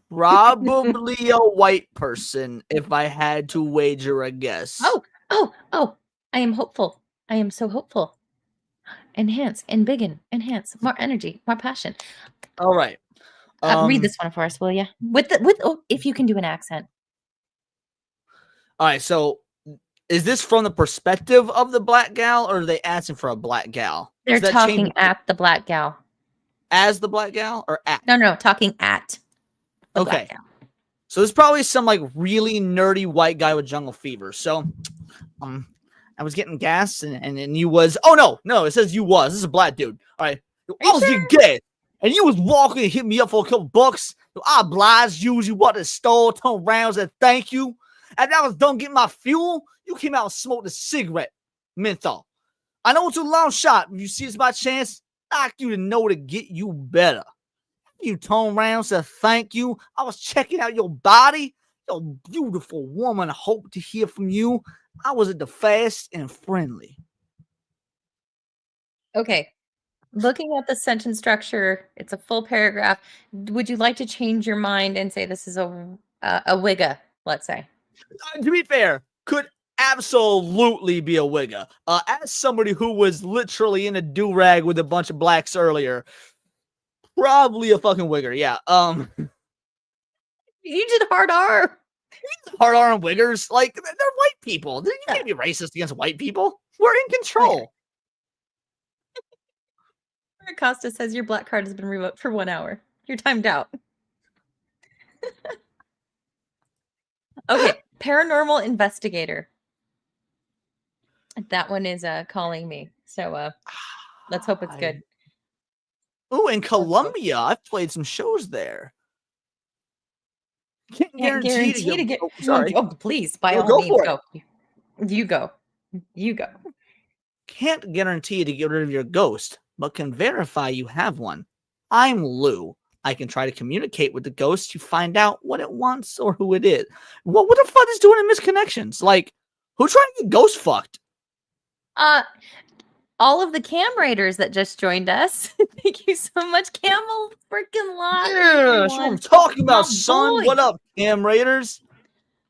Probably a white person, if I had to wager a guess. Oh! I am hopeful. I am so hopeful. Enhance and biggin. Enhance. More energy. More passion. All right. Read this one for us, will you? If you can do an accent. All right. So, is this from the perspective of the black gal, or are they asking for a black gal? They're talking at the black gal. As the black gal, or at? No, talking at. The black gal. So there's probably some like really nerdy white guy with jungle fever. So, I was getting gas, and you was. Oh no, it says you was. This is a black dude. All right, I was getting gas, and you was walking and hit me up for a couple bucks. I obliged you. You bought the store, turned around, said thank you. And I was done getting my fuel. You came out and smoked a cigarette, menthol. I know it's a long shot. If you see this by chance, I like you to know to get you better. You turned around, said thank you. I was checking out your body. You're a beautiful woman. I hope to hear from you. I was at the fast and friendly. Okay. Looking at the sentence structure, it's a full paragraph. Would you like to change your mind and say this is a wigga, let's say? To be fair, could absolutely be a wigga. As somebody who was literally in a do-rag with a bunch of blacks earlier, probably a fucking wigger, yeah. You did hard R. Hard R on wiggers? Like, they're white people. You can't be racist against white people. We're in control. Acosta says your black card has been revoked for 1 hour. You're timed out. Okay, paranormal investigator. That one is calling me. So let's hope it's good. Oh, in Colombia, I've played some shows there. Can't guarantee to get. Oh, sorry. Oh, please, by No, all go means, for go. You go. Can't guarantee to get rid of your ghost, but can verify you have one. I'm Lou. I can try to communicate with the ghost to find out what it wants or who it is. What the fuck is doing in misconnections? Like, who trying to get ghost fucked? All of the cam raiders that just joined us. Thank you so much, Camel. Freaking lot. Yeah, that's what I'm talking about, son. Boy. What up, cam raiders?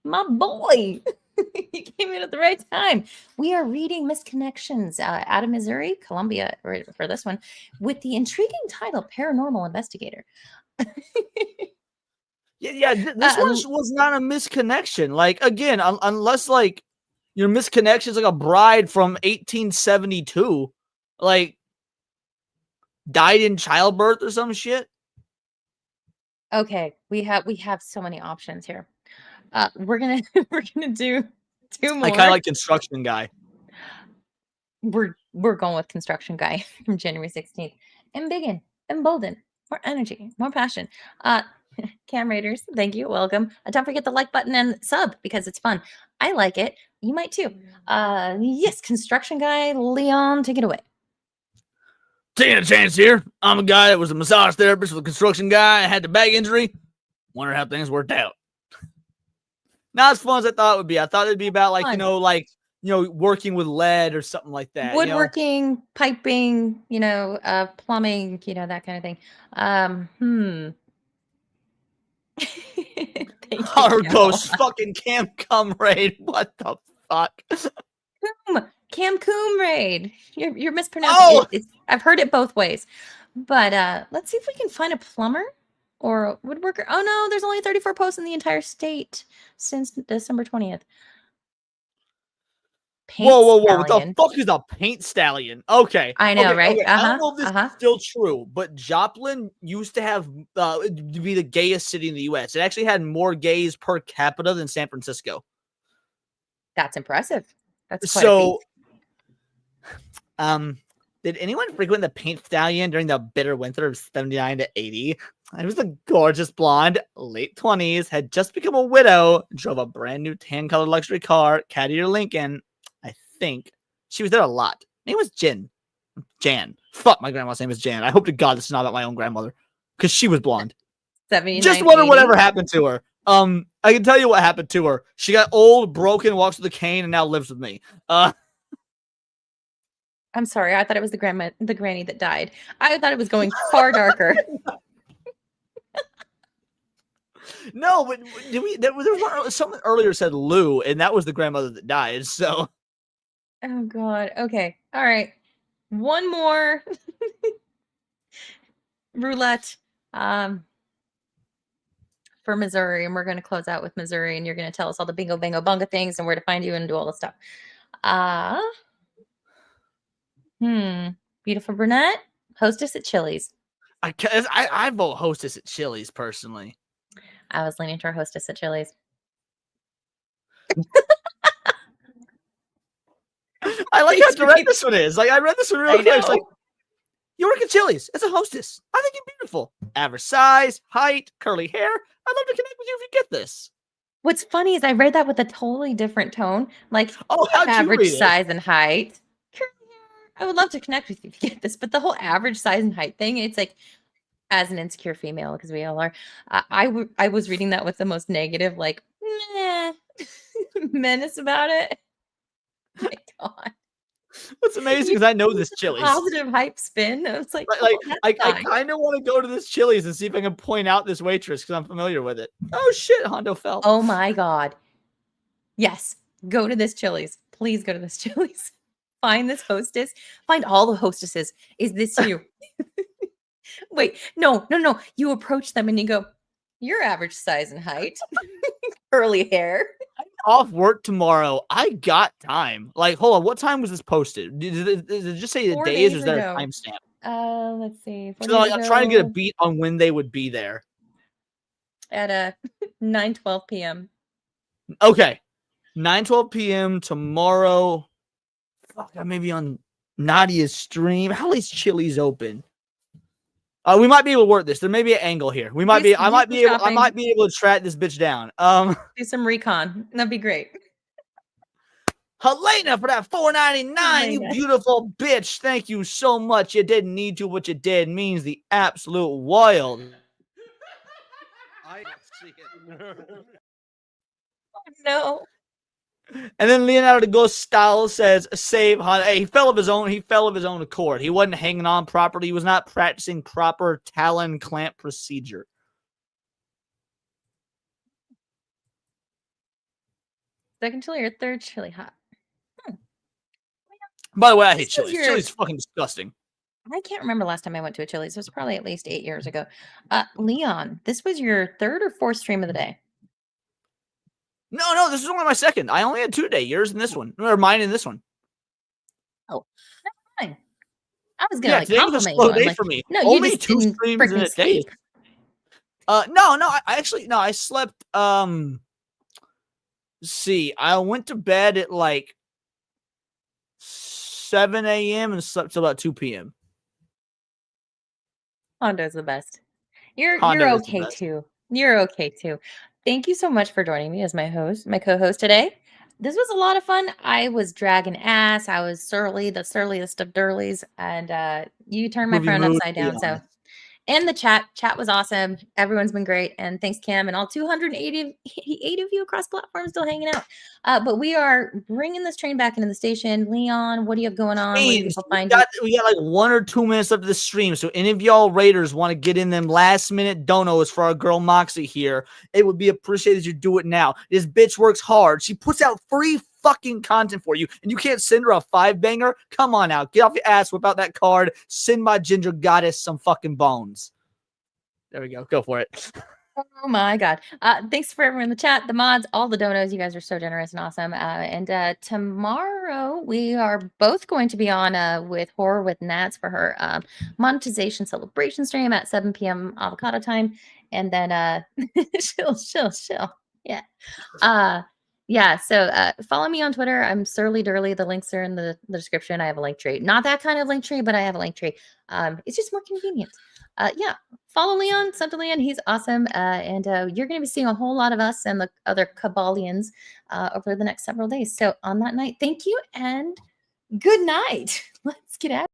My boy. You came in at the right time. We are reading Misconnections out of Missouri, Columbia, for this one, with the intriguing title Paranormal Investigator. Yeah, this one was not a misconnection. Like, again, unless, like, your misconnection is like a bride from 1872, like, died in childbirth or some shit. Okay, we have so many options here. We're gonna do two more. I kind of like construction guy. We're going with construction guy from January 16th. Embiggen, embolden, more energy, more passion. Cam Raiders, thank you, welcome. Don't forget the like button and sub because it's fun. I like it. You might too. Yes, construction guy Leon, take it away. Taking a chance here. I'm a guy that was a massage therapist with a construction guy. I had the back injury. Wonder how things worked out. Not as fun as I thought it would be. I thought it'd be about working with lead or something like that. Woodworking, piping, plumbing, that kind of thing. Our ghost fucking Cam Cum Raid. What the fuck? Cam Coom Raid. You're mispronouncing it. I've heard it both ways. But let's see if we can find a plumber or a woodworker. Oh no, there's only 34 posts in the entire state since December 20th. Whoa. What the fuck is a paint stallion? Okay. I know, right? Okay. I don't know if this is still true, but Joplin used to have to be the gayest city in the U.S. It actually had more gays per capita than San Francisco. That's impressive. That's quite a feat. Did anyone frequent the paint stallion during the bitter winter of 79 to 80? I was a gorgeous blonde, late 20s, had just become a widow, drove a brand new tan-colored luxury car, Caddy or Lincoln. I think she was there a lot. Her name was Jan. Fuck, my grandma's name is Jan. I hope to God this is not about my own grandmother, because she was blonde. 79, just wonder 80. whatever happened to her. I can tell you what happened to her. She got old, broken, walks with a cane, and now lives with me. I'm sorry. I thought it was the granny that died. I thought it was going far darker. No, but there was someone earlier said Lou, and that was the grandmother that died. So, oh God. Okay. All right. One more roulette for Missouri, and we're going to close out with Missouri, and you're going to tell us all the bingo, bango, bunga things and where to find you and do all the stuff. Beautiful brunette, hostess at Chili's. I vote hostess at Chili's personally. I was leaning toward hostess at Chili's. I like how direct this one is. Like, I read this one real quick. It's like, you work at Chili's as a hostess. I think you're beautiful. Average size, height, curly hair. I'd love to connect with you if you get this. What's funny is I read that with a totally different tone. Like, how'd average you read it? size and height. I would love to connect with you if you get this, but the whole average size and height thing, it's like, as an insecure female, because we all are, I was reading that with the most negative, like, meh, menace about it. Oh my God. What's amazing is I know this Chili's. Positive hype spin. I was like, I kind of want to go to this Chili's and see if I can point out this waitress because I'm familiar with it. Oh shit, Hondo fell. Oh my God. Yes, go to this Chili's. Please go to this Chili's. Find this hostess. Find all the hostesses. Is this you? Wait, no. You approach them and you go, your average size and height. Curly hair. I'm off work tomorrow. I got time. Like, hold on. What time was this posted? Did it just say the 4 days or days is there ago. a timestamp? Let's see. So I'm trying to get a beat on when they would be there. At 9:12 p.m. Okay. 9:12 p.m. tomorrow. Fuck, I may be on Nadia's stream. How is Chili's open? We might be able to work this. There may be an angle here. I might be able to track this bitch down. Do some recon. That'd be great. Helena for that $4.99, you beautiful bitch. Thank you so much. You didn't need to, what you did means the absolute wild. I see it. Oh no. And then Leonardo the Ghost Style says, save Honda. Hey, he fell of his own accord. He wasn't hanging on properly. He was not practicing proper talon clamp procedure. Second chili or third chili hot? By the way, I hate Chili's. Chili's fucking disgusting. I can't remember last time I went to a Chili's. It was probably at least 8 years ago. Leon, this was your third or fourth stream of the day? No, this is only my second. I only had 2 today. Yours and this one. Or mine and this one. Oh, never mind. I was gonna today was a slow day for me. No, only you just 2 didn't streams in a day. sleep. I slept. Let's see, I went to bed at like 7 a.m. and slept till about 2 p.m. Hondo's the best. You're okay too. You're okay too. Thank you so much for joining me as my co-host today. This was a lot of fun. I was dragging ass. I was surly, the surliest of durlies, and you turned my friend upside down. So And the chat was awesome. Everyone's been great. And thanks, Cam, and all 288 of you across platforms still hanging out. But we are bringing this train back into the station. Leon, what do you have going on? Where do people find you? We got like 1 or 2 minutes up to the stream. So any of y'all Raiders want to get in them last minute donos for our girl Moxie here, it would be appreciated you do it now. This bitch works hard. She puts out free fucking content for you, and you can't send her a 5-banger? Come on out. Get off your ass, whip out that card, send my ginger goddess some fucking bones. There we go. Go for it. Oh my God. Thanks for everyone in the chat, the mods, all the donos. You guys are so generous and awesome. And tomorrow we are both going to be on with Horror with Nats for her monetization celebration stream at 7 p.m. avocado time. And then chill. Yeah. So follow me on Twitter. I'm Surly Durly. The links are in the description. I have a link tree. Not that kind of link tree, but I have a link tree. It's just more convenient. Yeah. Follow Leon, sub to Leon. He's awesome. And you're going to be seeing a whole lot of us and the other Cabalians over the next several days. So on that night, thank you and good night. Let's get out.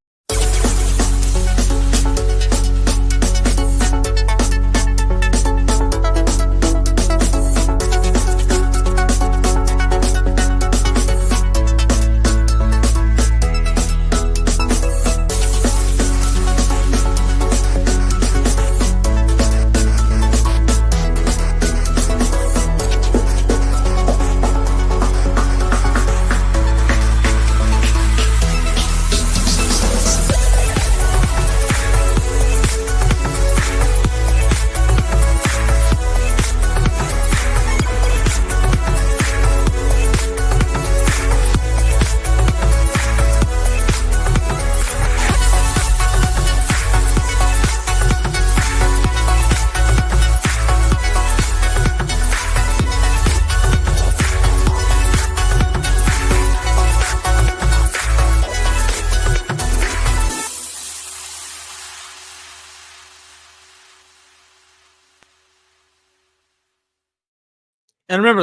And remember,